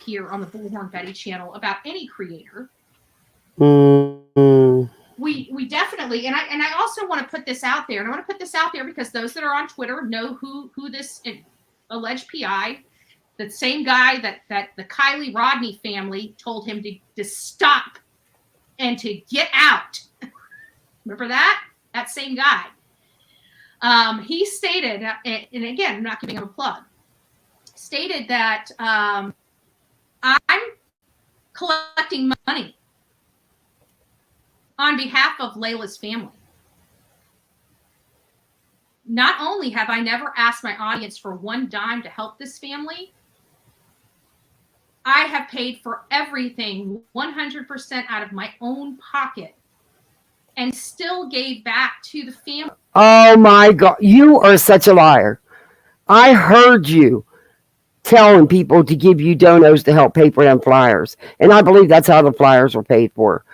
Here on the Bullhorn Betty channel about any creator. Mm-hmm. We definitely, and I also want to put this out there, and I want to put this out there because those that are on Twitter know who this alleged PI, the same guy that the Kylie Rodney family told him to stop and to get out. Remember that? That same guy. He stated, and again, I'm not giving him a plug, stated that I'm collecting money on behalf of Layla's family. Not only have I never asked my audience for one dime to help this family, I have paid for everything 100% out of my own pocket and still gave back to the family. Oh my God. You are such a liar. I heard you telling people to give you donos to help pay for them flyers. And I believe that's how the flyers were paid for.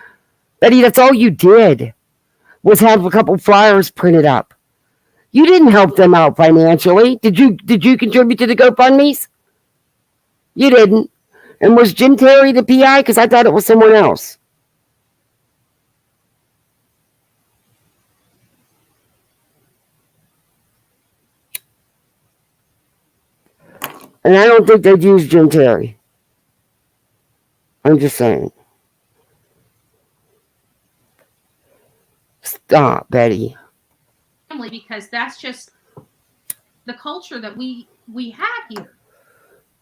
Betty, that's all you did was have a couple flyers printed up. You didn't help them out financially. Did you contribute to the GoFundMes? You didn't. And was Jim Terry the PI? Because I thought it was someone else. And I don't think they'd use Jim Terry. I'm just saying. Stop, Betty. Because that's just the culture that we have here.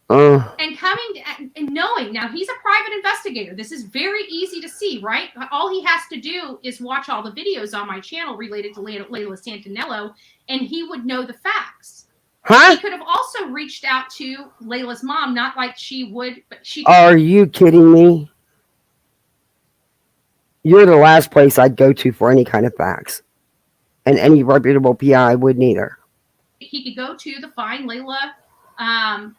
And coming and knowing, now he's a private investigator. This is very easy to see, right? All he has to do is watch all the videos on my channel related to Layla Santinello, and he would know the facts. Huh? He could have also reached out to Layla's mom, not like she would, but she. Are you kidding me? You're the last place I'd go to for any kind of facts. And any reputable PI wouldn't either. He could go to the Find Layla,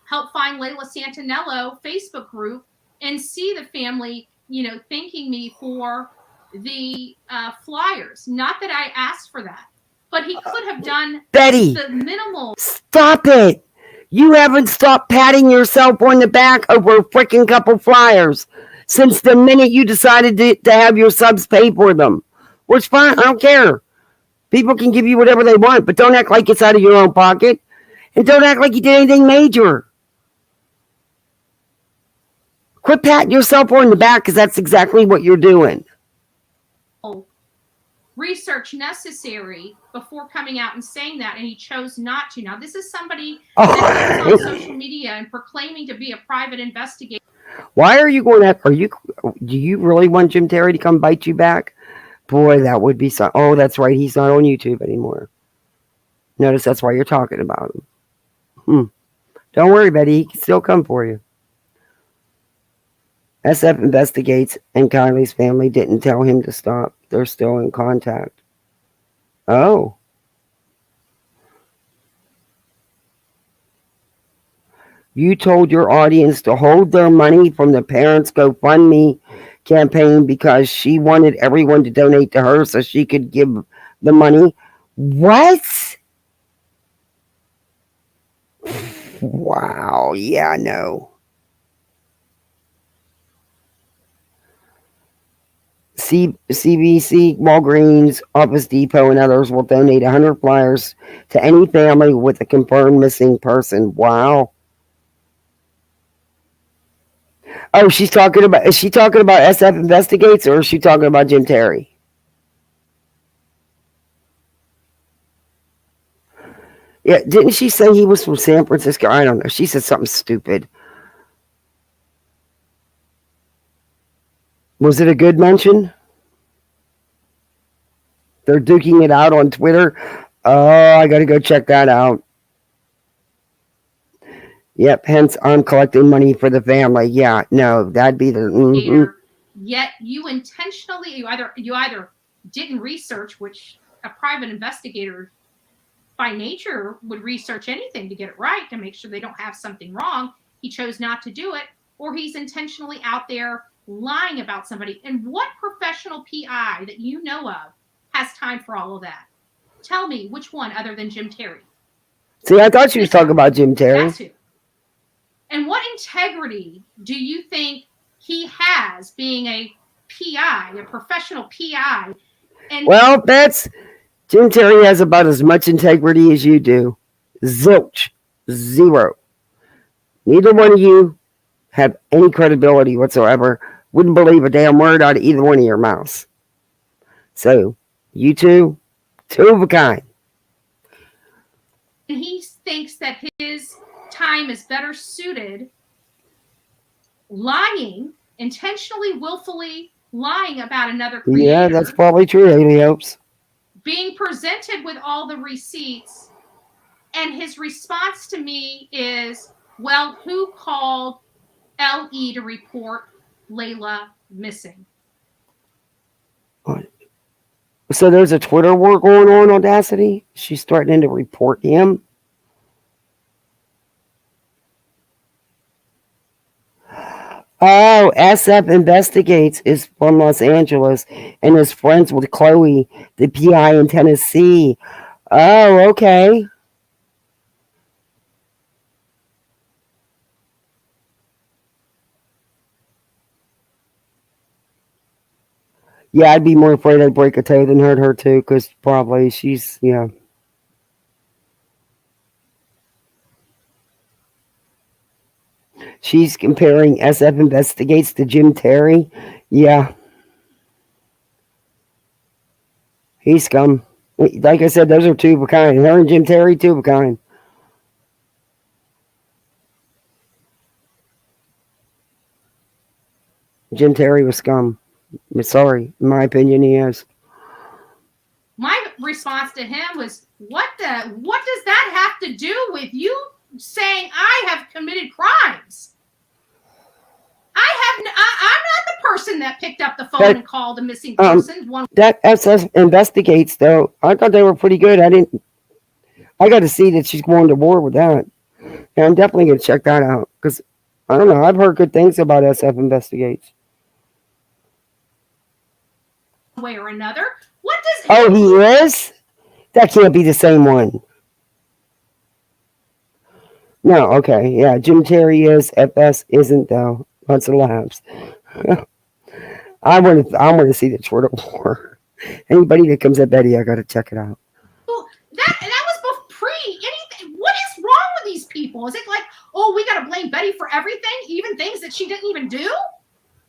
Help Find Layla Santinello Facebook group and see the family, you know, thanking me for the flyers. Not that I asked for that, but he could have done Betty, the minimal. Stop it. You haven't stopped patting yourself on the back over a freaking couple flyers since the minute you decided to have your subs pay for them. Which fine, I don't care. People can give you whatever they want, but don't act like it's out of your own pocket. And don't act like you did anything major. Quit patting yourself on the back because that's exactly what you're doing. research necessary before coming out and saying that, and he chose not to. Now, this is somebody that is on social media and proclaiming to be a private investigator. Why are you going after? Do you really want Jim Terry to come bite you back? Boy, that would be so. Oh, that's right. He's not on YouTube anymore. Notice that's why you're talking about him. Don't worry, Betty. He can still come for you. SF investigates, and Kylie's family didn't tell him to stop. They're still in contact. Oh. You told your audience to hold their money from the parents' GoFundMe campaign because she wanted everyone to donate to her so she could give the money. What? Wow. Yeah, I know. CBC, Walgreens, Office Depot, and others will donate 100 flyers to any family with a confirmed missing person. Wow. Oh, is she talking about SF Investigates, or is she talking about Jim Terry? Yeah, didn't she say he was from San Francisco? I don't know. She said something stupid. Was it a good mention? They're duking it out on Twitter. Oh, I got to go check that out. Yep, hence I'm collecting money for the family. Yeah, no, that'd be the... Yet you intentionally, you either didn't research, which a private investigator by nature would research anything to get it right, to make sure they don't have something wrong. He chose not to do it, or he's intentionally out there lying about somebody. And what professional PI that you know of has time for all of that? Tell me which one other than Jim Terry. See, I thought she was talking about Jim Terry. That's who. And what integrity do you think he has being a PI, a professional PI? And well, Jim Terry has about as much integrity as you do. Zilch. Zero. Neither one of you have any credibility whatsoever. Wouldn't believe a damn word out of either one of your mouths. So, you two of a kind. And he thinks that his time is better suited lying, intentionally, willfully lying about another creator. Yeah, that's probably true, Haley Hopes. Being presented with all the receipts, and his response to me is, well, who called LE to report Layla missing? What? So there's a Twitter war going on, Audacity? She's threatening to report him? Oh, SF Investigates is from Los Angeles and is friends with Chloe, the PI in Tennessee. Oh, okay. Yeah, I'd be more afraid I'd break a toe than hurt her too, because probably she's, yeah. She's comparing SF Investigates to Jim Terry. Yeah. He's scum. Like I said, those are two of a kind. Her and Jim Terry, two of a kind. Jim Terry was scum. I'm sorry. In my opinion, he is. My response to him was, what does that have to do with you saying I have committed crimes? I'm not the person that picked up the phone and called a missing person. That SF Investigates, though, I thought they were pretty good. I got to see that she's going to war with that. And I'm definitely going to check that out. Because, I don't know, I've heard good things about SF Investigates. Way or another. What does... Oh, he is? That can't be the same one. No, okay. Yeah, Jim Terry is. FS isn't, though. Lots of laughs. I want to see the Twitter war. Anybody that comes at Betty, I got to check it out. Well, that was pre anything. What is wrong with these people? Is it like, oh, we got to blame Betty for everything, even things that she didn't even do?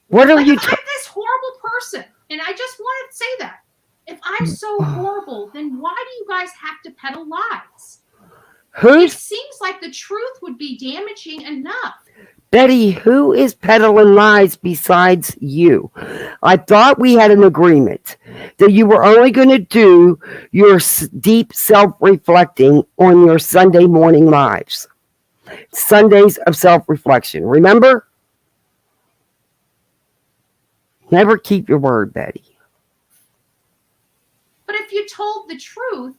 What are you? I'm this horrible person, and I just wanted to say that. If I'm so horrible, then why do you guys have to peddle lies? It Who's seems like the truth would be damaging enough. Betty? Who is peddling lies besides you? I thought we had an agreement that you were only going to do your deep self-reflecting on your Sunday morning lives. Sundays of self-reflection. Remember? Never keep your word, Betty. But if you told the truth,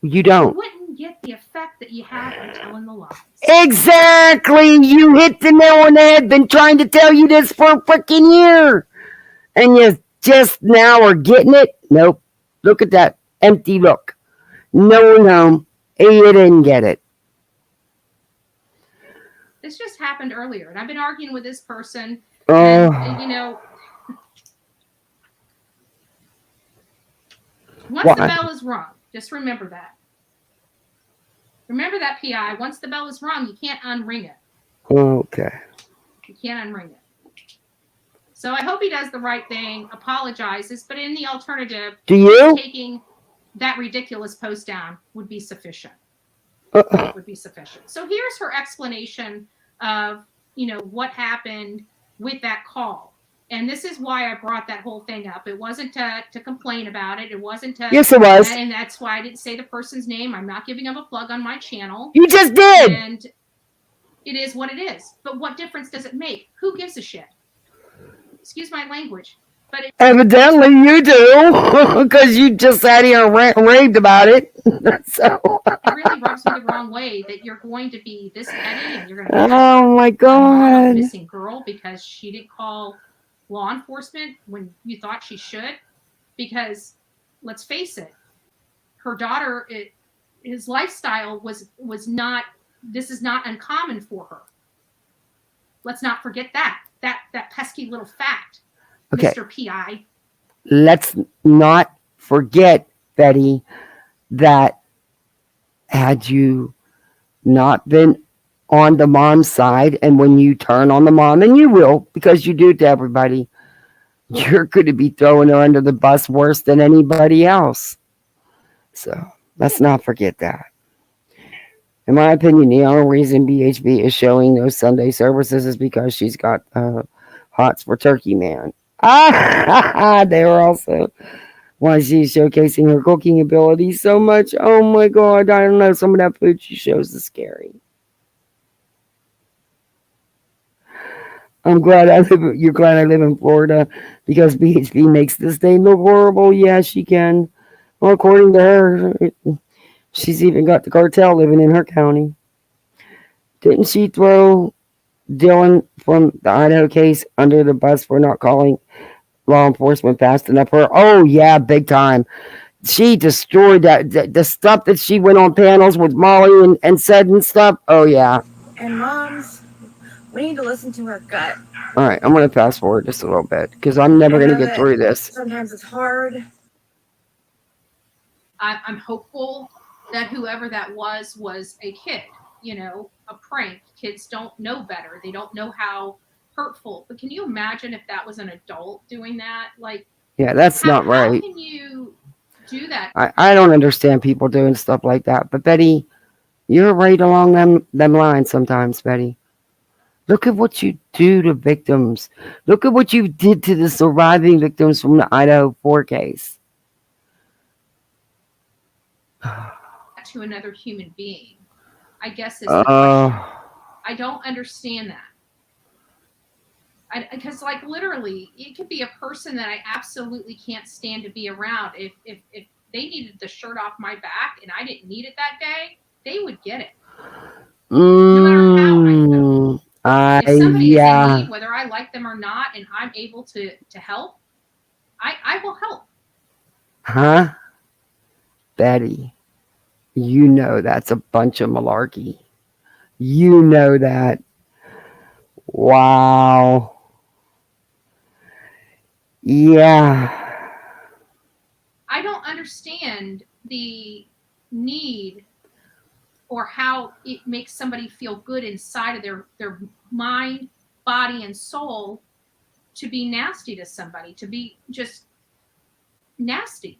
You don't. You wouldn't get the effect that you had by telling the lies. Exactly. You hit the nail on the head. Been trying to tell you this for a freaking year. And you just now are getting it? Nope. Look at that empty look. No one home. You didn't get it. This just happened earlier, and I've been arguing with this person. Oh. And you know, once the bell is rung, just remember that. Remember that, PI. Once the bell is rung, you can't unring it. Okay. You can't unring it. So I hope he does the right thing, apologizes, but in the alternative, taking that ridiculous post down would be sufficient. Would be sufficient. So here's her explanation of, you know, what happened with that call. And this is why I brought that whole thing up. It wasn't to complain about it. It wasn't to... Yes, it was. And that's why I didn't say the person's name. I'm not giving them a plug on my channel. You just did! And it is what it is. But what difference does it make? Who gives a shit? Excuse my language. But evidently you do, because you just sat here and raved about it. So it really rubs me the wrong way that you're going to be this petty and you're going to be oh my God. a missing girl because she didn't call law enforcement when you thought she should. Because let's face it, her daughter, his lifestyle was not. This is not uncommon for her. Let's not forget that pesky little fact. Okay. Mr. PI. Let's not forget, Betty, that had you not been on the mom's side, and when you turn on the mom, and you will, because you do it to everybody, you're going to be throwing her under the bus worse than anybody else. So let's not forget that. In my opinion, the only reason BHB is showing those Sunday services is because she's got hots for Turkey Man. They were also why she's showcasing her cooking abilities so much. Oh my God, I don't know. Some of that food she shows is scary. You're glad I live in Florida because BHB makes this day look horrible. Yeah, she can. Well, according to her, she's even got the cartel living in her county. Didn't she throw Dylan from the Idaho case under the bus for not calling law enforcement fast enough? Oh yeah, big time. She destroyed that the stuff that she went on panels with Molly and said and stuff. Oh yeah. And moms, we need to listen to our gut. All right, I'm gonna fast forward just a little bit because I'm never gonna get through this. Sometimes it's hard. I'm hopeful that whoever that was a kid. You know, a prank. Kids don't know better. They don't know how hurtful. But can you imagine if that was an adult doing that? Like, yeah, that's not right. How can you do that? I don't understand people doing stuff like that. But Betty, you're right along them lines sometimes, Betty. Look at what you do to victims. Look at what you did to the surviving victims from the Idaho 4 case. To another human being, I guess is the question. I don't understand that. Because like literally, it could be a person that I absolutely can't stand to be around. If they needed the shirt off my back and I didn't need it that day, they would get it. No matter how I felt. If somebody is in need, whether I like them or not, and I'm able to help, I will help. Huh? Betty, you know that's a bunch of malarkey. You know that. Wow. Yeah. I don't understand the need or how it makes somebody feel good inside of their mind, body, and soul to be nasty to somebody, to be just nasty.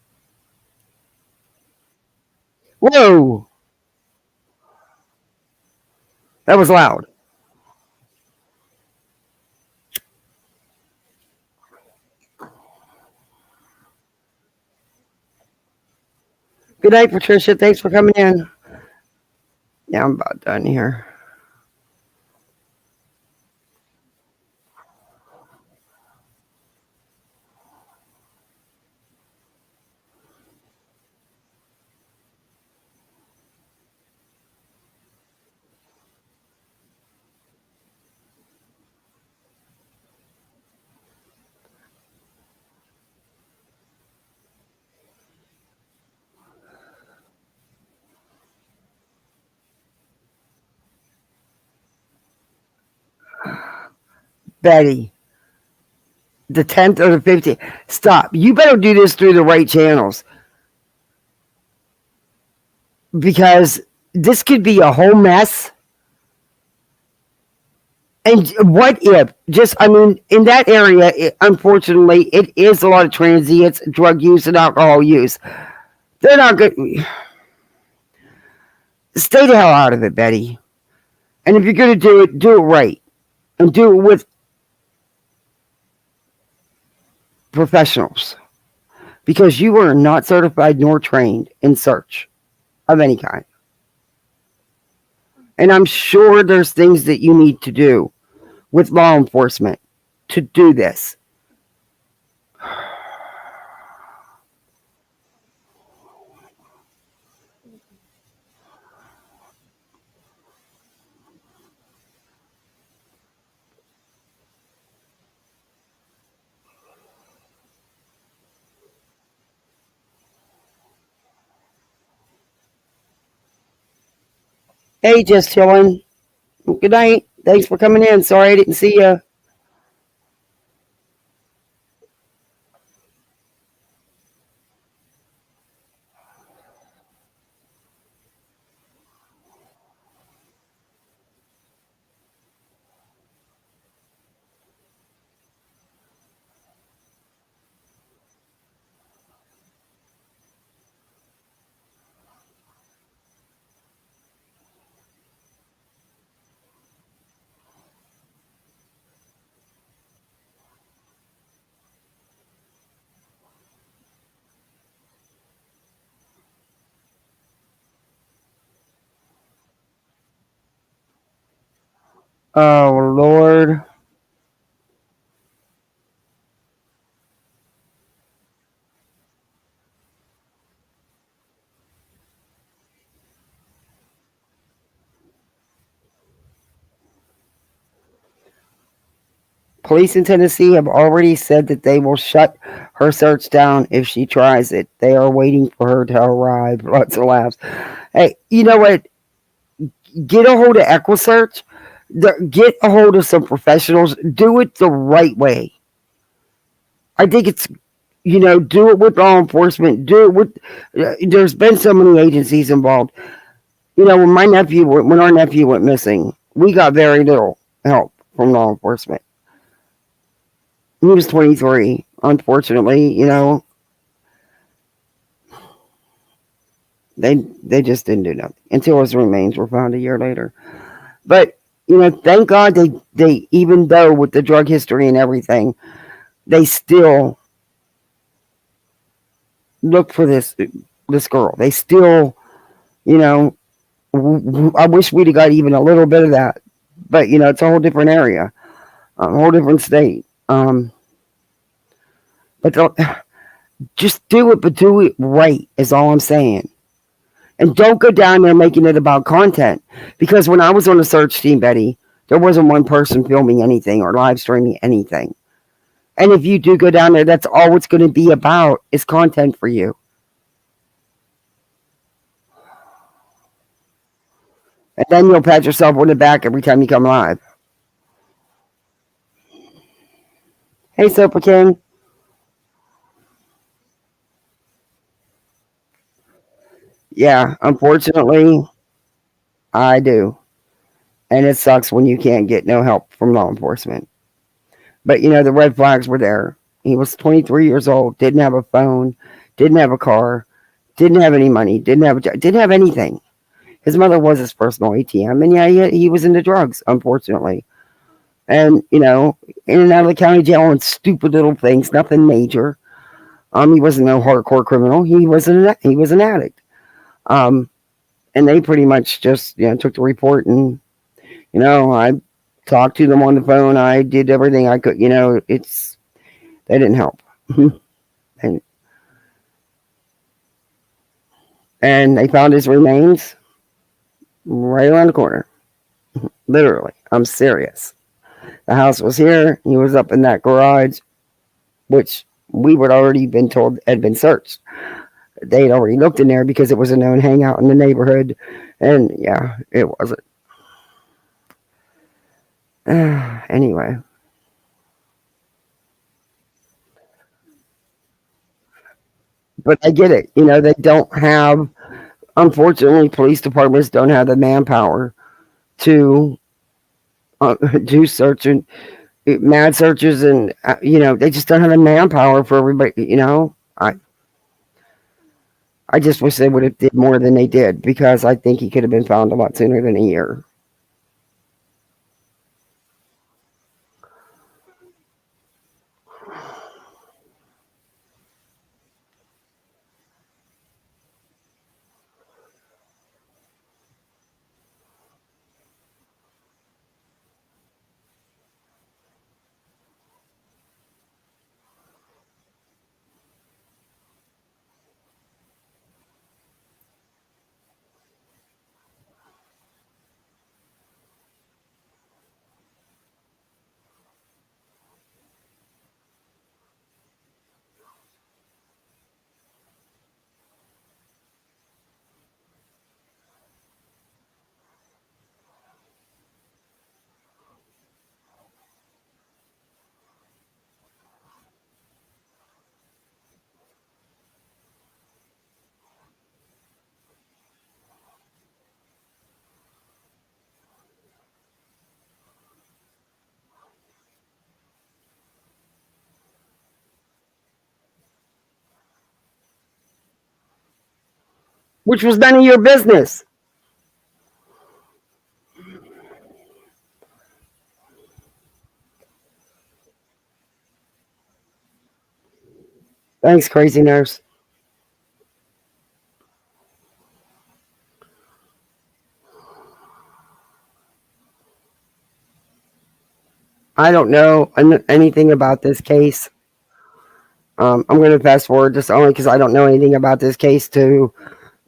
Whoa, that was loud. Good night, Patricia. Thanks for coming in. Yeah, I'm about done here. Betty, the 10th or the 15th. Stop. You better do this through the right channels because this could be a whole mess. And what if, just, I mean, in that area, unfortunately, it is a lot of transients, drug use, and alcohol use. They're not good. Stay the hell out of it, Betty. And if you're going to do it right. And do it with professionals. Because you are not certified nor trained in search of any kind. And I'm sure there's things that you need to do with law enforcement to do this. Hey, just chilling. Good night. Thanks for coming in. Sorry I didn't see you. Oh, Lord. Police in Tennessee have already said that they will shut her search down if she tries it. They are waiting for her to arrive. Lots of laughs. Hey, you know what? Get a hold of EquiSearch. Get a hold of some professionals. Do it the right way. I think it's, do it with law enforcement. Do it with, there's been so many agencies involved. When when our nephew went missing, we got very little help from law enforcement. He was 23. Unfortunately, they just didn't do nothing until his remains were found a year later. But thank God they even though with the drug history and everything, they still look for this girl. They still, I wish we'd have got even a little bit of that. But it's a whole different area, a whole different state. But just do it, but do it right is all I'm saying. And don't go down there making it about content. Because when I was on the search team, Betty, there wasn't one person filming anything or live streaming anything. And if you do go down there, that's all it's going to be about is content for you. And then you'll pat yourself on the back every time you come live. Hey, Super King. Yeah, unfortunately, I do. And it sucks when you can't get no help from law enforcement. But, the red flags were there. He was 23 years old, didn't have a phone, didn't have a car, Didn't have any money. Didn't have anything. His mother was his personal ATM, and yeah, he was into drugs, unfortunately. And in and out of the county jail on stupid little things, nothing major. He wasn't no hardcore criminal. He was an addict. Um, and they pretty much just took the report, and I talked to them on the phone. I did everything I could. They didn't help. and and they found his remains right around the corner. Literally, I'm serious. The house was here. He was up in that garage, which we would already been told had been searched. They had already looked in there because it was a known hangout in the neighborhood, and yeah, it wasn't. Anyway, but I get it. They don't have. Unfortunately, police departments don't have the manpower to do search and mad searches, and they just don't have the manpower for everybody. I just wish they would have did more than they did, because I think he could have been found a lot sooner than a year. Which was none of your business. Thanks, crazy nurse. I don't know anything about this case. I'm going to fast forward just only because I don't know anything about this case to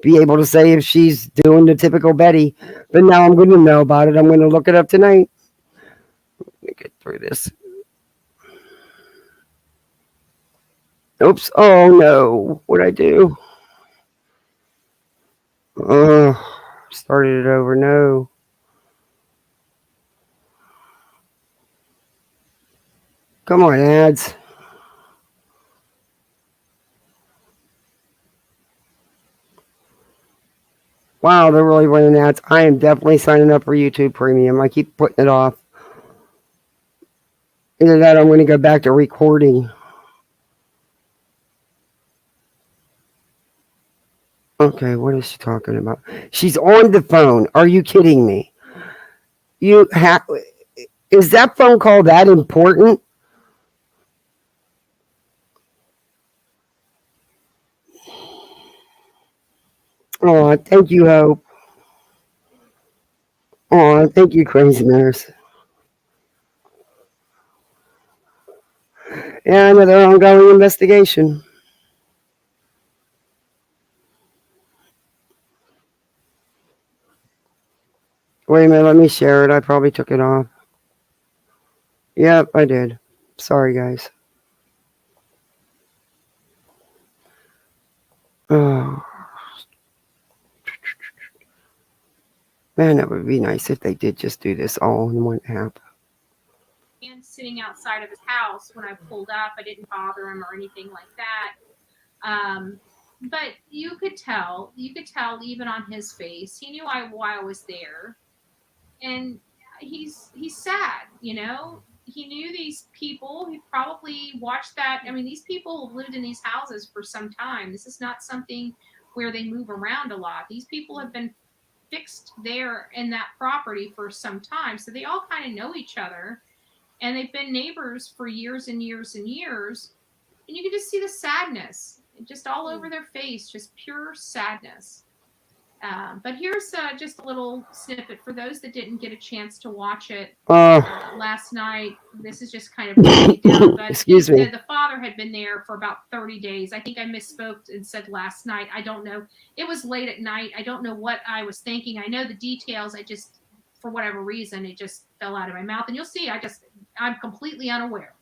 be able to say if she's doing the typical Betty. But now I'm going to know about it. I'm going to look it up tonight. Let me get through this. Oops. Oh no. What'd I do? Started it over. No. Come on, ads. Wow, they're really running ads. I am definitely signing up for YouTube Premium. I keep putting it off. Either that or I'm going to go back to recording. Okay, what is she talking about? She's on the phone. Are you kidding me? Is that phone call that important? Oh, thank you, Hope. Oh, thank you, crazy nurse. Yeah, another ongoing investigation. Wait a minute, let me share it. I probably took it off. Yep, I did. Sorry, guys. Oh, man, that would be nice if they did just do this all in one app. And sitting outside of his house when I pulled up, I didn't bother him or anything like that. But you could tell even on his face, he knew why I was there, and he's sad. He knew these people. He probably watched that. I mean, these people have lived in these houses for some time. This is not something where they move around a lot. These people have been fixed there in that property for some time, so they all kind of know each other, and they've been neighbors for years and years and years. And you can just see the sadness just all over their face, just pure sadness. But here's just a little snippet for those that didn't get a chance to watch it last night. This is just kind of breaking it down. But Excuse me. The father had been there for about 30 days. I think I misspoke and said last night. I don't know. It was late at night. I don't know what I was thinking. I know the details. I just, for whatever reason, it just fell out of my mouth. And you'll see, I'm completely unaware.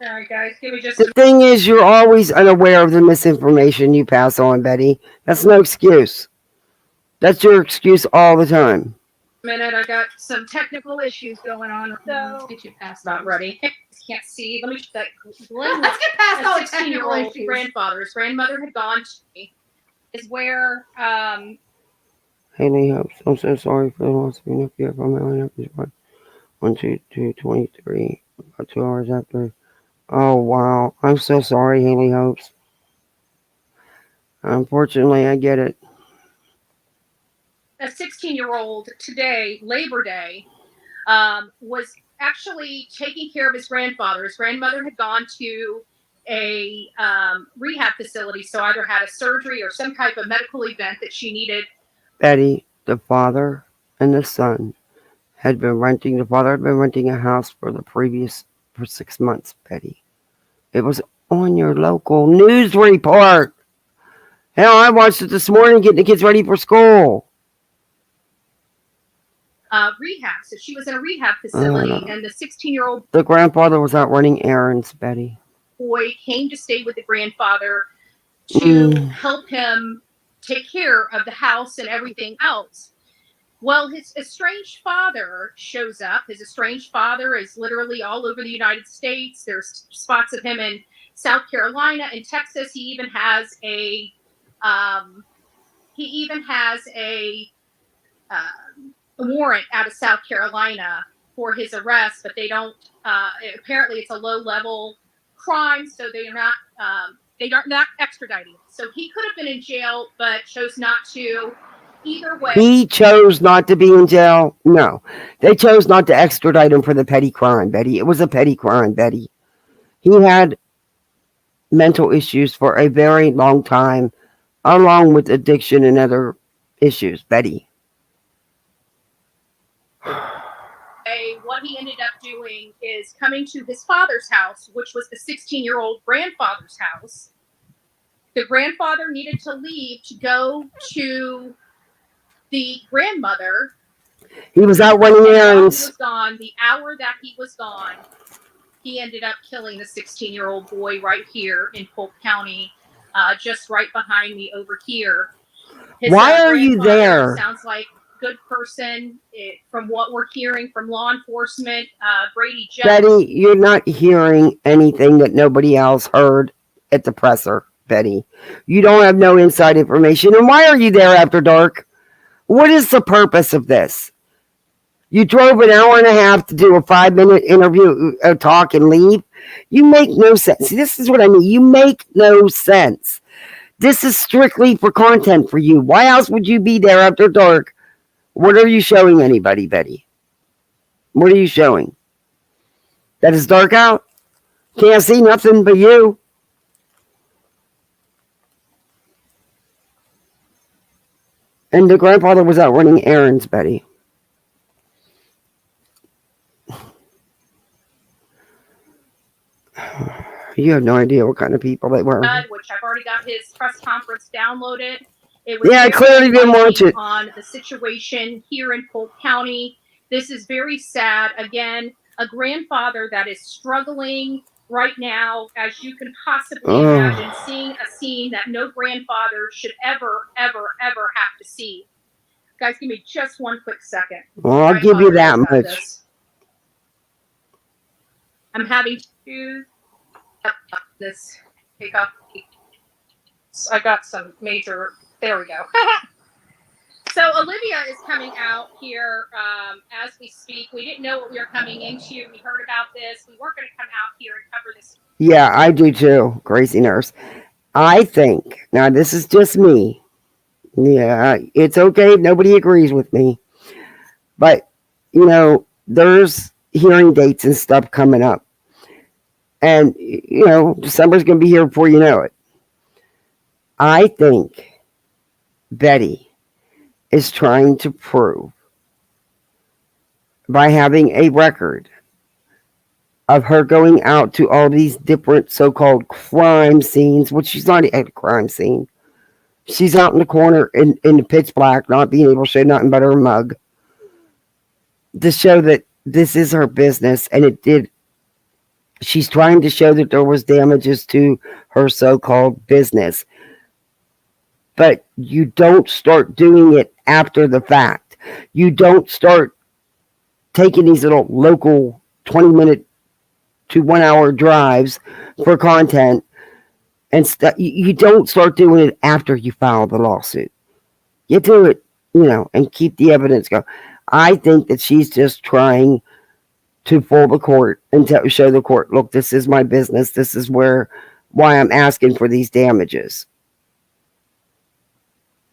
All right, guys, give me just The thing is, you're always unaware of the misinformation you pass on, Betty. That's no excuse. That's your excuse all the time. a minute. I got some technical issues going on. So Let's get you past not those. ready. Can't see. Let me check. Let's get past all the technical 16-year-old issues. grandfather. His grandmother had gone to me. Is where Haley Hopes, I'm so sorry for the loss of your nephew from Atlanta. 1-2-2-23, about 2 hours after. Oh, wow. I'm so sorry, Haley Hopes. Unfortunately, I get it. a 16-year-old today, Labor Day, was actually taking care of his grandfather. His grandmother had gone to a rehab facility, so either had a surgery or some type of medical event that she needed. Betty, the father and the son had been renting. The father had been renting a house for 6 months, Betty. It was on your local news report. Hell, I watched it this morning getting the kids ready for school. Rehab. So she was in a rehab facility, and the 16-year-old The grandfather was out running errands, Betty. boy came to stay with the grandfather to help him take care of the house and everything else. Well, his estranged father shows up. His estranged father is literally all over the United States. There's spots of him in South Carolina and Texas. He even has a warrant out of South Carolina for his arrest, but they don't. Apparently, it's a low-level crime, so they're not extraditing. So he could have been in jail, but chose not to. Either way, He chose not to be in jail. No, they chose not to extradite him for the petty crime, Betty. It was a petty crime, Betty. He had mental issues for a very long time, along with addiction and other issues, Betty. What he ended up doing is coming to his father's house, which was the 16-year-old grandfather's house. The grandfather needed to leave to go to the grandmother. He was out running errands. He was gone. The hour that he was gone, he ended up killing the 16-year-old boy right here in Polk County, just right behind me over here. Why are you there? Sounds like a good person. From what we're hearing from law enforcement, Brady Jones. Betty, you're not hearing anything that nobody else heard at the presser, Betty. You don't have no inside information. And why are you there after dark? What is the purpose of this? You drove an hour and a half to do a 5-minute interview, talk, and leave? You make no sense. See, this is what I mean. You make no sense. This is strictly for content for you. Why else would you be there after dark? What are you showing anybody, Betty? What are you showing? That it's dark out? Can't see nothing but you. And the grandfather was out running errands, Betty. You have no idea what kind of people they were. Which I've already got his press conference downloaded. It was I clearly didn't watch it. On the situation here in Polk County. This is very sad. Again, a grandfather that is struggling right now, as you can possibly imagine, seeing a scene that no grandfather should ever, ever, ever have to see. Guys, give me just one quick second. Well, I'll give you that much. I'm having to take off. I got some major. There we go. So Olivia is coming out here as we speak. We didn't know what we were coming into. We heard about this. We weren't going to come out here and cover this. Yeah, I do too, crazy nurse. I think, now this is just me. Yeah, it's okay if nobody agrees with me. But, there's hearing dates and stuff coming up. And, December's going to be here before you know it. I think Betty is trying to prove by having a record of her going out to all these different so-called crime scenes, which she's not at a crime scene. She's out in the corner in the pitch black, not being able to show nothing but her mug, to show that this is her business, and it did. She's trying to show that there was damages to her so-called business. But you don't start doing it after the fact. You don't start taking these little local 20-minute to 1 hour drives for content and stuff. You don't start doing it after you file the lawsuit. You do it, and keep the evidence going. I think that she's just trying to fool the court and show the court, look, this is my business. This is why I'm asking for these damages.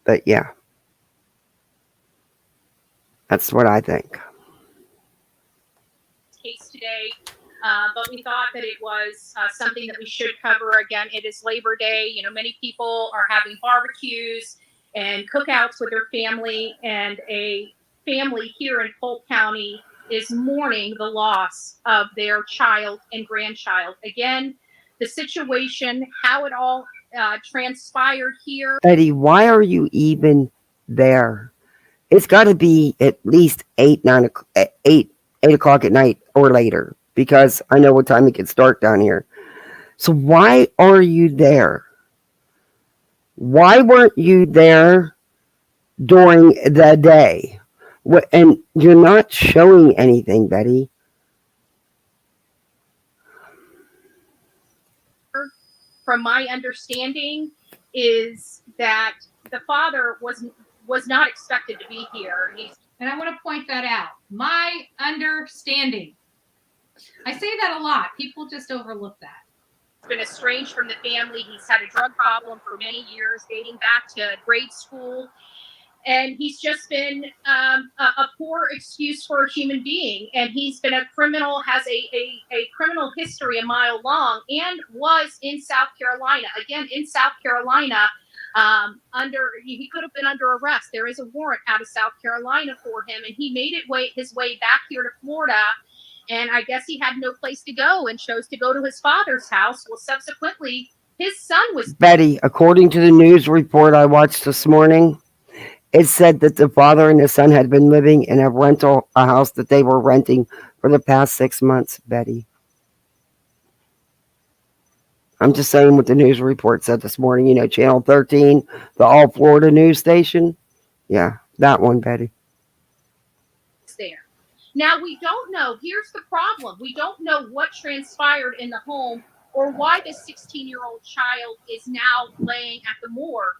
But yeah, that's what I think. Case today, but we thought that it was something that we should cover. Again, it is Labor Day. Many people are having barbecues and cookouts with their family, and a family here in Polk County is mourning the loss of their child and grandchild. Again, the situation, how it all transpired here. Betty, why are you even there? It's got to be at least 8 o'clock at night or later, because I know what time it gets dark down here. So why are you there? Why weren't you there during the day? And you're not showing anything, Betty. From my understanding, is that the father was not expected to be here. And I want to point that out. My understanding. I say that a lot. People just overlook that. He's been estranged from the family. He's had a drug problem for many years, dating back to grade school. And he's just been a poor excuse for a human being. And he's been a criminal, has a criminal history a mile long, and was in South Carolina. Again, in South Carolina, he could have been under arrest. There is a warrant out of South Carolina for him, and he made his way back here to Florida. And I guess he had no place to go and chose to go to his father's house. Well, subsequently, his son was... Betty, according to the news report I watched this morning, it said that the father and the son had been living in a house that they were renting for the past 6 months, Betty. I'm just saying what the news report said this morning. Channel 13, the All Florida news station. Yeah, that one, Betty. There. Now, we don't know. Here's the problem. We don't know what transpired in the home or why this 16-year-old child is now laying at the morgue,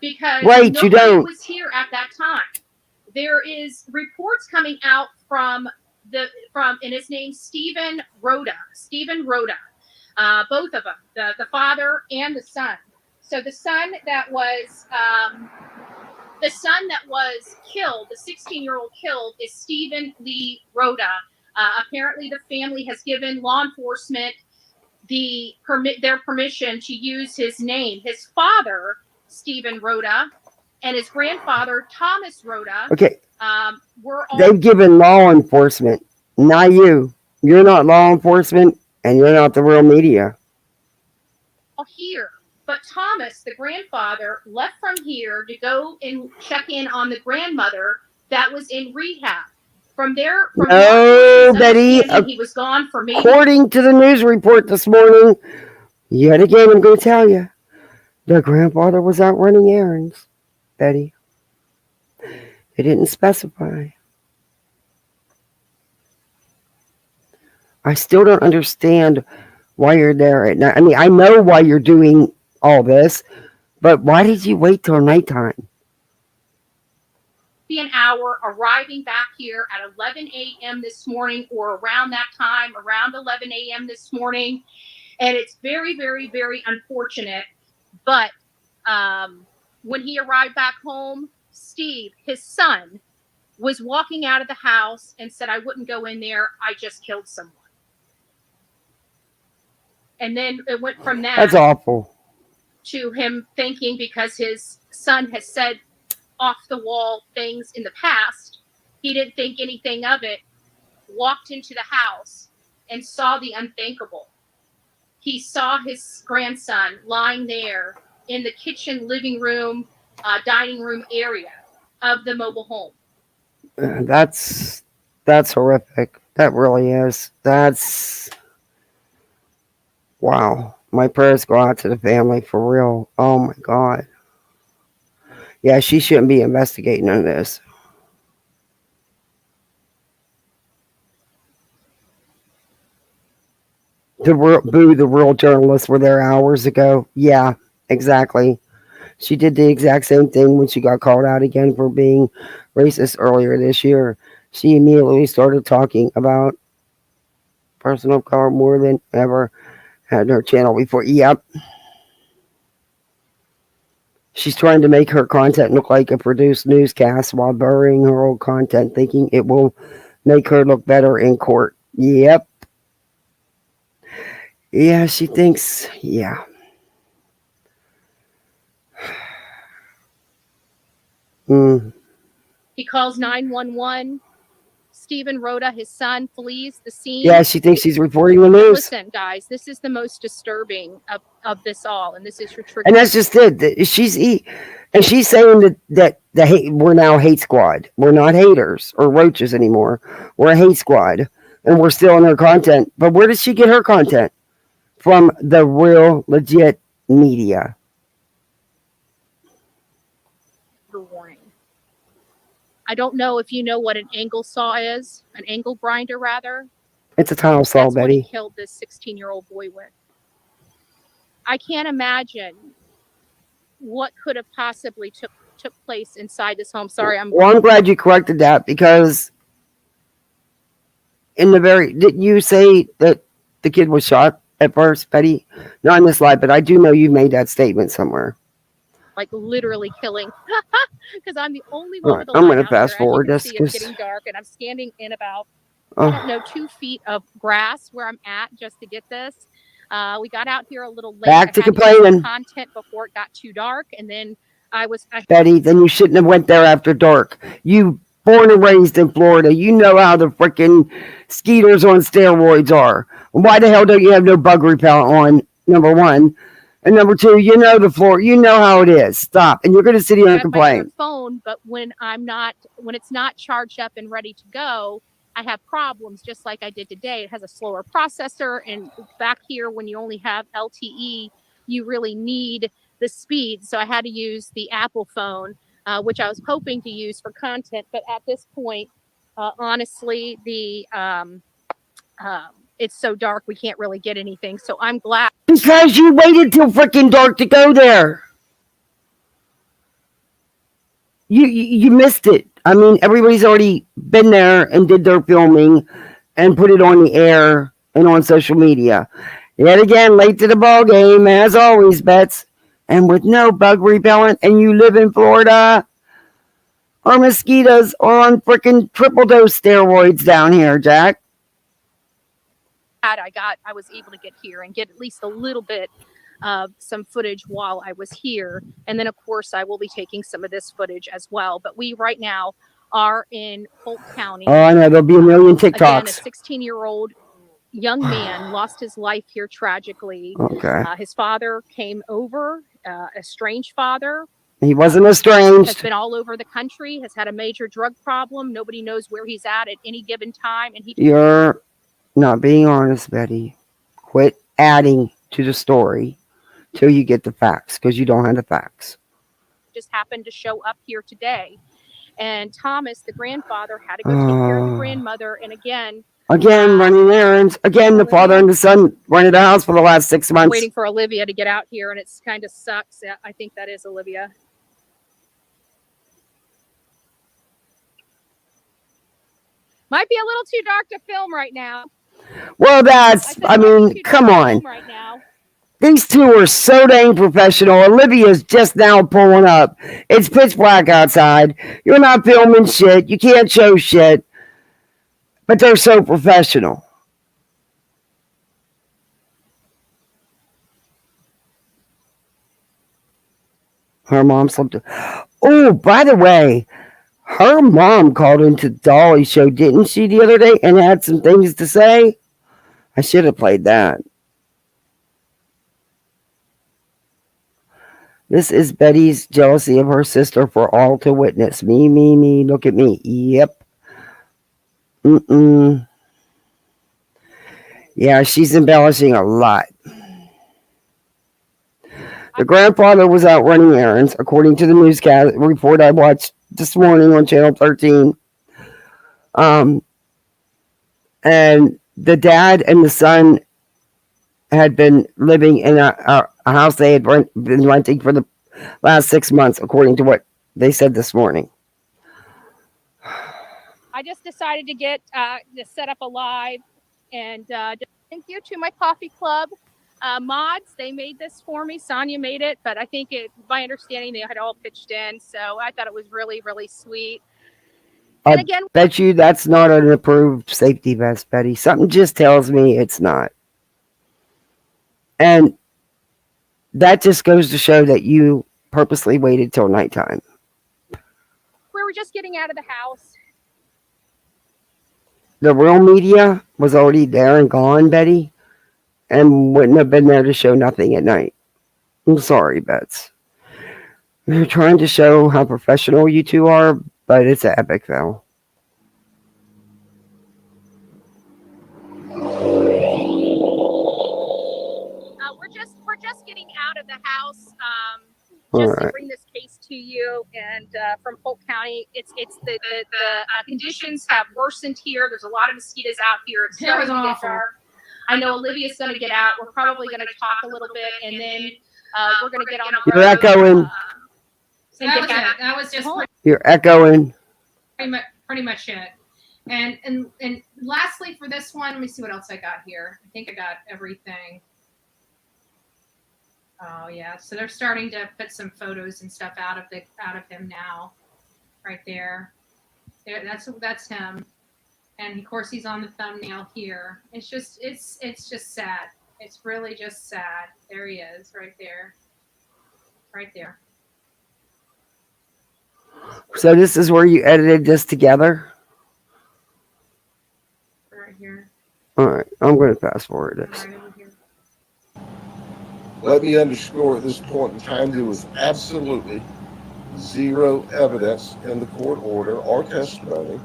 because nobody was here at that time. There is reports coming out from and his name's Stephen Rhoda. Both of them, the father and the son. So the son that was killed, the 16-year-old killed, is Stephen Lee Rhoda. Apparently, the family has given law enforcement their permission to use his name. His father, Stephen Rhoda, and his grandfather, Thomas Rhoda. Okay. They've given law enforcement, not you. You're not law enforcement, and you're not the real media. Here. But Thomas, the grandfather, left from here to go and check in on the grandmother that was in rehab. From Betty, he was gone for maybe... According to the news report this morning, yet again, I'm going to tell you, the grandfather was out running errands, Betty. They didn't specify. I still don't understand why you're there at night. I mean, I know why you're doing all this, but why did you wait till nighttime? An hour, arriving back here at 11 a.m. this morning, or around that time, around 11 a.m. this morning. And it's very, very, very unfortunate But when he arrived back home, Steve, his son, was walking out of the house and said, I wouldn't go in there. I just killed someone. And then it went from that. That's awful. To him thinking because his son has said off the wall things in the past, he didn't think anything of it, walked into the house and saw the unthinkable. He saw his grandson lying there in the kitchen, living room, dining room area of the mobile home. That's horrific. That really is. That's wow. My prayers go out to the family for real. Oh my God. Yeah, she shouldn't be investigating on this. The real journalists were there hours ago. Yeah, exactly. She did the exact same thing when she got called out again for being racist earlier this year. She immediately started talking about person of color more than ever had her channel before. Yep. She's trying to make her content look like a produced newscast while burying her old content, thinking it will make her look better in court. Yep. Yeah, she thinks, yeah. He calls 911. Stephen Rhoda, his son, flees the scene. Yeah, she thinks she's reporting the news. Listen, guys, this is the most disturbing of this all, and this is your trigger. And that's just it. She's saying that the hate, we're now hate squad. We're not haters or roaches anymore. We're a hate squad, and we're still in her content. But where does she get her content? From the real, legit media. Warning. I don't know if you know what an angle saw is, an angle grinder, rather. It's a tile saw, That's Betty. What he killed this 16-year-old boy with. I can't imagine what could have possibly took place inside this home. Sorry, I'm glad you corrected that, because didn't you say that the kid was shot at first, Betty? Not in this live, but I do know you made that statement somewhere. Like literally killing, because I'm the only one with a light. I'm going to fast forward this. It's getting dark, and I'm standing in about I don't know 2 feet of grass where I'm at just to get this. We got out here a little late. Back to complaining. Content before it got too dark, and then Betty, then you shouldn't have went there after dark. You born and raised in Florida. You know how the freaking skeeters on steroids are. Why the hell don't you have no bug repellent on? Number one. And number two, you know the floor. You know how it is. Stop. And you're going to sit here and complain. My phone, but when it's not charged up and ready to go, I have problems just like I did today. It has a slower processor, and back here when you only have LTE, you really need the speed. So I had to use the Apple phone, which I was hoping to use for content. But at this point, honestly, it's so dark we can't really get anything. So I'm glad. Because you waited till freaking dark to go there. You missed it. I mean, everybody's already been there and did their filming and put it on the air and on social media. Yet again, late to the ball game, as always, Bets. And with no bug repellent, and you live in Florida, our mosquitoes are on freaking triple dose steroids down here, Jack. I was able to get here and get at least a little bit of some footage while I was here. And then, of course, I will be taking some of this footage as well. But we right now are in Polk County. Oh, I know. There'll be a million TikToks. Again, a 16-year-old young man lost his life here tragically. Okay. His father came over, estranged father. He wasn't estranged. Has been all over the country, has had a major drug problem. Nobody knows where he's at any given time. And You're not being honest, Betty. Quit adding to the story till you get the facts, because you don't have the facts. Just happened to show up here today. And Thomas, the grandfather, had to go take care of the grandmother. And again, running errands. Again, the father and the son rented a house for the last 6 months. Waiting for Olivia to get out here, and it's kind of sucks. I think that is Olivia. Might be a little too dark to film right now. Well, come on. Right now. These two are so dang professional. Olivia's just now pulling up. It's pitch black outside. You're not filming shit. You can't show shit. But they're so professional. Her mom slept. Oh, by the way, her mom called into the Dolly show, didn't she, the other day, and had some things to say? I should have played that. This is Betty's jealousy of her sister for all to witness. Me, look at me. Yep. Yeah, she's embellishing a lot. The grandfather was out running errands, according to the newscast report I watched this morning on Channel 13. And the dad and the son had been living in a house they had been renting for the last 6 months, according to what they said this morning. I just decided to get to set up a live, and thank you to my coffee club mods. They made this for me. Sonia made it, but I think my understanding, they had all pitched in, so I thought it was really, really sweet. And again, bet you that's not an approved safety vest, Betty. Something just tells me it's not. And that just goes to show that you purposely waited till nighttime. We were just getting out of the house. The real media was already there and gone, Betty, and wouldn't have been there to show nothing at night. I'm sorry, Bets. They're trying to show how professional you two are, but it's an epic fail. We're just getting out of the house. Just to bring this case to you, and from Polk County, it's the conditions have worsened here. There's a lot of mosquitoes out here. It's starting to get dark. I know Olivia's going to get out. We're probably going to talk a little bit, and then we're going to get on the road. You're echoing. That was just You're echoing. Pretty much it. And lastly for this one, let me see what else I got here. I think I got everything. Oh yeah, so they're starting to put some photos and stuff out of him now, right there. That's him, and of course he's on the thumbnail here. It's just sad. It's really just sad. There he is, right there, right there. So this is where you edited this together? Right here. All right, I'm going to fast forward this. Let me underscore at this point in time, there was absolutely zero evidence in the court order or testimony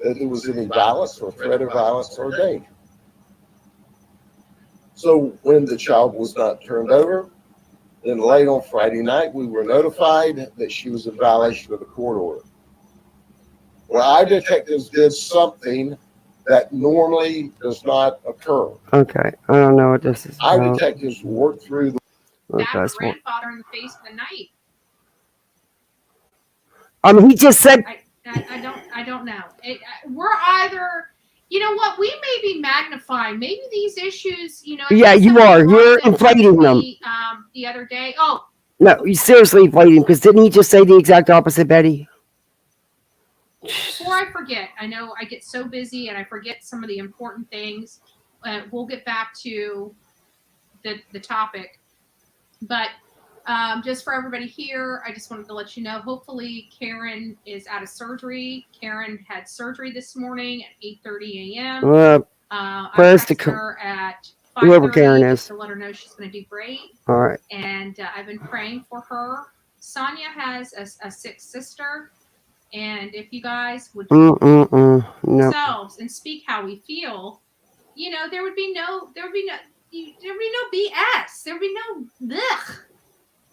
that there was any violence or threat of violence or danger. So when the child was not turned over, then late on Friday night, we were notified that she was in violation of the court order. Well, our detectives did something that normally does not occur. Okay, I don't know what this is Our about. detectives worked through the Grandfather in the face of the night. He just said. I don't know. We're either, you know what? We may be magnifying maybe these issues. You know. Yeah, you are. You're inflating them. The other day. Oh. No, you seriously inflating because didn't he just say the exact opposite, Betty? Before I forget, I know I get so busy and I forget some of the important things. We'll get back to the topic, but just for everybody here, I just wanted to let you know. Hopefully, Karen is out of surgery. Karen had surgery this morning at 8:30 a.m. I texted her at 5:30 whoever Karen is to let her know she's going to do great. All right, and I've been praying for her. Sonia has a sick sister. And if you guys would themselves and speak how we feel, you know, there would be no BS. There would be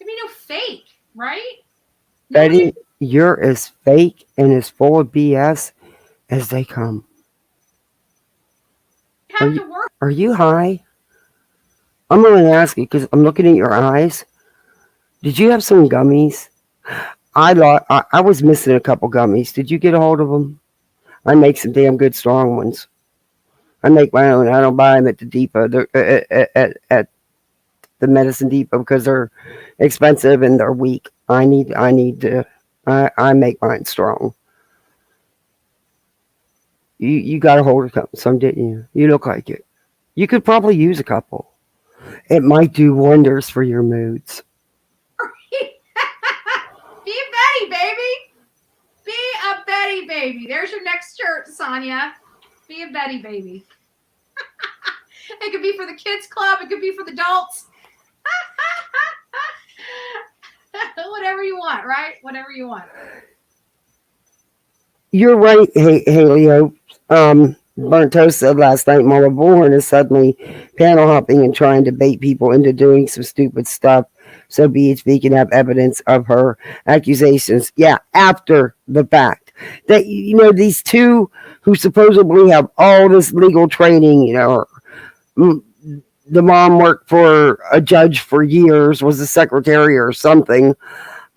no fake, right? Betty, you're as fake and as full of BS as they come. Are you high? I'm going to ask you because I'm looking at your eyes. Did you have some gummies? I was missing a couple gummies. Did you get a hold of them? I make some damn good strong ones. I make my own. I don't buy them at the depot. They're at the Medicine Depot because they're expensive and they're weak. I need to. I make mine strong. You got a hold of some, didn't you? You look like it. You could probably use a couple. It might do wonders for your moods. Be a Betty, baby. Be a Betty, baby. There's your next shirt, Sonia. Be a Betty, baby. It could be for the kids club. It could be for the adults. Whatever you want, right? Whatever you want. You're right, Haley Hope. Burnt Toast said last night Mama Bullhorn is suddenly panel hopping and trying to bait people into doing some stupid stuff so BHP can have evidence of her accusations. Yeah, after the fact. That, these two who supposedly have all this legal training, the mom worked for a judge for years, was a secretary or something.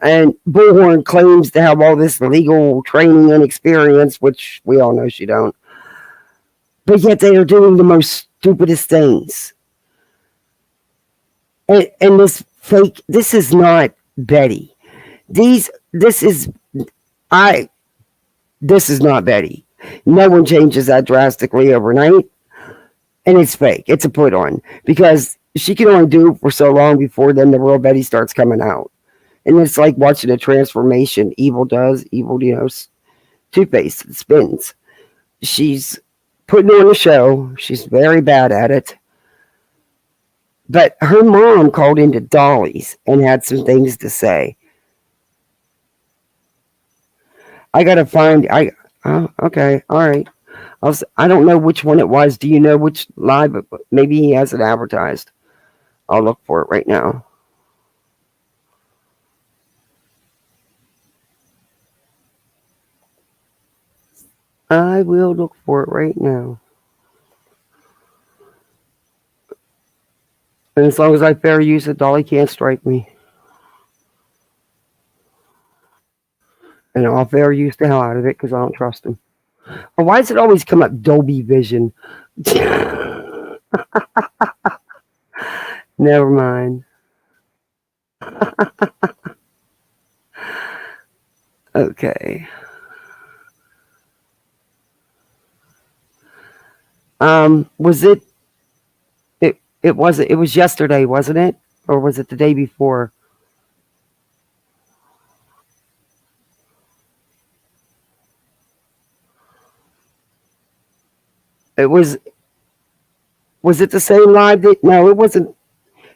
And Bullhorn claims to have all this legal training and experience, which we all know she don't. But yet they are doing the most stupidest things. And this is not Betty. This is not Betty. No one changes that drastically overnight. And it's fake. It's a put on. Because she can only do it for so long before then the real Betty starts coming out. And it's like watching a transformation. Evil, Two-Face, it spins. She's putting on a show. She's very bad at it. But her mom called into Dolly's and had some things to say. I got to find... okay, all right. I don't know which one it was. Do you know which live? Maybe he has it advertised. I'll look for it right now. I will look for it right now. And as long as I fair use it, Dolly can't strike me. And I'll fair use the hell out of it because I don't trust him. Oh, why does it always come up Dolby Vision? Never mind. Okay. Was it was yesterday, wasn't it? Or was it the day before? Was it the same live that, no, it wasn't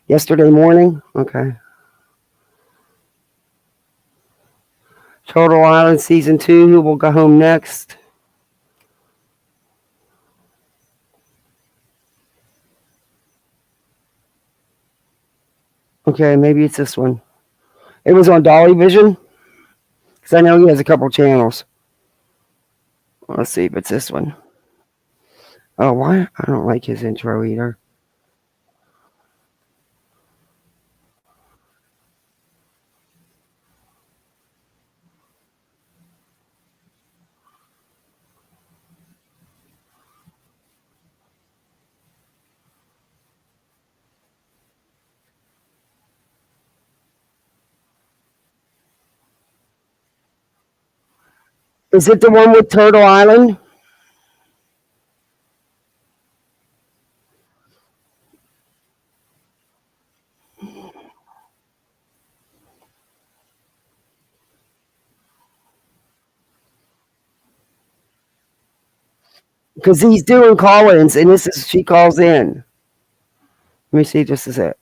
yesterday morning? Okay. Total Island Season 2, who will go home next? Okay, maybe it's this one. It was on Dolly Vision? Because I know he has a couple channels. Let's see if it's this one. Oh, why? I don't like his intro either. Is it the one with Turtle Island? Because he's doing call-ins, and she calls in. Let me see, this is it.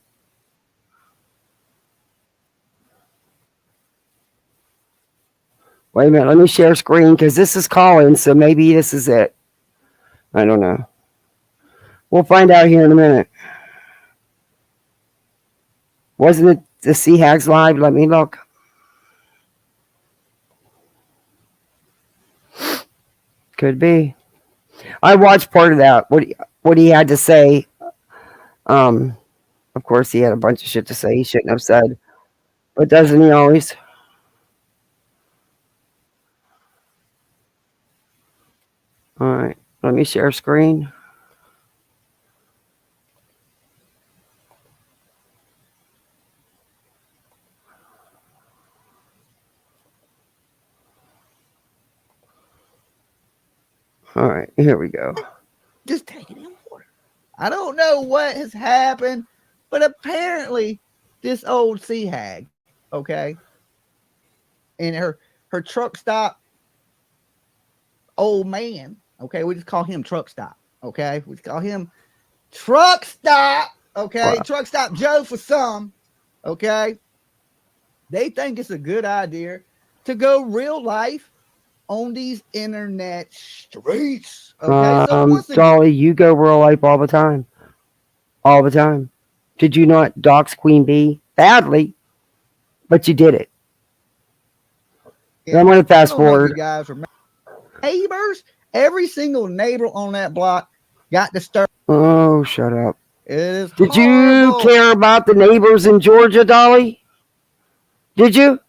Wait a minute, let me share screen, because this is call-in, so maybe this is it. I don't know. We'll find out here in a minute. Wasn't it the Sea Hags Live? Let me look. Could be. I watched part of that. What he had to say. Of course, he had a bunch of shit to say he shouldn't have said. But doesn't he always? All right. Let me share screen. All right, here we go. Just taking in water. I don't know what has happened, but apparently this old sea hag, okay, and her truck stop old man, okay, we just call him truck stop, okay, we just call him truck stop, okay, Wow. truck stop Joe for some, okay. They think it's a good idea to go real life on these internet streets, okay. So once again, Dolly, you go real life all the time. All the time. Did you not dox Queen Bee? Badly, but you did it. yeah, I'm going to I fast don't know if you forward. guys remember neighbors. Every single neighbor on that block got disturbed. Oh, shut up. It is Did you horrible. care about the neighbors in Georgia, Dolly? Did you?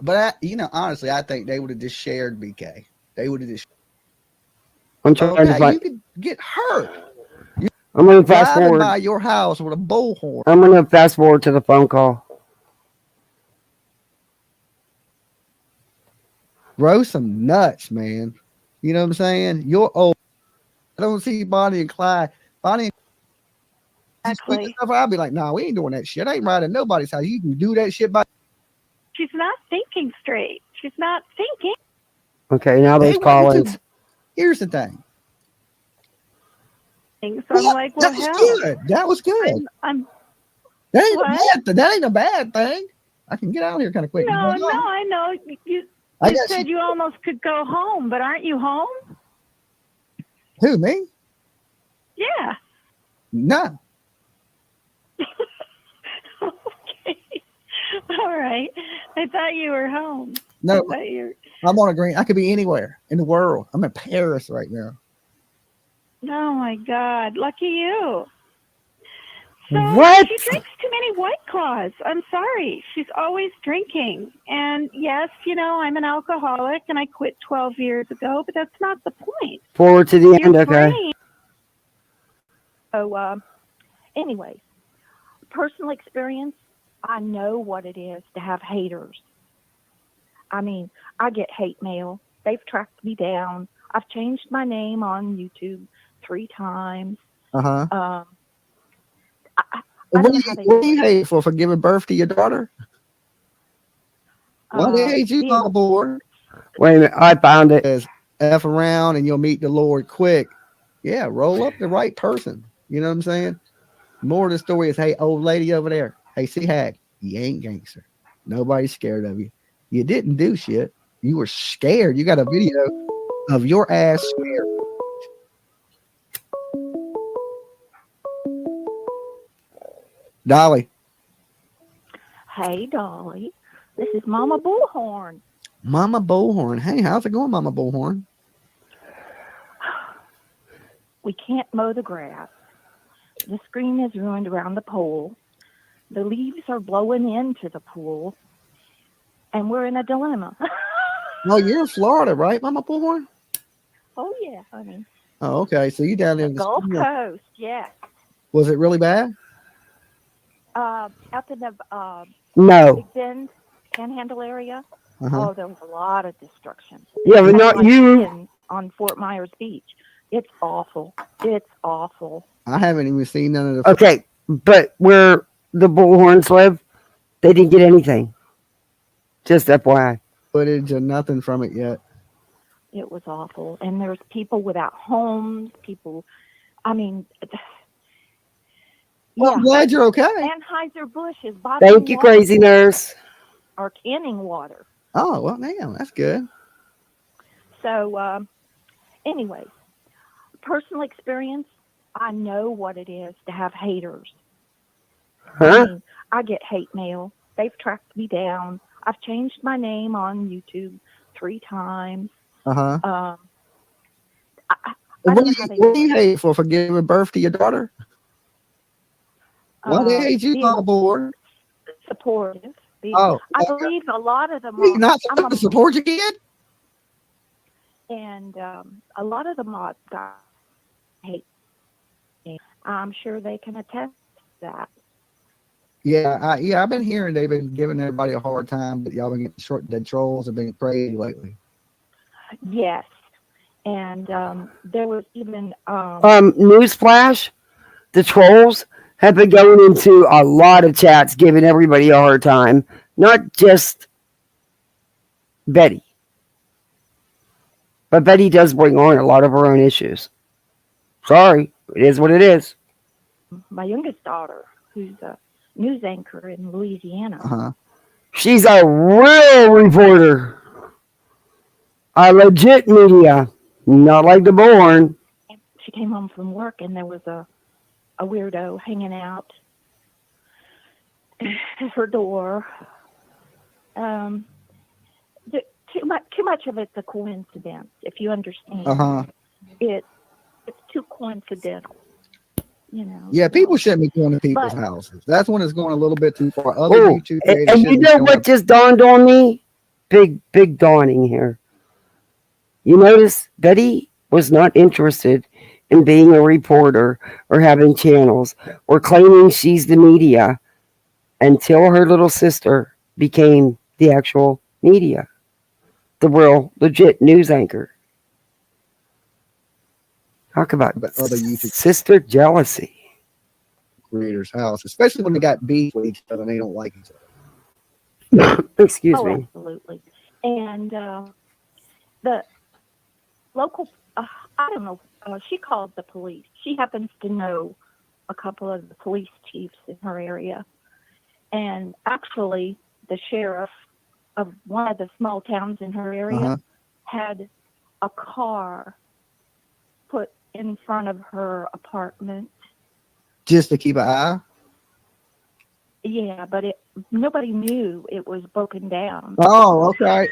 But honestly, I think they would have just shared BK. They would have just. I'm trying to Okay, find. you could get hurt I'm going to fast driving forward. by your house with a bullhorn. I'm going to fast forward to the phone call. Grow some nuts, man. You know what I'm saying? You're old. I don't see Bonnie and Clyde. Bonnie and Exactly. I'd be like, nah, we ain't doing that shit. I ain't riding nobody's house. You can do that shit by. She's not thinking straight. She's not thinking. Okay, now They those wasn't call-ins. Here's the thing. So I'm like, well, that was hell. good. That was good. I'm That ain't what? a bad thing. That ain't a bad thing. I can get out of here kind of quick. No, I know. You said you almost could go home, but aren't you home? Who, me? Yeah. No. Okay. All right. I thought you were home. No. I'm on a green. I could be anywhere in the world. I'm in Paris right now. Oh my God. Lucky you. So What? She drinks too many White Claws. I'm sorry. She's always drinking. And yes, I'm an alcoholic and I quit 12 years ago, but that's not the point. Forward to the end, okay. So, anyway, personal experience, I know what it is to have haters. I mean, I get hate mail. They've tracked me down. I've changed my name on YouTube 3 times. Uh-huh. What do you hate for giving birth to your daughter? Why they hate you, my boy? Wait a minute, I found it. F around and you'll meet the Lord quick. Yeah, roll up the right person. You know what I'm saying? More of the story is, hey, old lady over there. Hey, see, hag, you ain't gangster. Nobody's scared of you. You didn't do shit. You were scared. You got a video of your ass scared. Dolly. Hey, Dolly. This is Mama Bullhorn. Mama Bullhorn. Hey, how's it going, Mama Bullhorn? We can't mow the grass. The screen is ruined around the pool. The leaves are blowing into the pool. And we're in a dilemma. No, you're in Florida, right, Mama Bullhorn? Oh, yeah, honey. Oh, okay. So you down there in the Gulf Coast, yes. Was it really bad? Up in the No. Big Bend Panhandle area. Uh-huh. Oh, there was a lot of destruction. Yeah, but not you. On Fort Myers Beach. It's awful. It's awful. I haven't even seen none of the. Okay, but where the Bullhorns live, they didn't get anything. Just FYI. Footage or nothing from it yet. It was awful. And there's people without homes, people, I mean. Well, I'm glad you're okay. Anheuser-Busch is bottling Thank you, water crazy nurse. or canning water. Oh, well, damn, that's good. So, anyway, personal experience, I know what it is to have haters. Huh? I mean, I get hate mail. They've tracked me down. I've changed my name on YouTube 3 times. Uh-huh. What do you hate for giving birth to your daughter? Why they hate you, my boy? Supportive. I believe a lot of them are not supposed to support your kid? And a lot of the mods got hate me. I'm sure they can attest to that. I've been hearing they've been giving everybody a hard time, but y'all been getting short. The trolls have been crazy lately. Yes, and there was even Newsflash: the trolls have been going into a lot of chats, giving everybody a hard time. Not just Betty, but Betty does bring on a lot of her own issues. Sorry, it is what it is. my youngest daughter, who's a news anchor in Louisiana. She's a real reporter, a legit media, not like the Bullhorn. She came home from work and there was a weirdo hanging out at her door. Too much of it's a coincidence, if you understand. It's too coincidental. Yeah, people shouldn't be going to people's houses. That's when it's going a little bit too far. YouTube and you know what just dawned on me? Big dawning here. You notice Betty was not interested in being a reporter or having channels or claiming she's the media until her little sister became the actual media, the real legit news anchor. Talk about other YouTube sister jealousy. Creators' house, especially when they got beef with each other and they don't like each other. Excuse me. Absolutely. And the local, I don't know, she called the police. She happens to know a couple of the police chiefs in her area. And actually, the sheriff of one of the small towns in her area had a car put in front of her apartment. Just to keep an eye? Yeah, but nobody knew it was broken down. Oh, okay.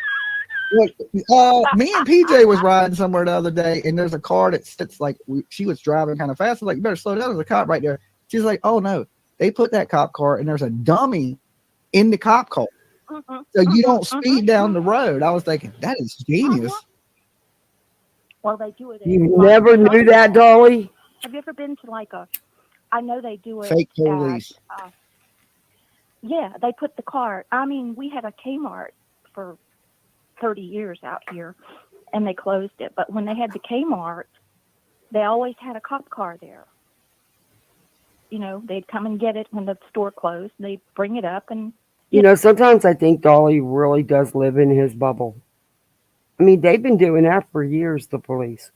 Look, me and PJ was riding somewhere the other day, and there's a car that sits like she was driving kind of fast. I was like, you better slow down. There's a cop right there. She's like, oh no, they put that cop car, and there's a dummy in the cop car, so you don't speed down the road. I was thinking that is genius. Well, they do it. You never knew that, Dolly? Have you ever been to like a? I know they do it. Fake police. Yeah, they put the car. I mean, we had a Kmart for 30 years out here, and they closed it. But when they had the Kmart, they always had a cop car there. They'd come and get it when the store closed. They'd bring it up and. Sometimes I think Dolly really does live in his bubble. I mean, they've been doing that for years, the police.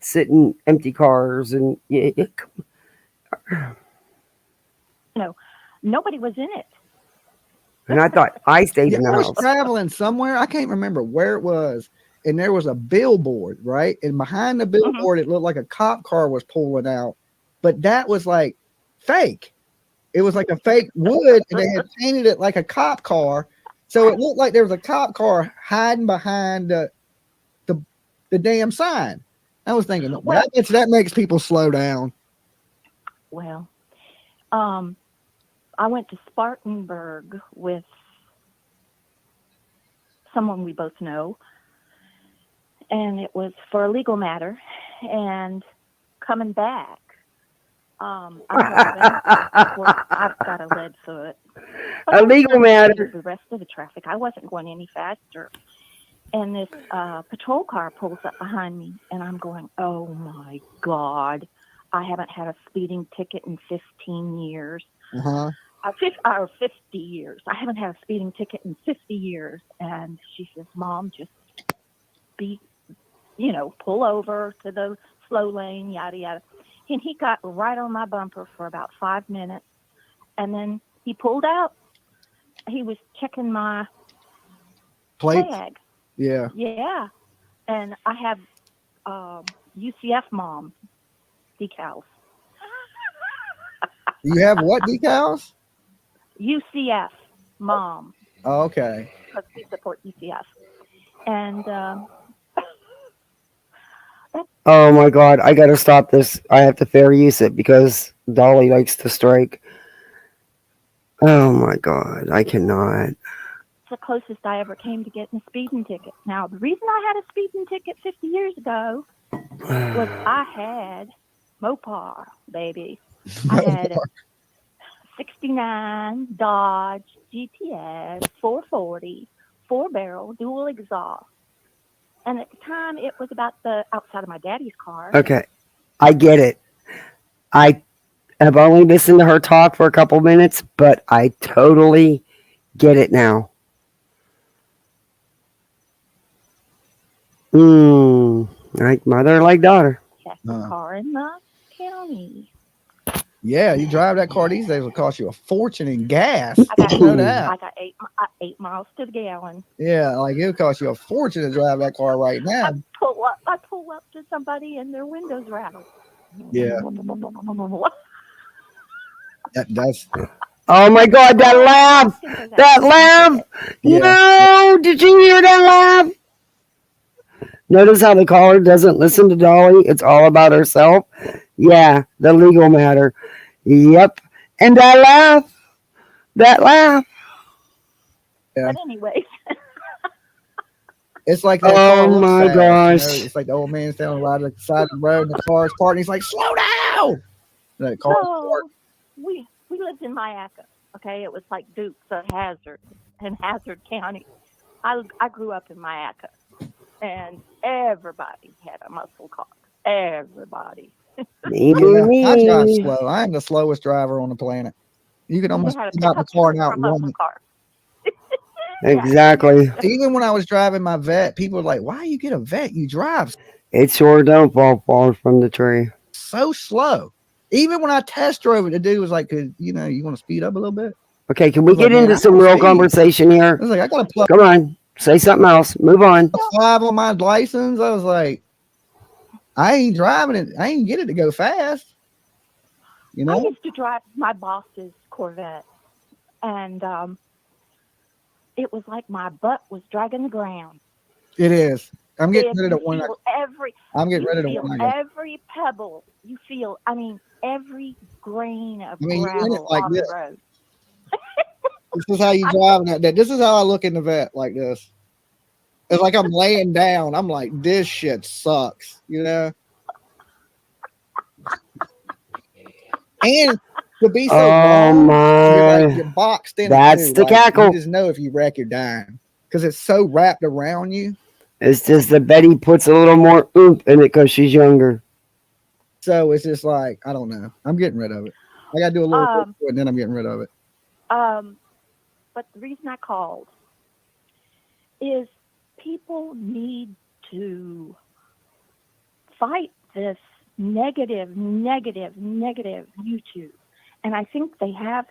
Sitting empty cars and... Nobody was in it. And I thought I stayed in the house. I was traveling somewhere. I can't remember where it was. And there was a billboard, right? And behind the billboard, it looked like a cop car was pulling out. But that was like fake. It was like a fake wood, and they had painted it like a cop car. So it looked like there was a cop car hiding behind the damn sign. I was thinking, that makes people slow down. Well, I went to Spartanburg with someone we both know, and it was for a legal matter. And coming back, I've got a lead foot. A legal matter. The rest of the traffic, I wasn't going any faster. And this patrol car pulls up behind me, and I'm going, oh my God, I haven't had a speeding ticket in 15 years. 50 years. I haven't had a speeding ticket in 50 years. And she says, Mom, just pull over to the slow lane, yada, yada. And he got right on my bumper for about 5 minutes. And then he pulled out. He was checking my tag. Yeah. Yeah. And I have UCF Mom decals. You have what decals? UCF Mom. Oh, okay. Because we support UCF. And oh my God, I gotta stop this. I have to fair use it because Dolly likes to strike. Oh my God, I cannot. the closest I ever came to getting a speeding ticket. Now, the reason I had a speeding ticket 50 years ago was I had Mopar, baby. I had '69 Dodge GTS 440, 4-barrel, dual exhaust. And at the time, it was about the outside of my daddy's car. Okay. I get it. I have only listened to her talk for a couple minutes, but I totally get it now. Like mother, like daughter. Fastest car in the county. Yeah, you drive that car these days will cost you a fortune in gas. I got, You know that. I got 8 miles to the gallon. Yeah, like it'll cost you a fortune to drive that car right now. I pull up to somebody and their windows rattle. Yeah. That's Oh my God, that laugh! That laugh! Yeah. No! Did you hear that laugh? Notice how the caller doesn't listen to Dolly. It's all about herself. Yeah, the legal matter. Yep. And that laugh. That laugh. Yeah. But anyways. It's like that Oh car looks my fast, gosh. you know? It's like the old man standing right at the side of the road and the car's parked and he's like, slow down. And the car's So parked. we lived in Mayaca. Okay, it was like Dukes of Hazard in Hazard County. I grew up in Mayaca, and everybody had a muscle car. Everybody. Maybe I drive me. slow. I am the slowest driver on the planet. You can almost had a get out the pickup car and truck for a outrun muscle it. car. Exactly. Even when I was driving my vet, people were like, why you get a vet? You drive It sure don't fall far from the tree. so slow. Even when I test drove it, the dude was like, you know, you want to speed up a little bit? Okay, can I we was like, get man, into I some don't real speed. conversation I here? was like, I got a plus Come on. Say something else. Move on. 5 on my license. I was like, I ain't driving it. I ain't get it to go fast. You I know? used to drive my boss's Corvette, and it was like my butt was dragging the ground. It is. I'm getting You rid of the one. feel I'm getting you rid of the feel one. I got. every pebble. You feel, I mean, every grain of I mean, you're in it gravel like on this. the road. This is how you driving that. This is how I look in the vet like this. It's like I'm laying down. I'm like, this shit sucks, you know? And to be so Oh long, you're my. you're boxed in That's it too. the Like, cackle. you just know if you wreck, you're dying. Because it's so wrapped around you. It's just that Betty puts a little more oomph in it because she's younger. So it's just like, I don't know. I'm getting rid of it. I got to do a little bit to it, and then I'm getting rid of it. But the reason I called is people need to fight this negative YouTube. And I think they have,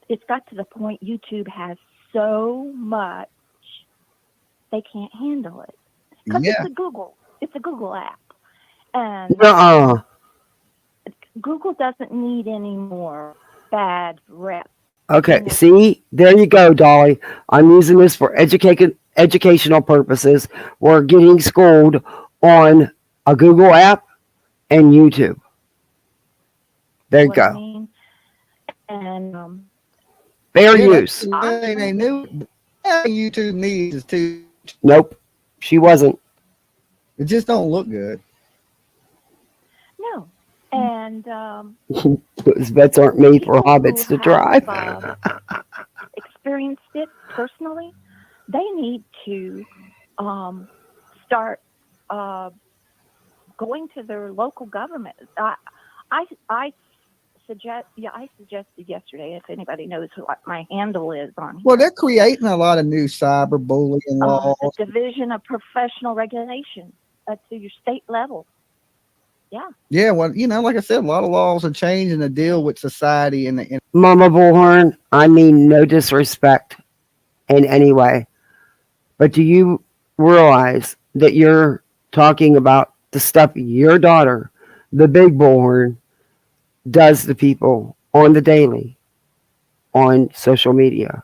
it's got to the point YouTube has so much, they can't handle it. Because Yeah. it's a Google app. And Google doesn't need any more bad reps. Okay, see? There you go, Dolly. I'm using this for educational purposes. We're getting schooled on a Google app and YouTube. There you What I go. mean? And Fair Yeah, use. they knew YouTube needs is too. Nope, she wasn't. It just don't look good. no. And Those vets aren't made for hobbits to drive. experienced it personally, they need to start going to their local government. I suggested yesterday, if anybody knows what my handle is on here. Well, they're creating a lot of new cyberbullying laws. The Division of Professional Regulation to your state level. Yeah. Yeah, well, you know, like I said, a lot of laws are changing to deal with society and Mama Bullhorn, I mean no disrespect in any way. But do you realize that you're talking about the stuff your daughter, the big Bullhorn, does to people on the daily on social media?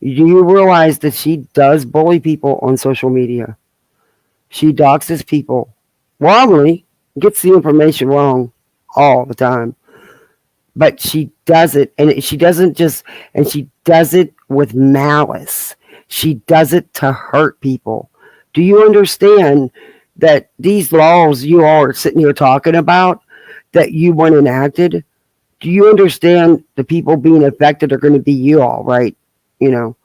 Do you realize that she does bully people on social media? She doxes people wrongly, gets the information wrong all the time. But she does it, and she doesn't just, and she does it with malice. She does it to hurt people. Do you understand that these laws you all are sitting here talking about that you want enacted Do you understand the people being affected are going to be you all, right? You know,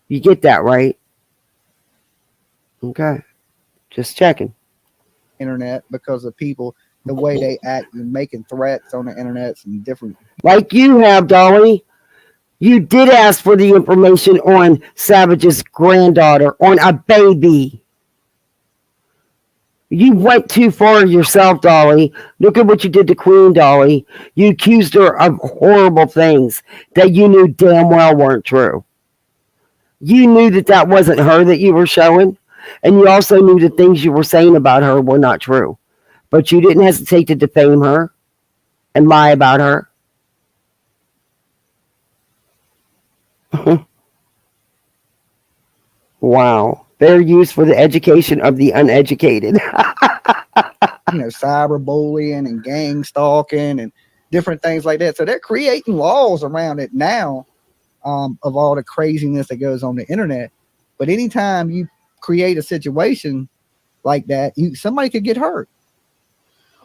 you get that, right? Okay. Just checking. Internet because of people, the way they act and making threats on the internet and different. Like you have, Dolly. You did ask for the information on Savage's granddaughter, on a baby. You went too far yourself, Dolly. Look at what you did to Queen, Dolly. You accused her of horrible things that you knew damn well weren't true. You knew that that wasn't her that you were showing, and you also knew the things you were saying about her were not true. But you didn't hesitate to defame her and lie about her. Wow. They're used for the education of the uneducated. Cyberbullying and gang stalking and different things like that. So they're creating laws around it now, of all the craziness that goes on the internet. But anytime you create a situation like that, somebody could get hurt.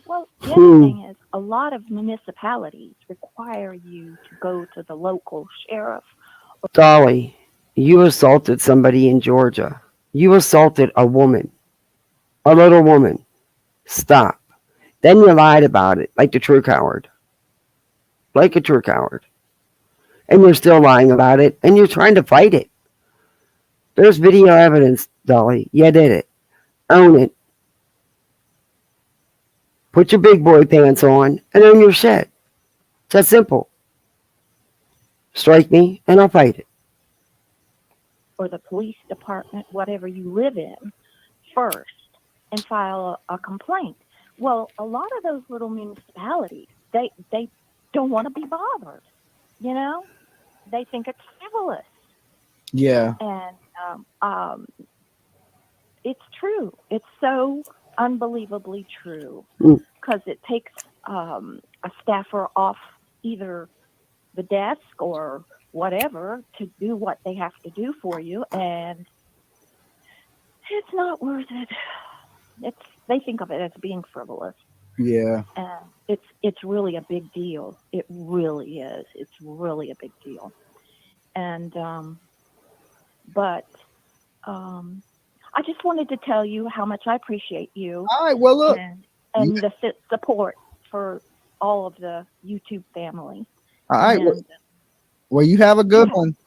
Well, the other thing is, a lot of municipalities require you to go to the local sheriff. Dolly, you assaulted somebody in Georgia. You assaulted a woman, a little woman. Stop. Then you lied about it like the true coward. Like a true coward. And you're still lying about it, and you're trying to fight it. There's video evidence, Dolly. You did it. Own it. Put your big boy pants on and own your shit. It's that simple. Strike me, and I'll fight it. Or the police department, whatever you live in, first and file a complaint. Well, a lot of those little municipalities, they don't want to be bothered. You know, they think it's frivolous. Yeah. And it's true. It's so unbelievably true because it takes a staffer off either the desk or whatever to do what they have to do for you, and it's not worth it. They think of it as being frivolous. Yeah. And it's really a big deal. It really is. It's really a big deal. And but I just wanted to tell you how much I appreciate you. All right. Well, look, and the support for all of the YouTube family. All right. Well, you have a good one.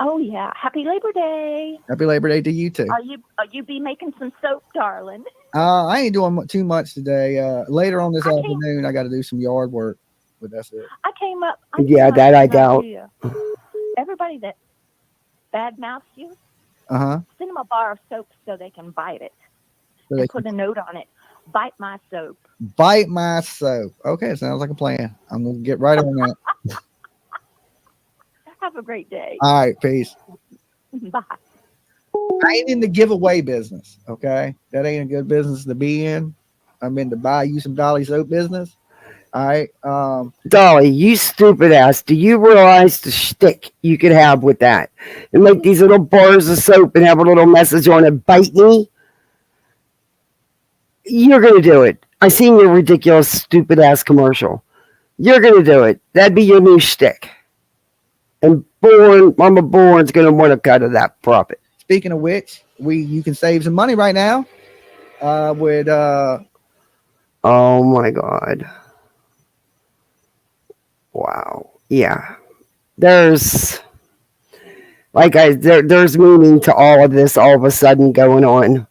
Oh yeah! Happy Labor Day. Happy Labor Day to you too. Are you be making some soap, darling? I ain't doing too much today. Later on this afternoon, I got to do some yard work, but that's it. I came up. Yeah, that I doubt. Everybody that badmouths you, send them a bar of soap so they can bite it. So and put a note on it. Bite my soap. Bite my soap. Okay, sounds like a plan. I'm gonna get right on that. Have a great day. All right, peace. Bye. I ain't in the giveaway business. Okay, that ain't a good business to be in. I'm in the buy you some Dolly soap business. All right. Dolly, you stupid ass. Do you realize the shtick you could have with that? And make these little bars of soap and have a little message on it. Bite me. You're going to do it. I seen your ridiculous, stupid ass commercial. You're going to do it. That'd be your new shtick. And Mama Bullhorn's going to want a cut of that profit. Speaking of which, you can save some money right now. With oh my God. Wow. Yeah. There's there's meaning to all of this all of a sudden going on.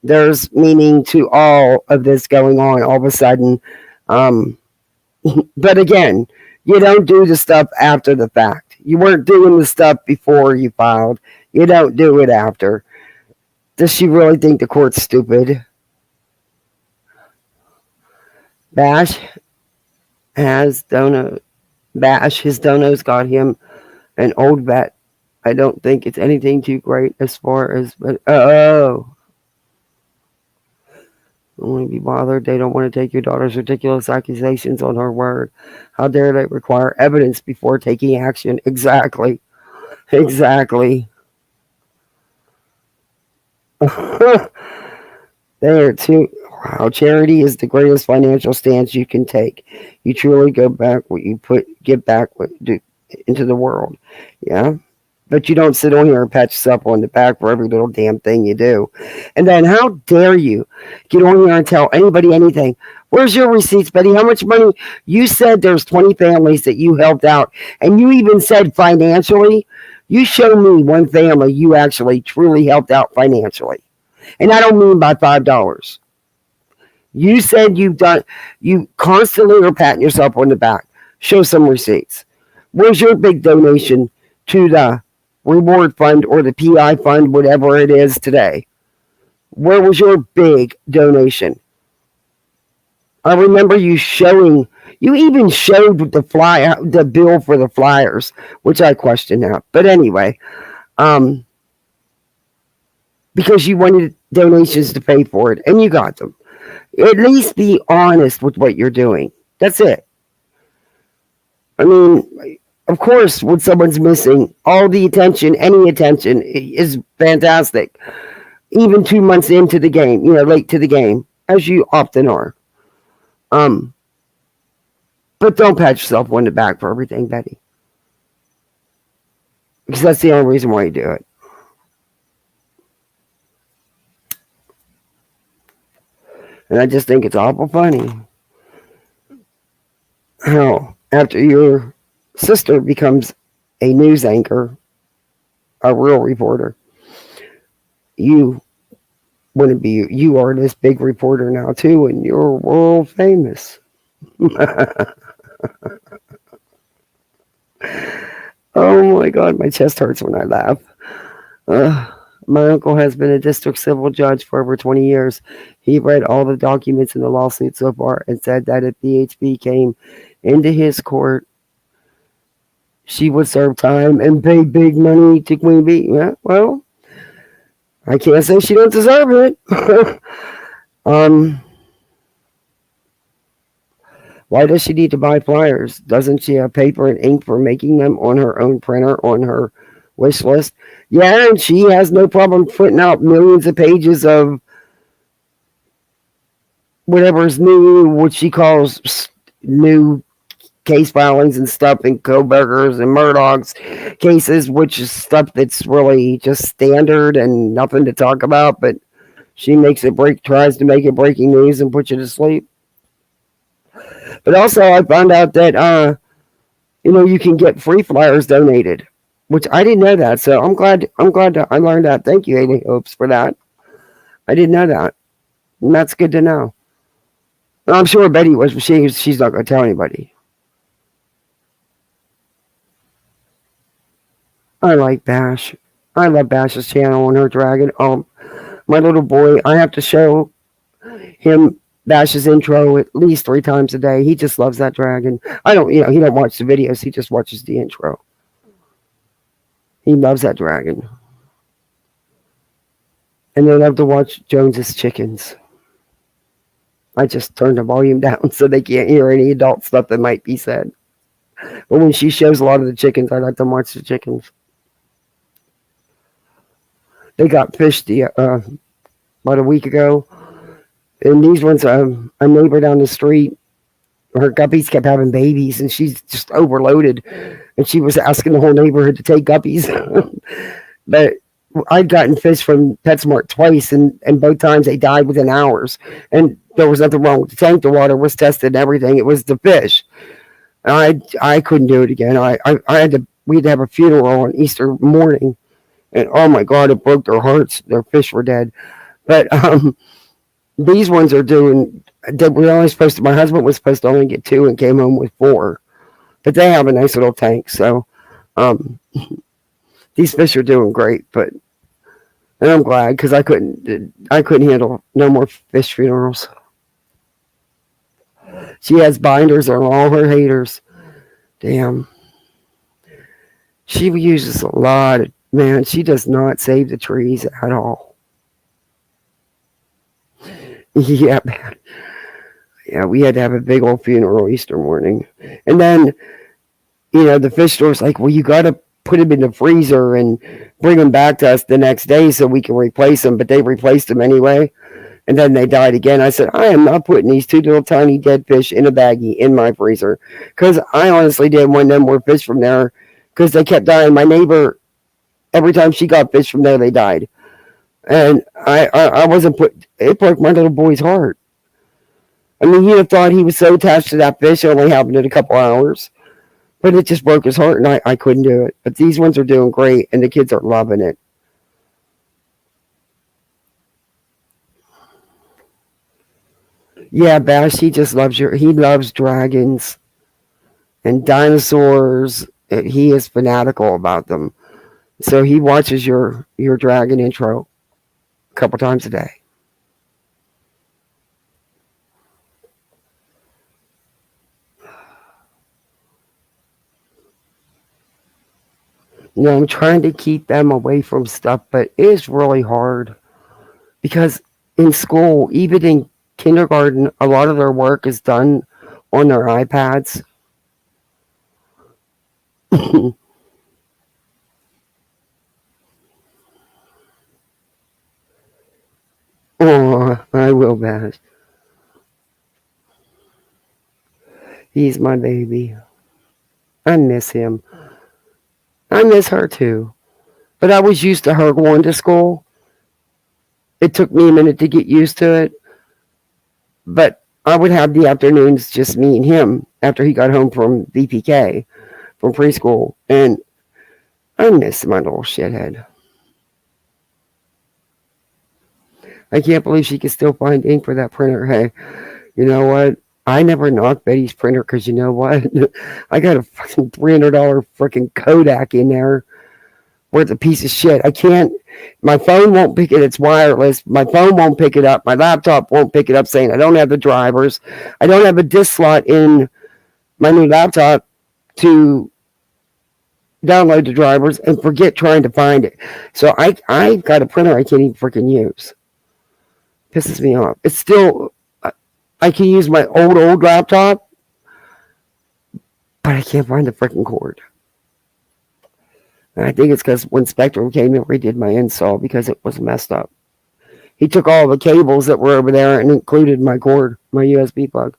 There's meaning to all of this going on all of a sudden. But again, you don't do the stuff after the fact. You weren't doing the stuff before you filed. You don't do it after. Does she really think the court's stupid? Bash his donos got him an old vet. I don't think it's anything too great as far as, but don't want to be bothered. They don't want to take your daughter's ridiculous accusations on her word. How dare they require evidence before taking action? Exactly. They are too Wow, charity is the greatest financial stance you can take. You truly go back what you give back what you do into the world. Yeah. But you don't sit on here and pat yourself on the back for every little damn thing you do. And then how dare you get on here and tell anybody anything? Where's your receipts, Betty? How much money? You said there's 20 families that you helped out. And you even said financially. You show me one family you actually truly helped out financially. And I don't mean by $5. You said you constantly are patting yourself on the back. Show some receipts. Where's your big donation to the reward fund or the PI fund, whatever it is today? Where was your big donation? I remember you even showed the bill for the flyers, which I question now. But anyway, because you wanted donations to pay for it, and you got them. At least be honest with what you're doing. That's it. I mean, of course, when someone's missing, all the attention, any attention is fantastic. Even 2 months into the game, late to the game, as you often are. But don't pat yourself on the back for everything, Betty. Because that's the only reason why you do it. And I just think it's awful funny how after your sister becomes a news anchor, a real reporter, you are this big reporter now too, and you're world famous. Oh my God, my chest hurts when I laugh. My uncle has been a district civil judge for over 20 years. He read all the documents in the lawsuit so far and said that if BHP came into his court, she would serve time and pay big money to Queen Bee. Yeah, well, I can't say she don't deserve it. Why does she need to buy flyers? Doesn't she have paper and ink for making them on her own printer on her wish list? Yeah, and she has no problem putting out millions of pages of whatever's new, what she calls new case filings and stuff, and Koberger's and Murdoch's cases, which is stuff that's really just standard and nothing to talk about, but she tries to make it breaking news and put you to sleep. But also, I found out that you can get free flyers donated, which I didn't know that. So I'm glad that I learned that. Thank you, Amy Hopes, for that. I didn't know that, and that's good to know. I'm sure Betty was, but she's not going to tell anybody. I like Bash. I love Bash's channel on her dragon. My little boy, I have to show him Bash's intro at least 3 times a day. He just loves that dragon. He don't watch the videos. He just watches the intro. He loves that dragon. And they love to watch Jones's chickens. I just turned the volume down so they can't hear any adult stuff that might be said. But when she shows a lot of the chickens, I like to watch the chickens. They got fished about a week ago. And these ones, a neighbor down the street, her guppies kept having babies, and she's just overloaded. And she was asking the whole neighborhood to take guppies. But I'd gotten fish from PetSmart twice, and both times they died within hours. And there was nothing wrong with the tank. The water was tested and everything. It was the fish. I couldn't do it again. We had to have a funeral on Easter morning. And oh my God, it broke their hearts. Their fish were dead. But these ones are doing, my husband was supposed to only get 2 and came home with 4. But they have a nice little tank. So these fish are doing great. And I'm glad, because I couldn't handle no more fish funerals. She has binders on all her haters. Damn. She uses a lot of, man, she does not save the trees at all. Yeah, man. Yeah, we had to have a big old funeral Easter morning. And then, the fish store's like, well, you got to put them in the freezer and bring them back to us the next day so we can replace them. But they replaced them anyway. And then they died again. I said, I am not putting these 2 little tiny dead fish in a baggie in my freezer. Because I honestly didn't want no more fish from there. Because they kept dying. My neighbor, every time she got fish from there, they died. And I wasn't it broke my little boy's heart. I mean, you'd have thought he was so attached to that fish, it only happened in a couple hours. But it just broke his heart, and I couldn't do it. But these ones are doing great, and the kids are loving it. Yeah, Bash, he just loves he loves dragons and dinosaurs. He is fanatical about them. So he watches your dragon intro a couple times a day. You know, I'm trying to keep them away from stuff, but it is really hard because in school, even in kindergarten, a lot of their work is done on their iPads. Oh, I will, Bash. He's my baby. I miss him. I miss her too. But I was used to her going to school. It took me a minute to get used to it. But I would have the afternoons just me and him after he got home from VPK, from preschool. And I miss my little shithead. I can't believe she can still find ink for that printer. Hey, you know what? I never knocked Betty's printer because you know what? I got a fucking $300 freaking Kodak in there worth a piece of shit. I can't. My phone won't pick it. It's wireless. My phone won't pick it up. My laptop won't pick it up saying I don't have the drivers. I don't have a disk slot in my new laptop to download the drivers and forget trying to find it. So I got a printer I can't even freaking use. Pisses me off. It's still, I can use my old laptop, but I can't find the freaking cord. And I think it's because when Spectrum came and redid my install because it was messed up. He took all the cables that were over there and included my cord, my USB plug.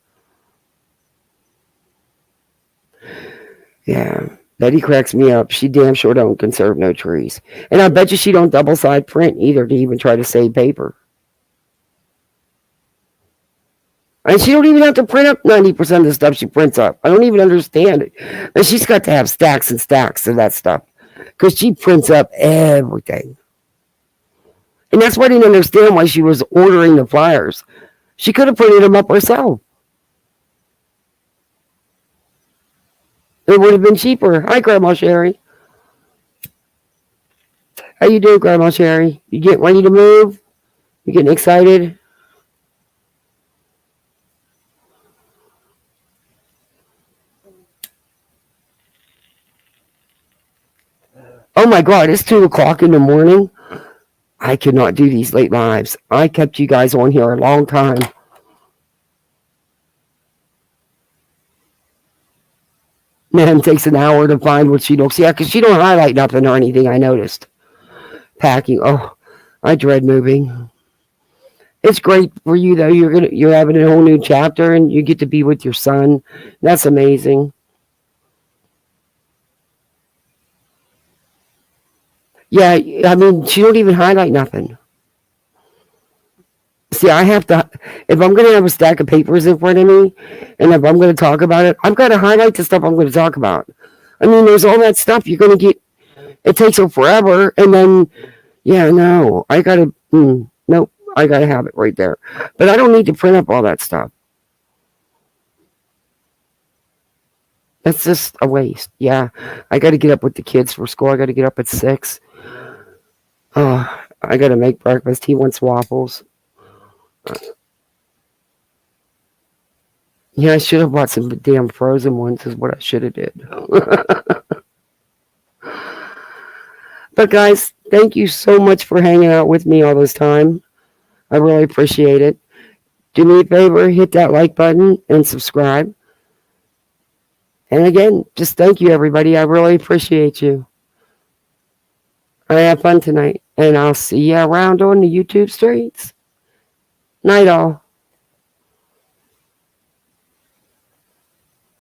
Yeah, Betty cracks me up. She damn sure don't conserve no trees. And I bet you she don't double-side print either to even try to save paper. And she don't even have to print up 90% of the stuff she prints up. I don't even understand it. And she's got to have stacks and stacks of that stuff. Because she prints up everything. And that's why I didn't understand why she was ordering the flyers. She could have printed them up herself. It would have been cheaper. Hi, Grandma Sherry. How you doing, Grandma Sherry? You getting ready to move? You getting excited? Oh my God, it's 2 o'clock in the morning. I could not do these late lives. I kept you guys on here a long time. Man, it takes an hour to find what she looks. Yeah, because she don't highlight nothing or anything, I noticed. Packing. Oh, I dread moving. It's great for you though. You're having a whole new chapter and you get to be with your son. That's amazing. Yeah, I mean, she don't even highlight nothing. See, I have to, if I'm going to have a stack of papers in front of me, and if I'm going to talk about it, I've got to highlight the stuff I'm going to talk about. I mean, there's all that stuff you're going to get, it takes her forever, and then, yeah, no, I got to, nope, I got to have it right there. But I don't need to print up all that stuff. That's just a waste. Yeah, I got to get up with the kids for school. I got to get up at 6. Oh, I got to make breakfast. He wants waffles. Yeah, I should have bought some damn frozen ones is what I should have did. But guys, thank you so much for hanging out with me all this time. I really appreciate it. Do me a favor, hit that like button and subscribe. And again, just thank you everybody. I really appreciate you. I had fun tonight. And I'll see you around on the YouTube streets. Night all.